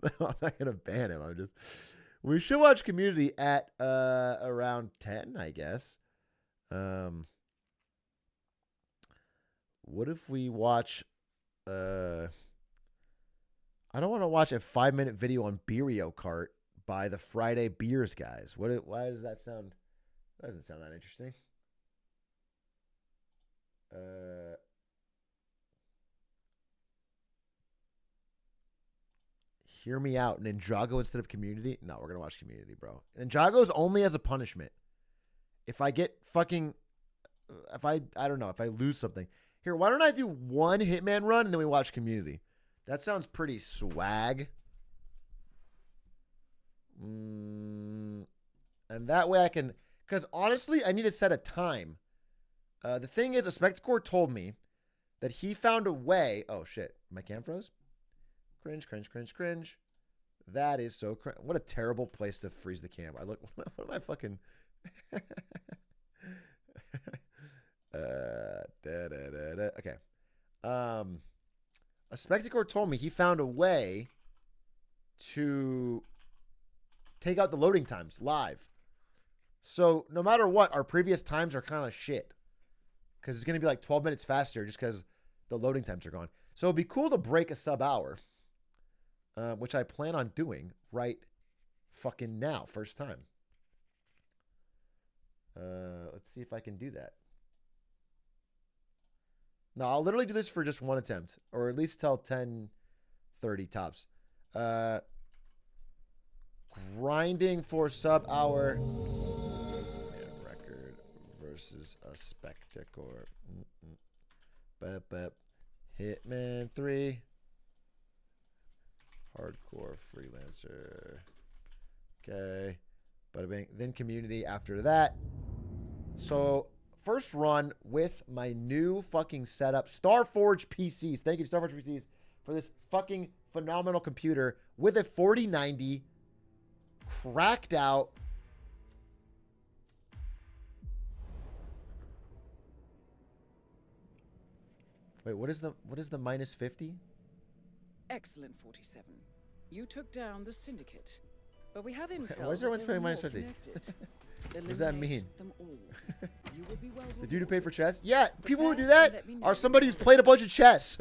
No, I'm not gonna ban him. We should watch Community at around 10, I guess. What if we watch I don't want to watch a 5-minute video on Beerio Kart by the Friday Beers guys. Why does that sound? That doesn't sound that interesting. Hear me out. Ninjago instead of Community? No, we're gonna watch Community, bro. Ninjago's only as a punishment. If I get fucking, I don't know, if I lose something. Here, why don't I do one Hitman run and then we watch Community? That sounds pretty swag. And that way I can, because honestly, I need to set a time. The thing is, a Spectacore told me that he found a way. Oh shit, my cam froze. Cringe, cringe, cringe, cringe. That is so cringe. What a terrible place to freeze the cam. What am I fucking? Okay. A Spectacore told me he found a way to take out the loading times live. So no matter what, our previous times are kind of shit. Because it's going to be like 12 minutes faster just because the loading times are gone. So it'd be cool to break a sub hour. Which I plan on doing right fucking now. First time. Let's see if I can do that. No, I'll literally do this for just one attempt. Or at least till 10:30 tops. Grinding for sub hour. Record versus a Spectacore. Hitman 3. Hardcore freelancer. Okay. Bada bing. Then Community after that. So, first run with my new fucking setup. Starforge PCs. Thank you, Starforge PCs, for this fucking phenomenal computer with a 4090 cracked out. Wait, what is the minus 50? Excellent, 47. You took down the syndicate, but we have intel. Why is everyone spending minus 50? What does that mean? Them all. You will be well The dude who paid for chess? Yeah, people who do that are somebody who's played a bunch of chess.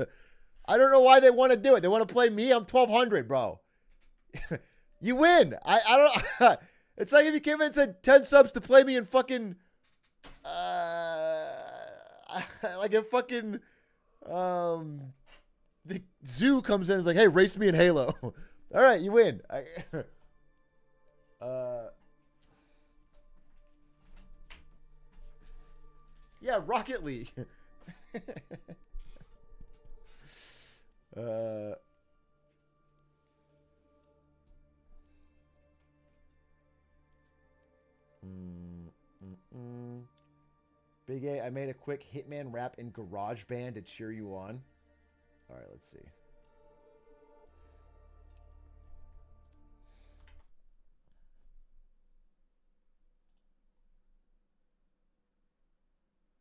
I don't know why they want to do it. They want to play me. I'm 1200, bro. You win. I don't. It's like if you came in and said 10 subs to play me in fucking like a fucking the zoo comes in and is like, hey, race me in Halo. All right, you win. Yeah, Rocket League. Big A, I made a quick Hitman rap in GarageBand to cheer you on. All right, let's see.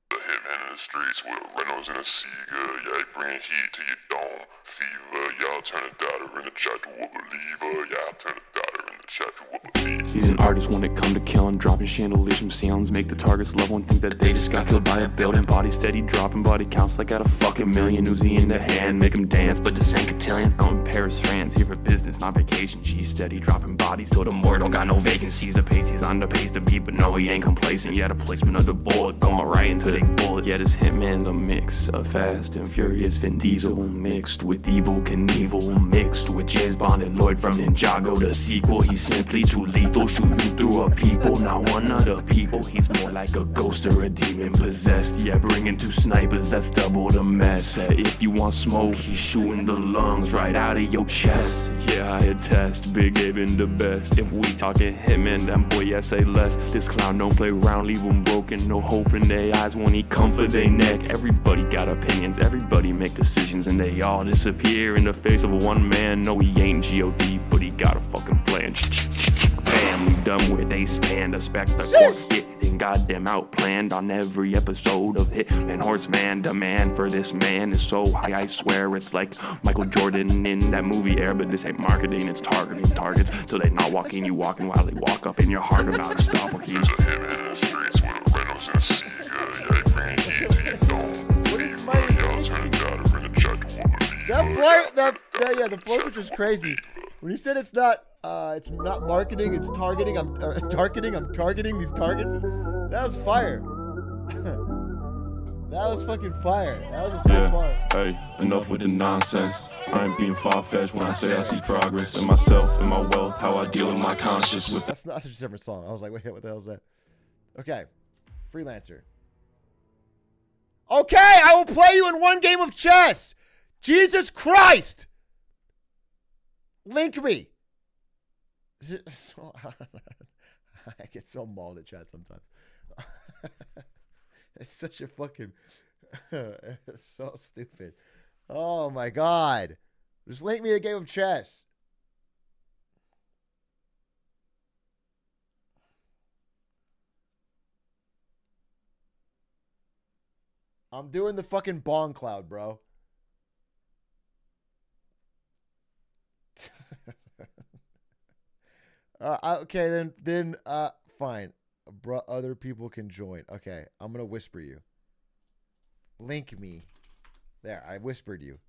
The Hitman in the streets with Reynolds and a Sega. Yeah, bring heat to your dome. Fever, y'all turn a daughter in the chat to a believer. Yeah, turn a daughter in the chat to a believer. He's an artist when it come to killing, dropping chandeliers from ceilings, make the targets level and think that they just got killed by a building. Body steady dropping, body counts like at a fucking million. Uzi in the hand, make him dance, but this ain't cotillion. Out in Paris, France, here for business, not vacation. She's steady dropping bodies till the more don't got no vacancies. The pace, he's on the pace to beat, but no, he ain't complacent. Yeah, the placement of the bullet, going right into the bullet. Yeah, this Hitman's a mix of Fast and Furious Vin Diesel, mixed with Evil Knievel, mixed with James Bond and Lloyd from Ninjago. The sequel, he's simply too lethal, shoot you through a people, not one of the people. He's more like a ghost or a demon possessed. Yeah, bringing 2 snipers, that's double the mess. If you want smoke, he's shooting the lungs right out of your chest. Yeah, I attest, Big Abe in the best. If we talking Hitman, that boy, yeah, say less. This clown don't play around, leave him broken. No hope in their eyes when he come for their neck. Everybody got opinions, everybody make decisions, and they all disappear in the face of one man. No No, he ain't G.O.D., but he got a fucking plan. Family done where they stand. Expect the court getting goddamn outplanned on every episode of Hitman. Horseman, demand for this man is so high, I swear it's like Michael Jordan in that movie Air. But this ain't marketing, it's targeting targets till they not walking, you walking while they walk up in your heart about to stop walking. There's a hitman in the streets with a Reynolds and a Sega. Yeah, he bring heat to your dome. Fever, y'all turn the data in the chat to a believer. The flow switch is crazy. When he said it's not marketing, it's targeting. I'm targeting these targets. That was fire. That was fucking fire. That was a sick part. Hey, enough with the nonsense. I ain't being far-fetched when I say I see progress in myself and my wealth, how I deal with my conscience with That's not such a different song. I was like, wait, what the hell is that? Okay, Freelancer. Okay, I will play you in one game of chess. Jesus Christ. Link me. I get so mauled at chat sometimes. It's such a fucking... it's so stupid. Oh my God. Just link me a game of chess. I'm doing the fucking bong cloud, bro. Okay, then fine. Bro, other people can join. Okay, I'm gonna whisper you. Link me. There, I whispered you.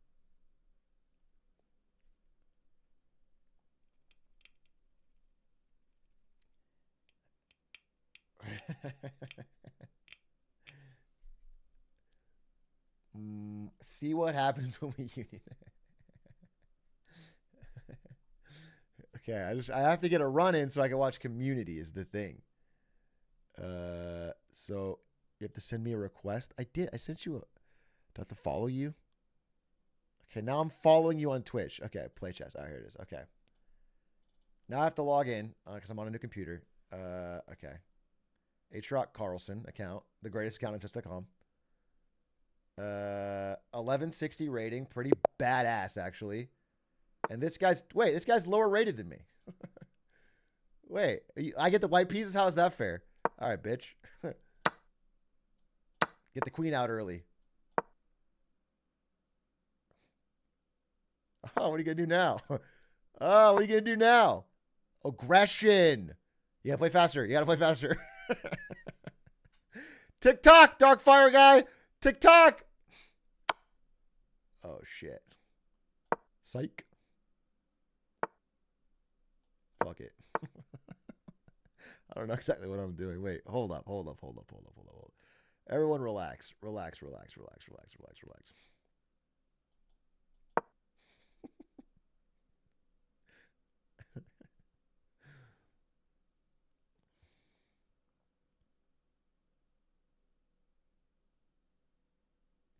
See what happens when we union. Okay, I have to get a run in so I can watch Community is the thing. So you have to send me a request. I did. I sent you a. Do I have to follow you? Okay, now I'm following you on Twitch. Okay, play chess. Oh, here it is. Okay. Now I have to log in because I'm on a new computer. Okay. Atrioc Carlson account, the greatest account on chess.com. 1160 rating, pretty badass actually. And this guy's lower rated than me. Wait, I get the white pieces? How is that fair? All right, bitch. Get the queen out early. Oh, what are you going to do now? Oh, what are you going to do now? Aggression. You got to play faster. You got to play faster. TikTok, Dark Fire guy. TikTok. Oh, shit. Psych. Fuck it. I don't know exactly what I'm doing. Wait, hold up. Everyone relax. Relax.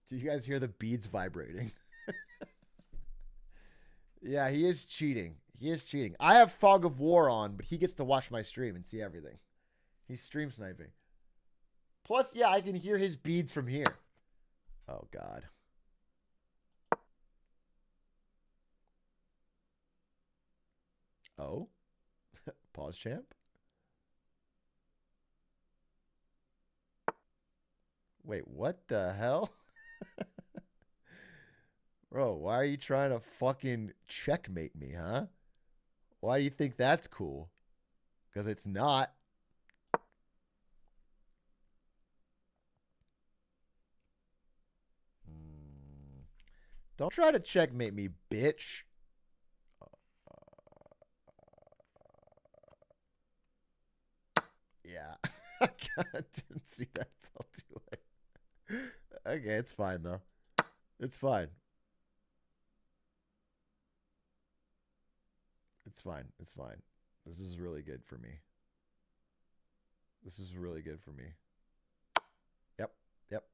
Do you guys hear the beads vibrating? Yeah, he is cheating. I have Fog of War on, but he gets to watch my stream and see everything. He's stream sniping. Plus, yeah, I can hear his beads from here. Oh, God. Oh? Pause, champ. Wait, what the hell? Bro, why are you trying to fucking checkmate me, huh? Why do you think that's cool? Because it's not. Don't try to checkmate me, bitch. Yeah. I kind of didn't see that till too late. Okay, it's fine, though. It's fine. It's fine. This is really good for me. Yep.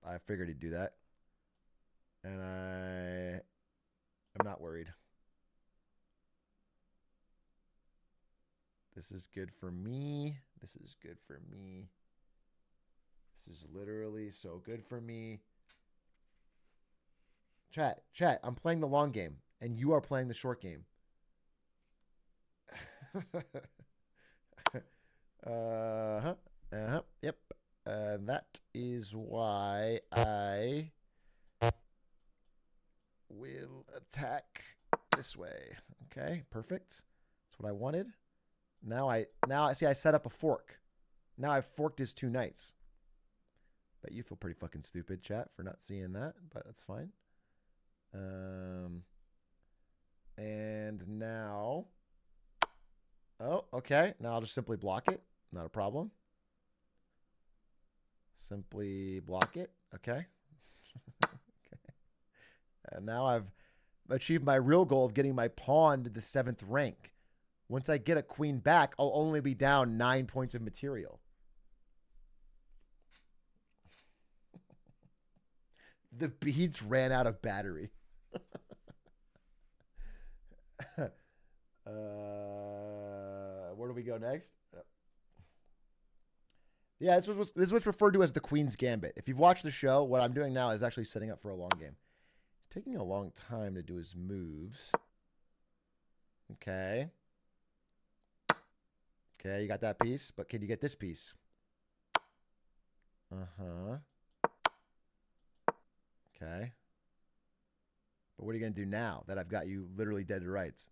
I figured he'd do that. And I'm not worried. This is good for me. This is literally so good for me. Chat, I'm playing the long game, and you are playing the short game. Yep. That is why I will attack this way. Okay, perfect. That's what I wanted. Now I see I set up a fork. Now I've forked his 2 knights. Bet you feel pretty fucking stupid, chat, for not seeing that, but that's fine. And now, oh, okay. Now I'll just simply block it. Not a problem. Simply block it. Okay. Okay. And now I've achieved my real goal of getting my pawn to the 7th rank. Once I get a queen back, I'll only be down 9 points of material. The beads ran out of battery. Where do we go next? Yeah, this is what's referred to as the Queen's Gambit. If you've watched the show, what I'm doing now is actually setting up for a long game. It's taking a long time to do his moves. Okay. Okay, you got that piece, but can you get this piece? Uh-huh. Okay. But what are you going to do now that I've got you literally dead to rights?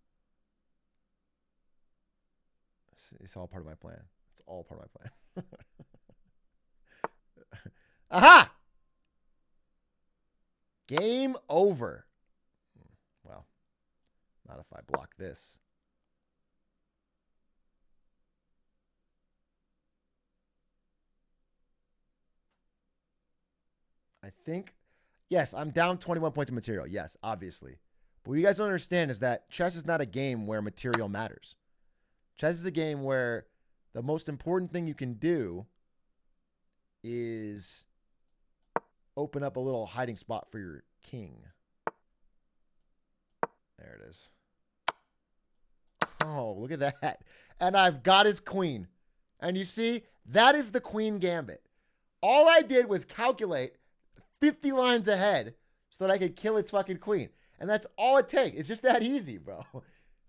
It's all part of my plan. It's all part of my plan. Aha! Game over. Well, not if I block this. I think, yes, I'm down 21 points of material. Yes, obviously. But what you guys don't understand is that chess is not a game where material matters. Chess is a game where the most important thing you can do is open up a little hiding spot for your king. There it is. Oh, look at that. And I've got his queen. And you see, that is the Queen Gambit. All I did was calculate 50 lines ahead so that I could kill its fucking queen. And that's all it takes. It's just that easy, bro.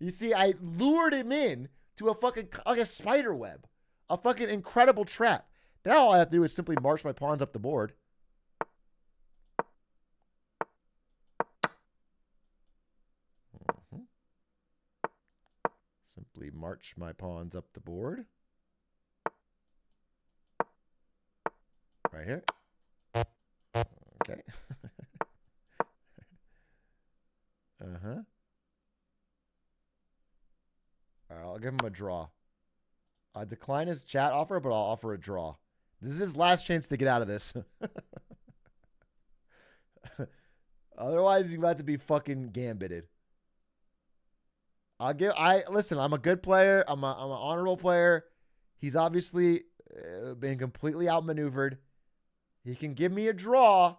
You see, I lured him in to a fucking, like a spider web. A fucking incredible trap. Now all I have to do is simply march my pawns up the board. Simply march my pawns up the board. Right here. Okay. Uh-huh. All right, I'll give him a draw. I decline his chat offer, but I'll offer a draw. This is his last chance to get out of this. Otherwise, he's about to be fucking gambited. Listen, I'm a good player. I'm an honorable player. He's obviously been completely outmaneuvered. He can give me a draw,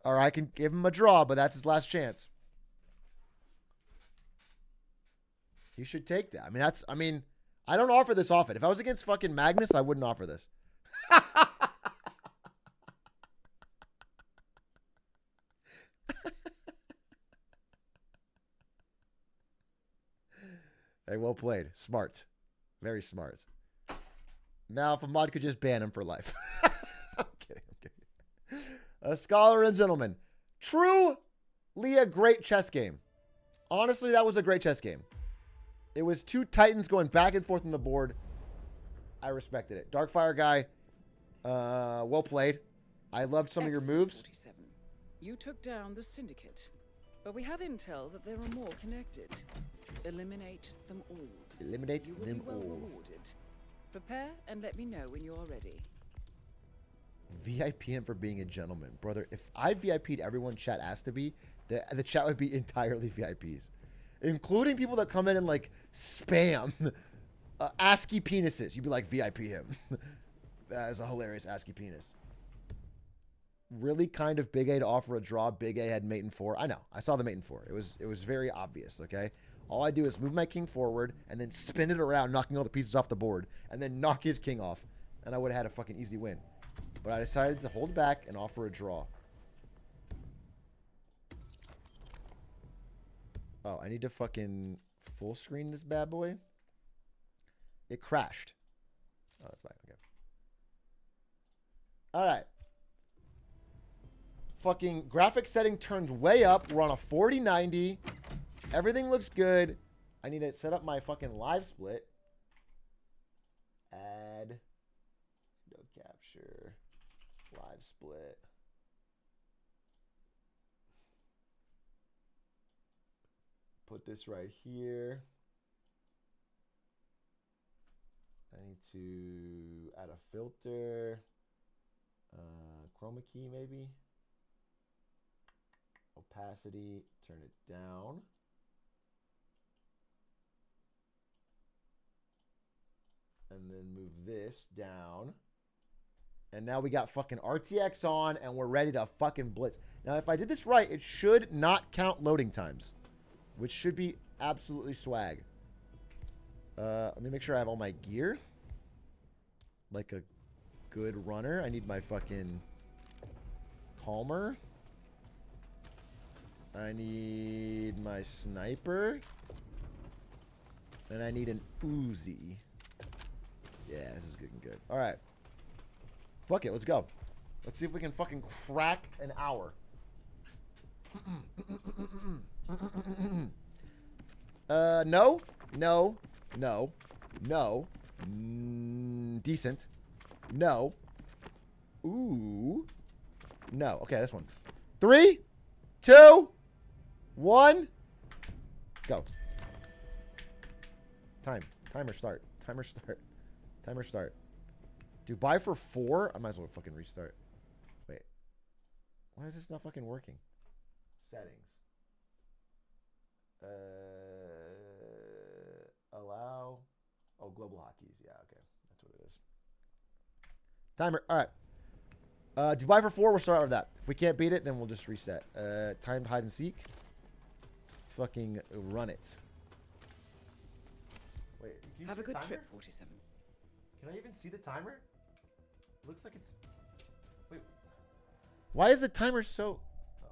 or I can give him a draw, but that's his last chance. He should take that. I mean, I don't offer this often. If I was against fucking Magnus, I wouldn't offer this. Hey, well played. Smart. Very smart. Now, if a mod could just ban him for life. I'm kidding. A scholar and gentleman. Truly a great chess game. Honestly, that was a great chess game. It was 2 titans going back and forth on the board. I respected it. Darkfire guy, well played. I loved some of your moves. 47. You took down the syndicate, but we have intel that there are more connected. Eliminate them all. Eliminate You will them be well all. rewarded. Prepare and let me know when you're ready. VIP him for being a gentleman. Brother, if I VIP'd everyone chat asked to be, the chat would be entirely VIPs. Including people that come in and like spam ASCII penises. You'd be like, VIP him. That is a hilarious ASCII penis. Really kind of Big A to offer a draw. Big A had mate in 4. I know. I saw the mate in 4. It was very obvious, okay? All I do is move my king forward and then spin it around, knocking all the pieces off the board, and then knock his king off. And I would have had a fucking easy win. But I decided to hold back and offer a draw. Oh, I need to fucking full screen this bad boy. It crashed. Oh, it's back. Okay. All right. Fucking graphic setting turned way up. We're on a 4090. Everything looks good. I need to set up my fucking live split. Add. Window capture. Live split. Put this right here. I need to add a filter. Chroma key maybe. Opacity, turn it down. And then move this down. And now we got fucking RTX on and we're ready to fucking blitz. Now, if I did this right, it should not count loading times, which should be absolutely swag. Let me make sure I have all my gear. Like a good runner. I need my fucking calmer. I need my sniper. And I need an Uzi. Yeah, this is getting good. All right. Fuck it, let's go. Let's see if we can fucking crack an hour. No. Decent. No. Ooh. No. Okay, this one. 3, 2, 1. Go. Timer start. Timer start. Timer start. Dubai for 4? I might as well fucking restart. Wait. Why is this not fucking working? Settings. Allow. Oh, global hotkeys. Yeah, okay. That's what it is. Timer. All right. Dubai for 4. We'll start with that. If we can't beat it, then we'll just reset. Timed hide and seek. Fucking run it. Wait. Can you Have see a the good timer? trip, 47. Can I even see the timer? Looks like it's... Wait. Why is the timer so... Oh.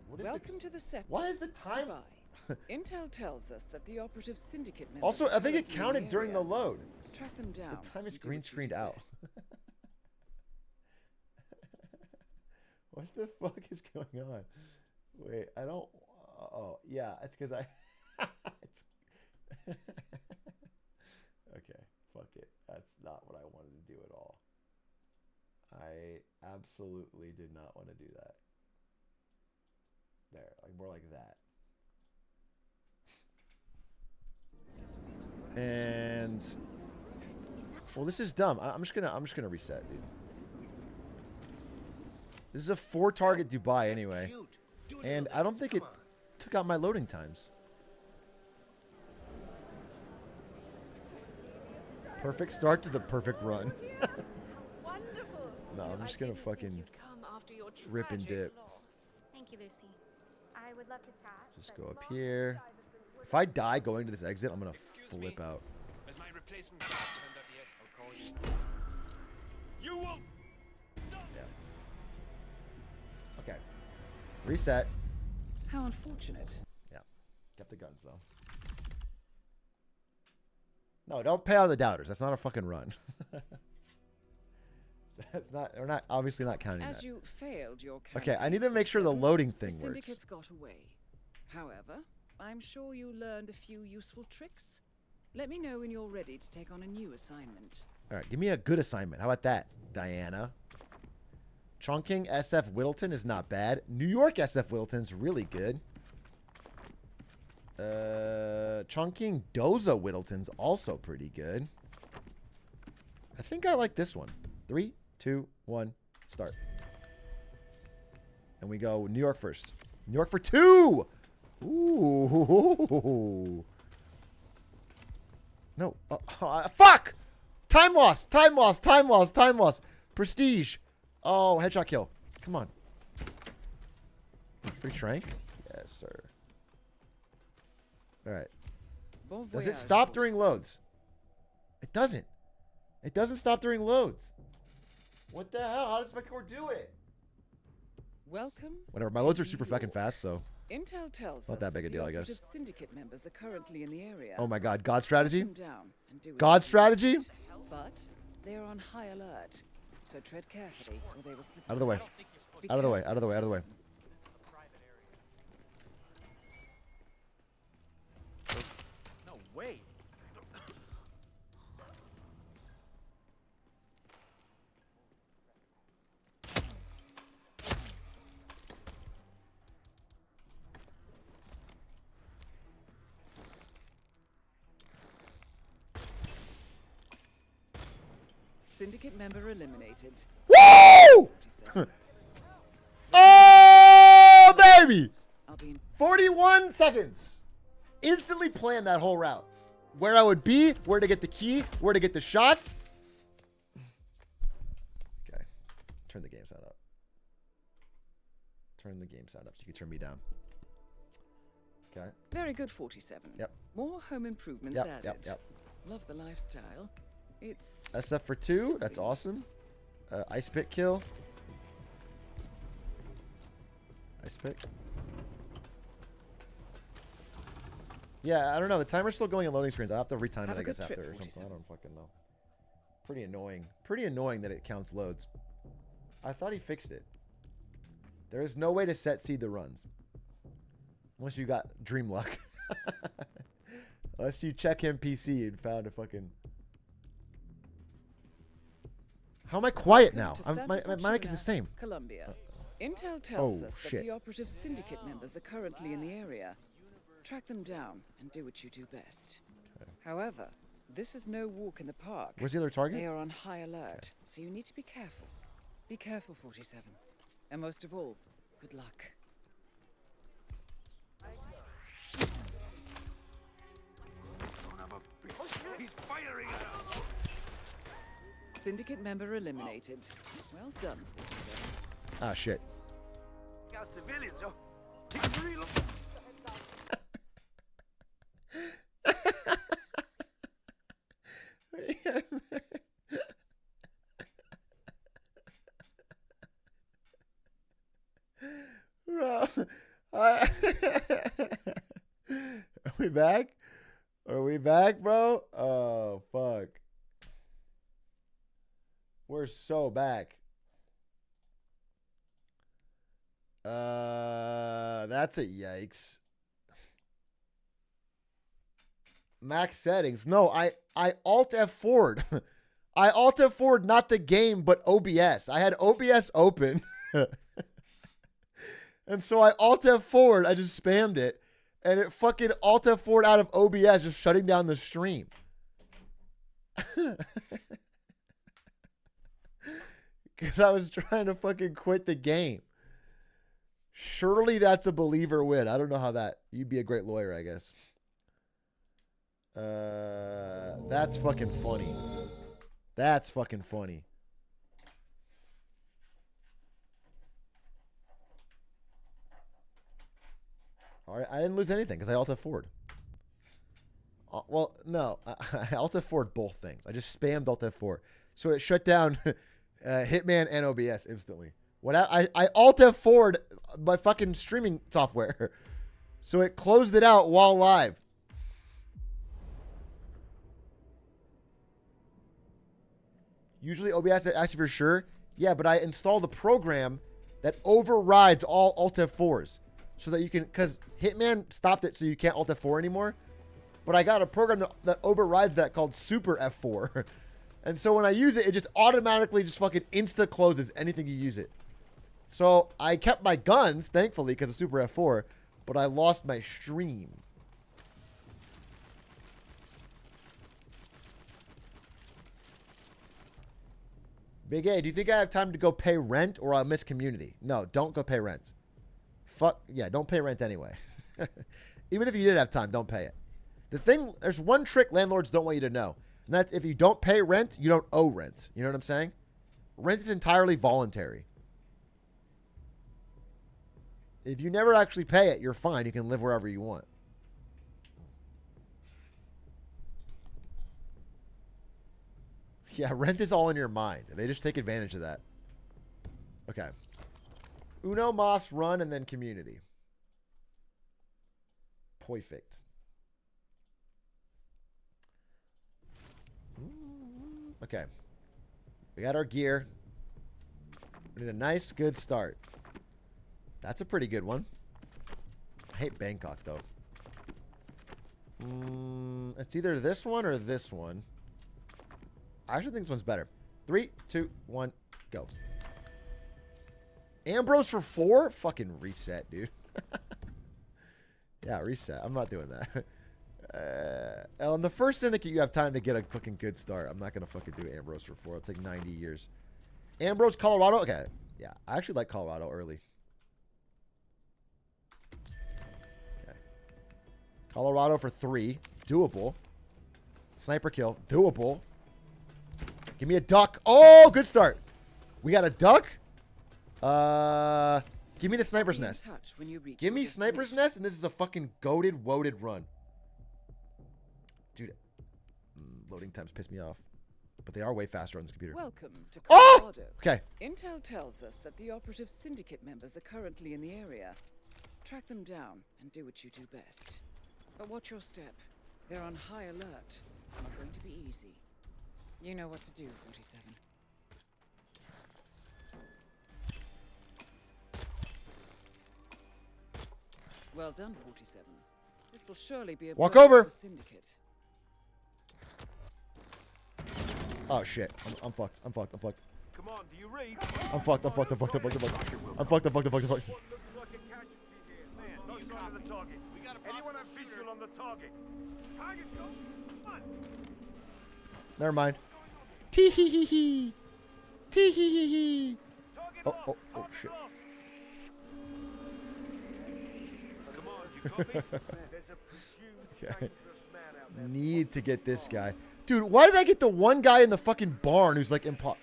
What is Welcome to the sector. Why is the time... Dubai. Intel tells us that the operative syndicate members Also, are I think it currently in counted during the area. load. Track them down. The time is and do green what you screened do out. best. What the fuck is going on? Wait, I don't... Oh, yeah, it's because I... Okay, fuck it. That's not what I wanted to do at all. I absolutely did not want to do that. There, like more like that. And well, this is dumb. I'm just gonna reset, dude. This is a 4-target Dubai anyway, and I don't think it took out my loading times. Perfect start to the perfect run. Wonderful. No, I'm just gonna fucking Come after your rip and dip. Thank you, Lucy. I would love to chat. Just go up here. If I die going to this exit, I'm gonna flip out. As my replacement turned up yet, I'll call you. You will. Yeah. Okay. Reset. How unfortunate. Yeah. Get the guns though. No, don't pay out the doubters. That's not a fucking run. That's not. We're not obviously not counting As that. you failed your Okay, I campaign, need to make sure the loading thing the works. syndicates got away. However, I'm sure you learned a few useful tricks. Let me know when you're ready to take on a new assignment. All right, give me a good assignment. How about that, Diana? Chongqing SF Whittleton is not bad. New York SF Whittleton's really good. Chongqing Doza Whittleton's also pretty good. I think I like this one. 3, 2, 1, start. And we go New York first. New York for 2! Ooh. No. Fuck! Time loss! Time loss! Time loss! Time loss! Prestige! Oh, headshot kill. Come on. Free Shrank? Yes, sir. Alright. Bon Does it voyage, stop during 47. loads? It doesn't. It doesn't stop during loads. What the hell? How does Spectacore do it? Welcome. Whatever. My to loads are New super fucking York. fast, so Intel tells not us that big a the deal, I operative guess. syndicate members are currently in the area. Oh my God, God strategy. Track them down and do what God you do strategy. best. But they are on high alert, so tread carefully, or they will slip. Out of the way. Be Out of the way. careful, Out of the way. Out of the way. No way. Syndicate member eliminated. Woo! Oh baby! I'll be in 41 seconds. Instantly planned that whole route. Where I would be, where to get the key, where to get the shots. Okay. Turn the game sound up. Turn the game sound up so you can turn me down. Okay. very good 47. Yep. More home improvements Yep, added. yep. Love the lifestyle. It's SF for 2. That's awesome. Ice pick kill. Ice pick. Yeah, I don't know. The timer's still going in loading screens. I'll have to retime Have it, a I guess, good trip, after or something. I 47. don't fucking know. Pretty annoying. Pretty annoying that it counts loads. I thought he fixed it. There is no way to set seed the runs. Unless you got dream luck. Unless you check him PC and found a fucking... How am I quiet now? My mic is the same. Columbia. Intel tells Oh, us that shit. the operative syndicate members are currently in the area. Track them down and do what you do best. However, this is no walk in the park. Where's the other target? They are on high alert, so you need to be careful. Be careful, 47. And most of all, good luck. He's firing at us. Syndicate member eliminated. Well done, 47. Ah, shit. Got civilians, yo. He's real. Bro, are we back? Are we back, bro? Oh, fuck. We're so back. That's a yikes. Max settings. No, I Alt F4'd. I Alt F4'd not the game, but OBS. I had OBS open. And so I Alt F4'd. I just spammed it. And it fucking Alt F4'd out of OBS, just shutting down the stream. Because I was trying to fucking quit the game. Surely that's a believer win. I don't know how that... You'd be a great lawyer, I guess. That's fucking funny. That's fucking funny. All right, I didn't lose anything because I Alt F4'd. Well, no, I Alt F4'd both things. I just spammed Alt F4. So it shut down Hitman and OBS instantly. What I Alt F4'd my fucking streaming software. So it closed it out while live. Usually OBS asks you for sure. Yeah, but I installed a program that overrides all Alt F4s. So that you can, because Hitman stopped it so you can't Alt F4 anymore. But I got a program that overrides that called Super F4. And so when I use it, it just automatically just fucking insta closes anything you use it. So I kept my guns, thankfully, because of Super F4. But I lost my stream. Big A, do you think I have time to go pay rent or I'll miss community? No, don't go pay rent. Fuck, yeah, don't pay rent anyway. Even if you did have time, don't pay it. The thing, there's one trick landlords don't want you to know. And that's if you don't pay rent, you don't owe rent. You know what I'm saying? Rent is entirely voluntary. If you never actually pay it, you're fine. You can live wherever you want. Yeah, rent is all in your mind. They just take advantage of that. Okay. Uno, Mas, Run, and then Community. Perfect. Okay. We got our gear. We need a nice, good start. That's a pretty good one. I hate Bangkok, though. It's either this one or this one. I actually think this one's better. 3, 2, 1, go. Ambrose for 4? Fucking reset, dude. Yeah, reset. I'm not doing that. On the first syndicate, you have time to get a fucking good start. I'm not going to fucking do Ambrose for 4. It'll take 90 years. Ambrose, Colorado? Okay. Yeah, I actually like Colorado early. Okay. Colorado for 3. Doable. Sniper kill. Doable. Give me a duck. Oh, good start. We got a duck. Give me the sniper's nest. Give me sniper's nest, and this is a fucking goated, woaded run. Dude, loading times piss me off. But they are way faster on this computer. Welcome to Oh! Colorado. Okay. Intel tells us that the operative syndicate members are currently in the area. Track them down and do what you do best. But watch your step. They're on high alert. It's not going to be easy. You know what to do, 47. Well done, 47. This will surely be a Walk blow over. for the syndicate. Oh, shit. I'm fucked. I'm fucked. I'm fucked. Come on, do you read? I'm fucked. I'm fucked. I'm fucked. I'm fucked. I'm fucked. I'm fucked. I'm fucked. I'm fucked. I'm fucked. Man, no sign of the target. We got anyone have visual on the target? Target, go. Come on. Never mind. Tee hee hee hee. Tee hee hee hee. Oh, oh, oh, shit. Come on, you got me? There's a presumed Okay. dangerous man out there. Need to get this guy. Dude, why did I get the one guy in the fucking barn who's like impo...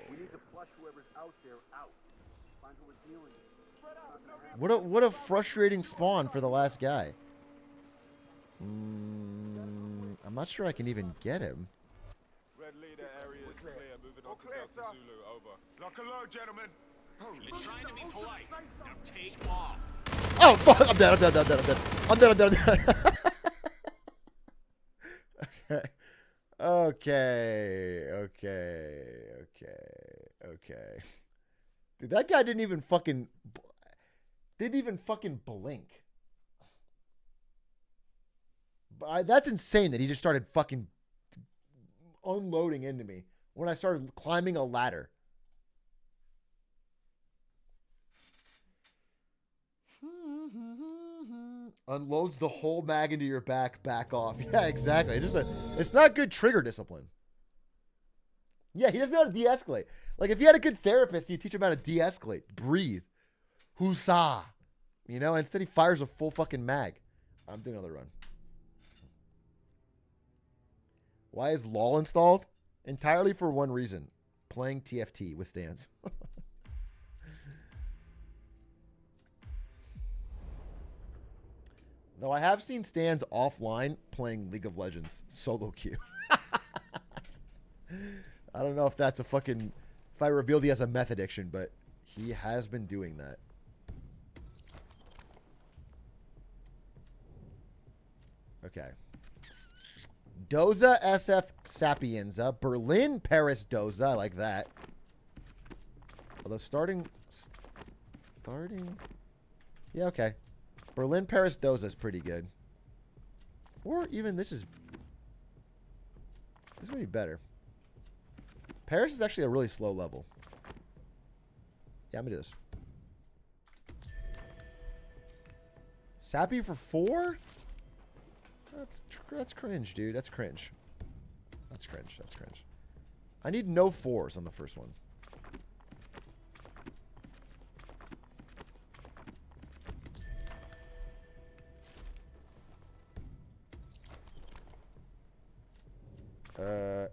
We need to flush whoever's out there out. Find who we're dealing with. What a frustrating spawn for the last guy. I'm not sure I can even get him. Red leader area is clear. Moving on to Delta Zulu. Over. Lock alert, gentlemen. You're trying to be polite. Now take off. Oh, fuck. I'm dead. I'm dead. I'm dead. I'm dead. I'm dead. I'm dead. I'm dead. Okay. Okay. Okay. Okay. Dude, that guy didn't even fucking blink. That's insane that he just started fucking unloading into me when I started climbing a ladder. Unloads the whole mag into your back off. Yeah, exactly. It's not good trigger discipline. Yeah, he doesn't know how to de-escalate. Like, if you had a good therapist, you teach him how to de-escalate. Breathe. Husa. You know, and instead he fires a full fucking mag. I'm doing another run. Why is LOL installed? Entirely for one reason. Playing TFT with stands. Though I have seen stands offline playing League of Legends solo queue. I don't know if that's a fucking... If I revealed he has a meth addiction, but he has been doing that. Okay. Doza SF Sapienza. Berlin Paris Doza. I like that. Although starting... Yeah, okay. Berlin Paris Doza is pretty good. Or even this is... This may be better. Paris is actually a really slow level. Yeah, I'm going to do this. Sappy for 4? That's cringe, dude. That's cringe. That's cringe. That's cringe. I need no 4s on the first one.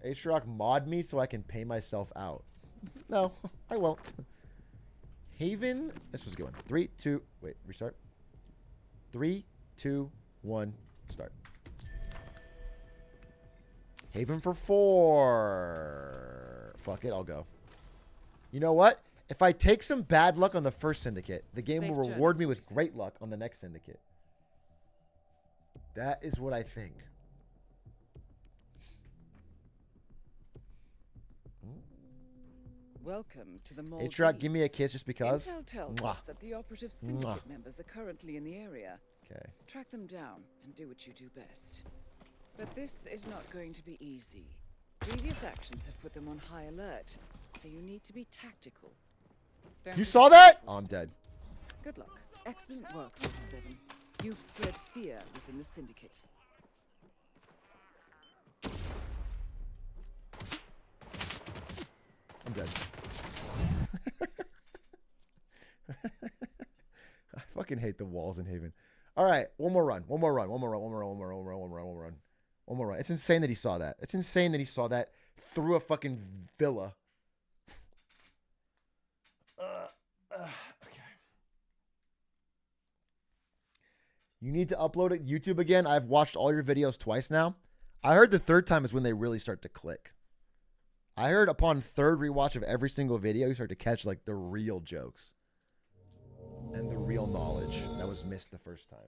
Atrioc mod me so I can pay myself out. No, I won't. Haven. This was a good one. 3, 2. Wait, restart. 3, 2, 1. Start. Haven for 4. Fuck it, I'll go. You know what? If I take some bad luck on the first syndicate, the game Safe will journey, reward me with great luck on the next syndicate. That is what I think. Welcome to the Maldives. Atrioc, give me a kiss just because. Intel tells Mwah. us that the operative syndicate Mwah. members are currently in the area. Okay. Track them down and do what you do best. But this is not going to be easy. Previous actions have put them on high alert, so you need to be tactical. Don't You be saw that? Oh, I'm dead. Good luck. Excellent work, 47. You've spread fear within the syndicate. I'm dead. I fucking hate the walls in Haven. All right, one more run. One more run. One more run. One more run. One more run. One more run. One more run. One more run. One more run. It's insane that he saw that. It's insane that he saw that through a fucking villa. Okay. You need to upload it YouTube again. I've watched all your videos twice now. I heard the third time is when they really start to click. I heard upon third rewatch of every single video, you start to catch like the real jokes and the real knowledge that was missed the first time.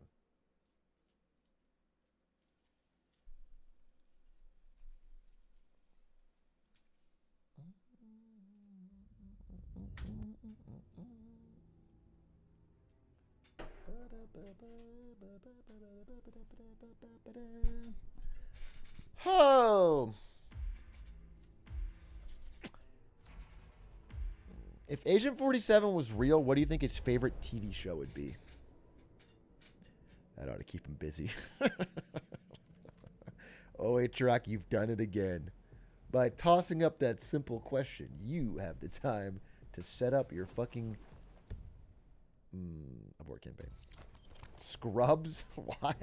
Oh. If Agent 47 was real, what do you think his favorite TV show would be? That ought to keep him busy. Oh, Atrioc, you've done it again. By tossing up that simple question, you have the time to set up your fucking abort campaign. Scrubs? Why?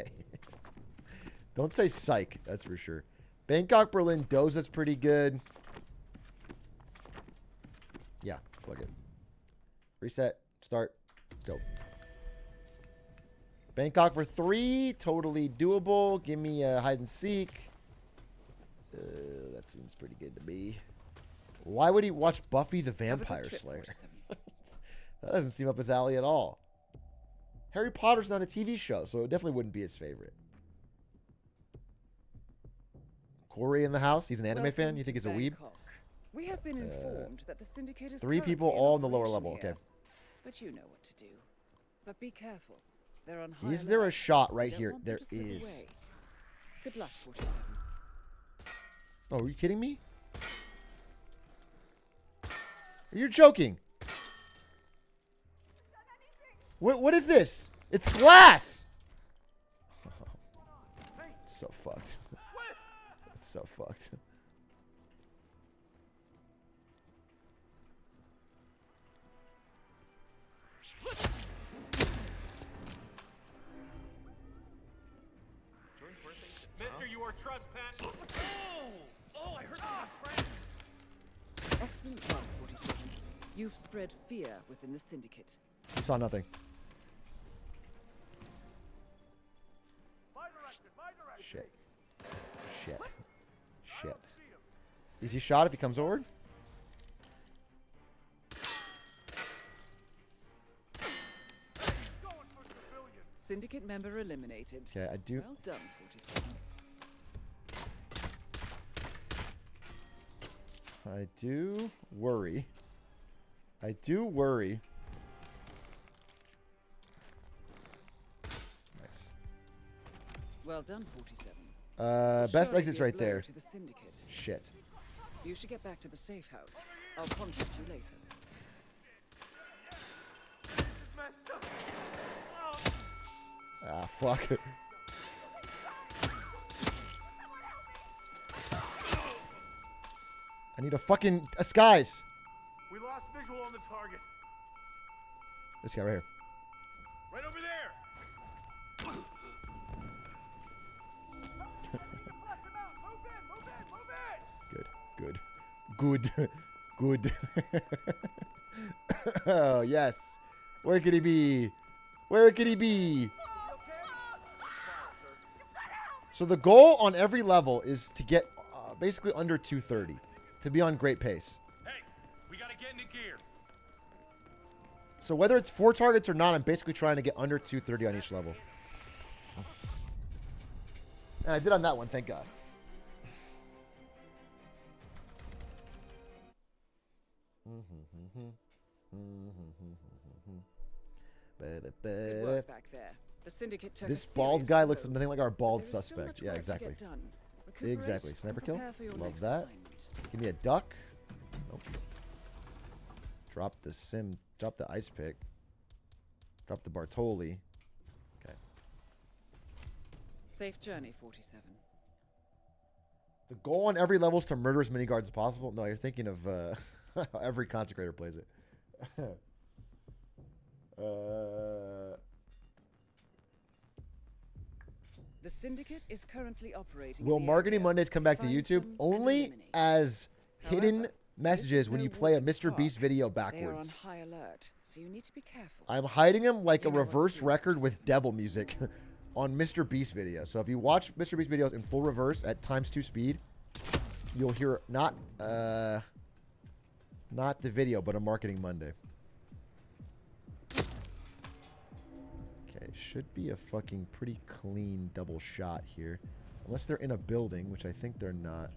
Don't say psych, that's for sure. Bangkok, Berlin, Doza's pretty good. Yeah, plug it. Reset, start, go. Bangkok for 3, totally doable. Give me a hide and seek. That seems pretty good to me. Why would he watch Buffy the Vampire Slayer? That doesn't seem up his alley at all. Harry Potter's not a TV show, so it definitely wouldn't be his favorite. Corey in the house. He's an anime fan. You think he's a weeb? We have been informed that the syndicate is 3 people currently in all on the lower operation level. here. Okay. But you know what to do. But be careful. They're on high Is there a alert. shot You right don't here? want them There to slip is. away. Good luck, 47. Oh, are you kidding me? You're joking. What is this? It's glass. It's so fucked. It's so fucked. Mister, you are trespassing. Oh, I heard something crack. Excellent work, 47. You've spread fear within the syndicate. He saw nothing. Shit. Shit. Shit. Easy shot if he comes over. Syndicate member eliminated. Okay, I do. Well done, 47. I do worry. I do worry. Nice. Well done, 47. Best Surely exit's be a right blow there. to the syndicate. Shit. You should get back to the safe house. I'll contact you later. Ah, fuck. I need a fucking skies. We lost visual on the target. This guy right here. Right over there. Good. Good. Good. Oh, yes. Where could he be? Where could he be? So the goal on every level is to get basically under 230. To be on great pace. Hey, we gotta get into gear. So whether it's 4 targets or not, I'm basically trying to get under 230 on each level. And I did on that one, thank God. Good work back there. The syndicate took This a bald serious guy blow, looks nothing like our but bald there is still suspect. much Yeah, work to exactly. get done. Recuperate Exactly. and Sniper kill. prepare for your Love next that. assignment. Give me a duck. Nope. Drop the sim. Drop the ice pick. Drop the Bartoli. Okay. Safe journey, 47. The goal on every level is to murder as many guards as possible. No, you're thinking of how every consecrator plays it. The syndicate is currently operating. Will in the Marketing area. Mondays come back to Find YouTube? them and Only eliminate. as hidden However, messages this when is you no play a walk in the Mr. Beast park. video They are on backwards. high alert, so you need to be careful. I'm hiding them like You a know what to reverse do, record with devil music on Mr. Beast video. So if you watch Mr. Beast videos in full reverse at ×2 speed, you'll hear not the video, but a Marketing Monday. Okay, should be a fucking pretty clean double shot here. Unless they're in a building, which I think they're not.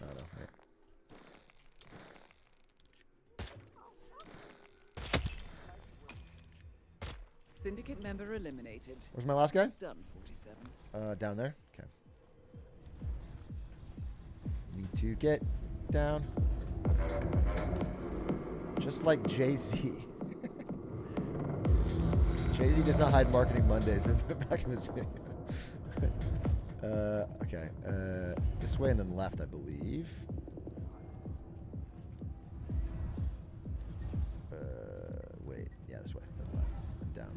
I don't know. Syndicate member eliminated. Where's my last guy? Done, 47. Down there. Okay. Need to get down. Just like Jay-Z. Jay-Z does not hide Marketing Mondays in the back of his video. Okay. This way and then left, I believe. Wait. Yeah, this way. Then left. And down.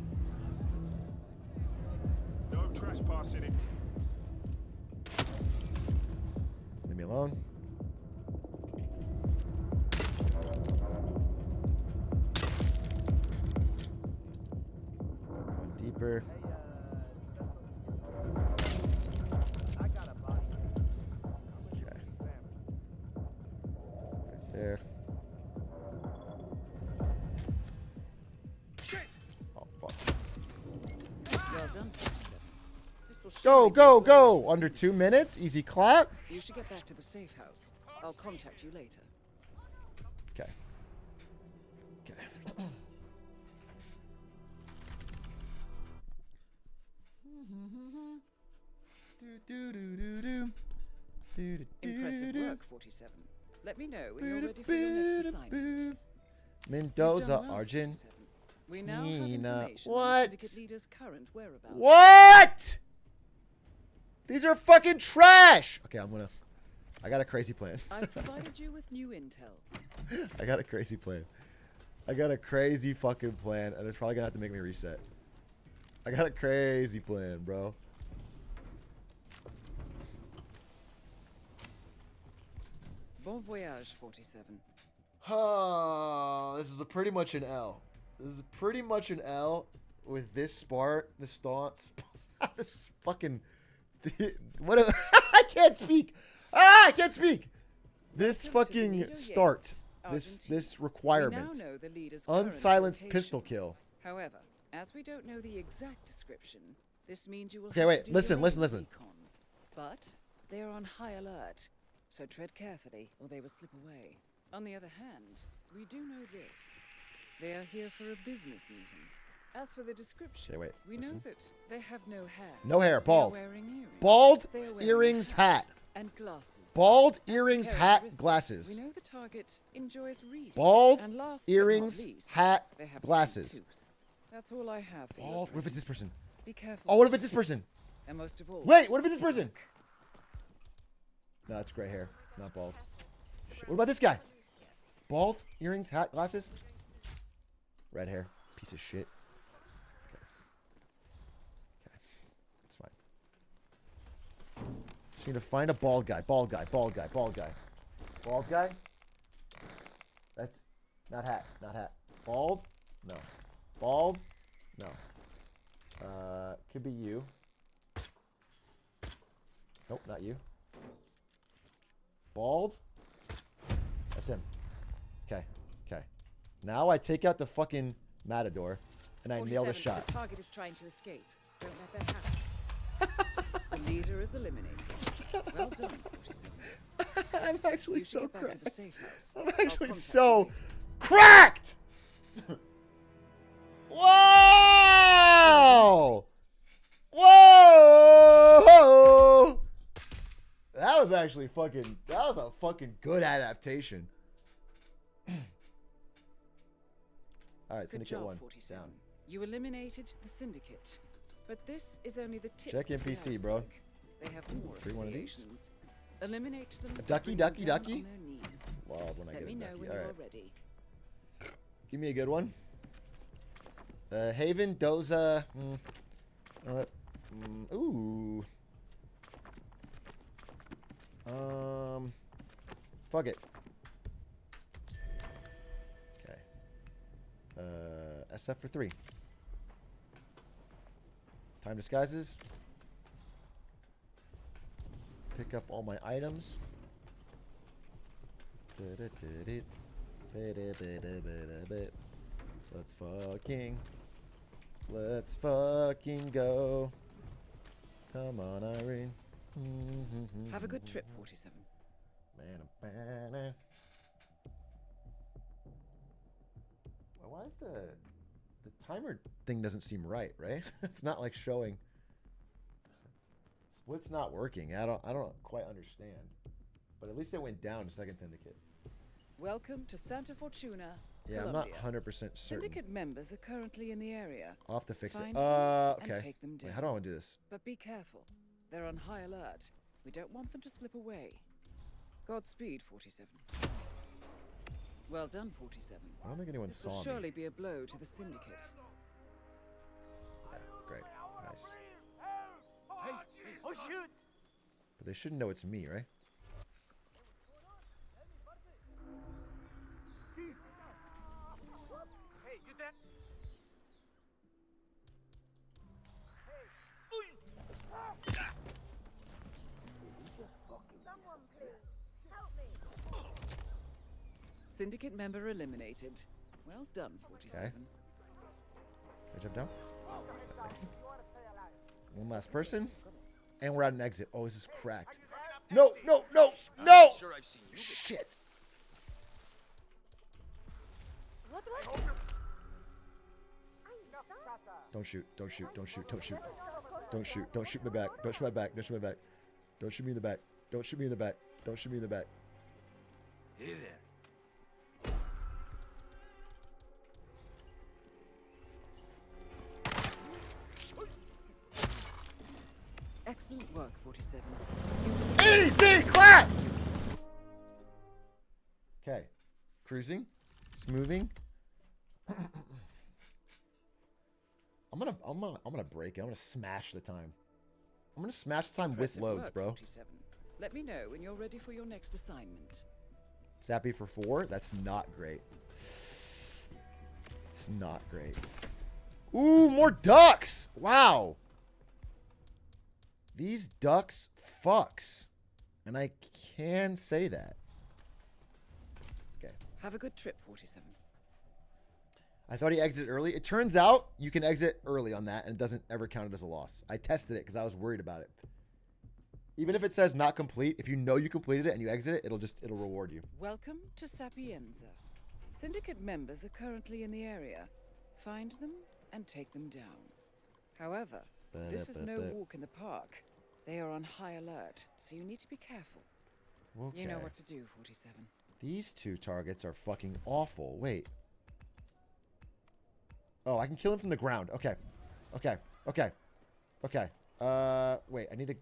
No trespassing. Leave me alone. One deeper. Okay. Right there. Oh, fuck. Well done, 47. This will Go, surely go, be close go! to Under syndicate. 2 minutes. Easy clap. You should get back to the safe house. I'll contact you later. Okay. Okay. Impressive work, 47. Let me know when you're ready for your next assignment. Mendoza, You've done well, Argent. 47. We now have Nina. information on the What? syndicate leader's current whereabouts. What? These are fucking trash. Okay, I got a crazy plan. I've provided you with new intel. I got a crazy plan. I got a crazy fucking plan, and it's probably gonna have to make me reset. I got a crazy plan, bro. Bon voyage, 47. Oh, this is pretty much an L. This is pretty much an L with this Spart, this Staunt. This is fucking. What? I can't speak. I can't speak. This fucking start. This requirement. We now know the leader's current Unsilenced location. pistol kill. However, as we don't know the exact description, this means you will Okay, have wait, to do listen, your listen, own listen. recon. But they are on high alert, so tread carefully or they will slip away. On the other hand, we do know this. They are here for a business meeting. As for the description, Okay, wait, we know listen. that they have no hair. No hair, They are bald. wearing earrings. Bald, They are wearing earrings, hat. and glasses. Bald, As for earrings, hat, characteristics, glasses. We know the target enjoys reading. Bald, and last but not earrings, least, hat, they have a sweet glasses. tooth. That's all I have for you. Bald. What if it's this person? Be careful. Oh, what if it's this person? And most of all, Wait, what if it's this person? No, it's gray hair, not bald. Shit. What about this guy? Bald, earrings, hat, glasses. Red hair, piece of shit. Okay. Okay, it's fine. Just need to find a bald guy. Bald guy. Bald guy. Bald guy. Bald guy. That's not hat. Not hat. Bald. No. Bald. No. Could be you. Nope, not you. Bald. That's him. Okay. Okay. Now I take out the fucking Matador, and I nail the 47, shot. The target is trying to escape. Don't let that happen. The leader is eliminated. Well done, 47. I'm actually You should so get back to the cracked. safe house. I'm I'll actually contact you so later. cracked! Whoa! Whoa! That was actually fucking, that was a fucking good adaptation. All right, Good Syndicate job, 1. 47. Down. You eliminated the Syndicate. But this is only the tip Check of the NPC, bro. iceberg. They have more Free one of these? affiliations. Eliminate them. A and ducky, bring them ducky, down ducky? on their knees. Well, when I Let get me a know ducky. when All you're right. ready. Give me a good one. Haven, Doza. Ooh. Fuck it. Okay. SF for 3. Time disguises. Pick up all my items. Let's fucking go. Come on, Irene. Have a good trip, 47. Why is the timer thing doesn't seem right? It's not like showing. Split's not working. I don't quite understand. But at least it went down to Second Syndicate. Welcome to Santa Fortuna, Yeah, Colombia. I'm not 100% certain. Syndicate members are currently in the area. I'll have to fix Find it. them Okay. and take them down. Wait, how do I want to do this? But be careful. They're on high alert. We don't want them to slip away. Godspeed, 47. Well done, 47. I don't think anyone This saw will me. surely be a blow to the Syndicate. Yeah, great. Nice. Oh shoot! But they shouldn't know it's me, right? Hey, you there? Someone, please. Help me. Syndicate member eliminated. Well done, 47. Can I jump down? One last person. And we're at an exit. Oh, this is cracked. No, no, no, no! Shit. What? Don't shoot, don't shoot, don't shoot, don't shoot. Don't shoot, don't shoot me back. Don't shoot my back, don't shoot my back. Don't shoot me in the back. Don't shoot me in the back. Don't shoot me in the back. Hey there. Excellent work, 47. Easy class! Okay. Cruising. Smoothing. I'm gonna break it. I'm gonna smash the time. I'm gonna smash the time with Impressive loads, work, bro. 47. Let me know when you're ready for your next assignment. Sappy for 4. That's not great. It's not great. Ooh, more ducks! Wow. These ducks fucks. And I can say that. Okay. Have a good trip, 47. I thought he exited early. It turns out you can exit early on that and it doesn't ever count it as a loss. I tested it because I was worried about it. Even if it says not complete, if you know you completed it and you exit it, it'll reward you. Welcome to Sapienza. Syndicate members are currently in the area. Find them and take them down. However, this is no walk in the park. They are on high alert, so you need to be careful. Okay. You know what to do, 47. These two targets are fucking awful. Wait. Oh, I can kill him from the ground. Okay. Okay. Okay. Okay. Wait, I need to...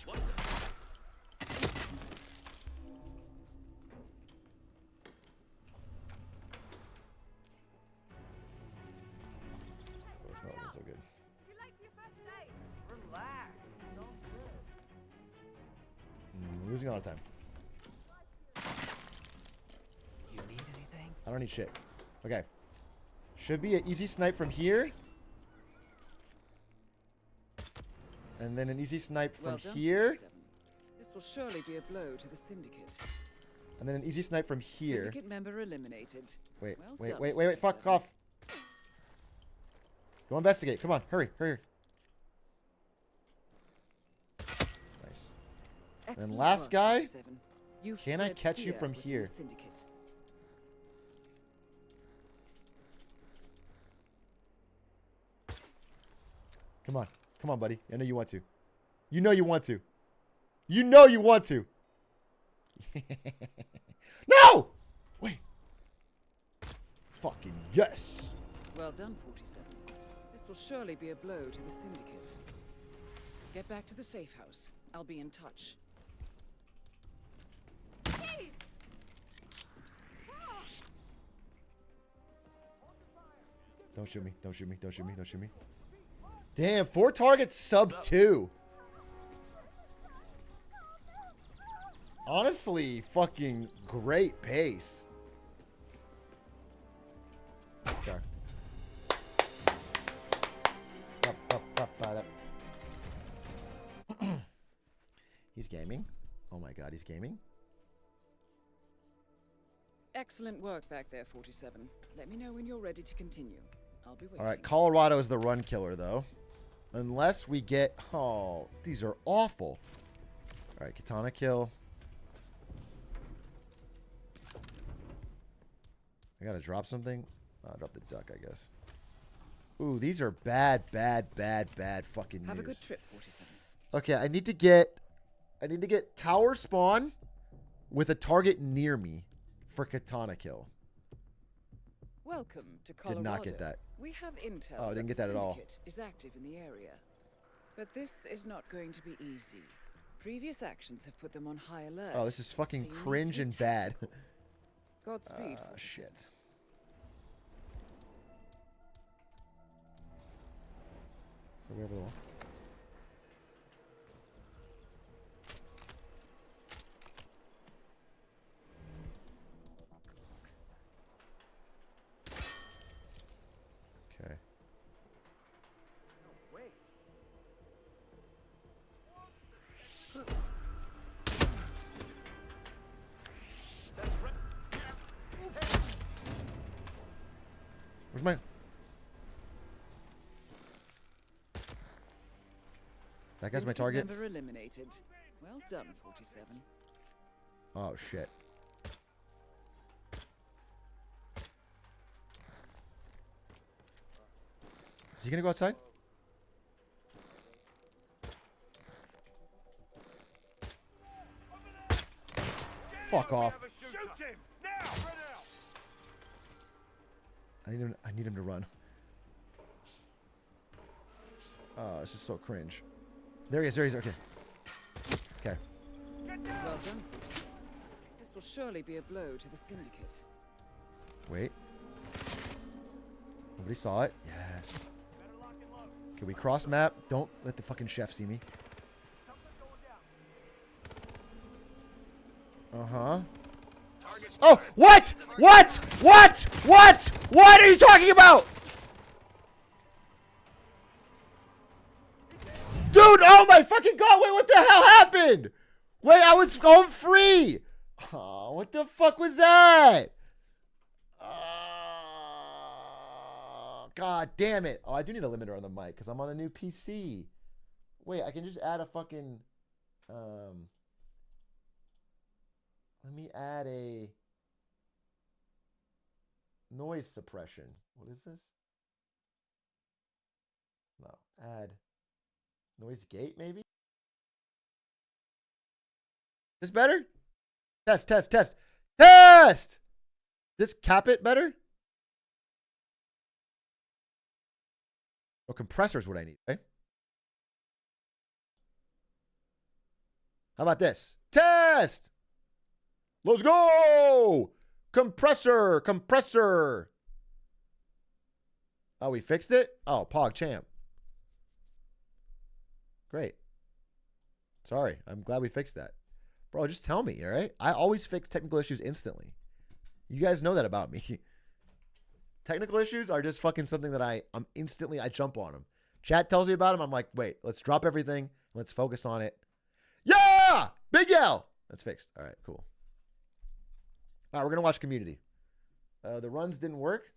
What the? Oh, it's not looking so good. You like your first date? Relax. Don't Losing all the time. You need anything? I don't need shit. Okay. Should be an easy snipe from here. And then an easy snipe from Well done, here. 47. This will surely be a blow to the syndicate. And then an easy snipe from here. Syndicate member eliminated. Wait, Well wait, done, wait, wait, wait, fuck 47. off. Go investigate. Come on, hurry, hurry. Nice. And Excellent last work, guy. 47. You've Can I spread catch you fear from within here? the syndicate. Come on. Come on, buddy. I know you want to. You know you want to. You know you want to. No! Wait. Fucking yes. Well done, 47. This will surely be a blow to the syndicate. Get back to the safe house. I'll be in touch. Don't shoot me. Don't shoot me. Don't shoot me. Don't shoot me. Damn, 4 targets, sub 2. Honestly, fucking great pace. Okay. He's gaming. Oh my god, he's gaming. Excellent work back there, 47. Let me know when you're ready to continue. I'll be waiting. All right, Colorado is the run killer, though. Unless we get... Oh, these are awful. All right, Katana kill. I gotta drop something. I'll drop the duck, I guess. Ooh, these are bad, bad, bad, bad fucking news. Have a good trip, 47. Okay, I need to get tower spawn with a target near me for Katana kill. Welcome to Colorado. Did not get that. We have intel. Oh, I didn't get that at all. Syndicate is active in the area, but this is not going to be easy. Previous actions have put them on high alert. Oh, this is fucking so you need to cringe be and bad. tactical. Godspeed. 47. Shit. So we have the wall. Okay. Where's my... That guy's my Syndicate target? member eliminated. Well done, 47. Oh, shit. Is he gonna go outside? Fuck off. Shoot him! Now! I need him to run. Oh, this is so cringe. There he is, there he is, okay. Okay. Well done, 47. This will surely be a blow to the syndicate. Wait. Nobody saw it. Yes. Can we cross map? Don't let the fucking chef see me. Uh-huh. Oh, what? What? What? What? What are you talking about? Dude, oh my fucking god, wait, what the hell happened? Wait, I was home free. Oh, what the fuck was that? God damn it. Oh, I do need a limiter on the mic because I'm on a new PC. Wait, I can just add a fucking... let me add a noise suppression. What is this? No, add noise gate maybe? This better? Test, test, test. Test! This cap it better? Oh, compressor is what I need, right? How about this? Test! Let's go! Compressor! Compressor! Oh, we fixed it? Oh, Pog Champ. Great. Sorry. I'm glad we fixed that. Bro, just tell me, all right? I always fix technical issues instantly. You guys know that about me. Technical issues are just fucking something that I jump on them. Chat tells me about them. I'm like, wait, let's drop everything. Let's focus on it. Yeah! Big yell! That's fixed. All right, cool. All right, we're going to watch Community. The runs didn't work.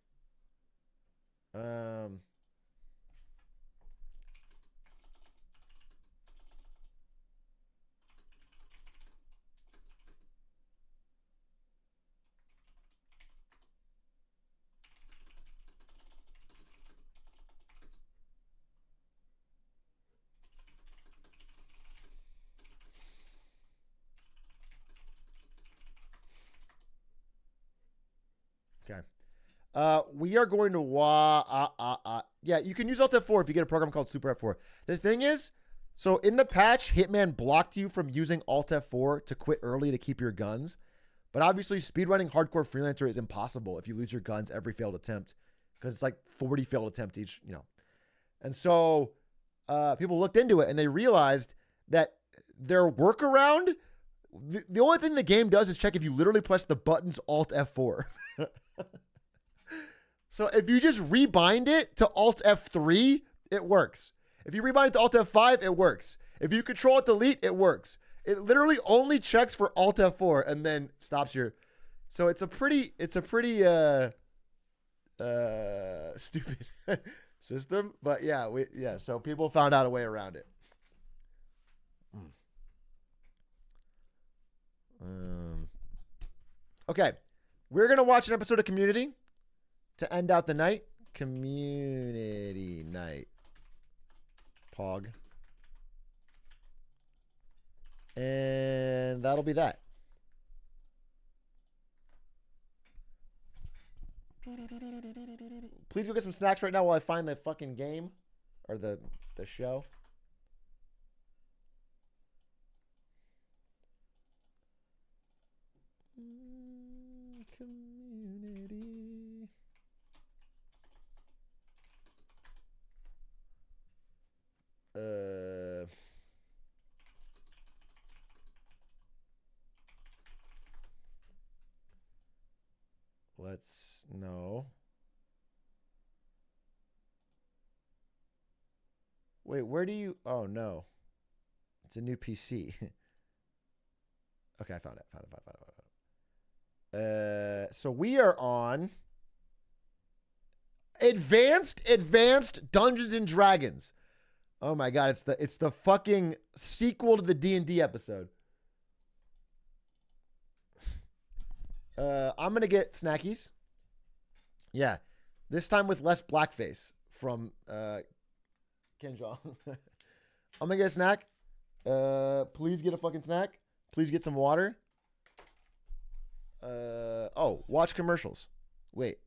Okay. We are going to yeah, you can use Alt F4 if you get a program called Super F4. The thing is, so in the patch, Hitman blocked you from using Alt F4 to quit early to keep your guns. But obviously, speedrunning Hardcore Freelancer is impossible if you lose your guns every failed attempt, because it's like 40 failed attempts each, you know. And so people looked into it and they realized that their workaround, the only thing the game does is check if you literally press the buttons Alt F4. So if you just rebind it to Alt F3, it works. If you rebind it to Alt F5, it works. If you Control Delete, it works. It literally only checks for Alt F4 and then stops your. So it's a pretty stupid system, but yeah. So people found out a way around it. Okay, we're gonna watch an episode of Community to end out the night. Community night. Pog. And that'll be that. Please go get some snacks right now while I find the fucking game or the show. Community. Let's no. Wait, where do you? Oh no, it's a new PC. Okay, I found it. Found it. So we are on Advanced Dungeons and Dragons. Oh my god, it's the fucking sequel to the D&D episode. I'm gonna get snackies. Yeah, this time with less blackface from Kenja. I'm gonna get a snack. Please get a fucking snack. Please get some water. Oh, watch commercials. Wait.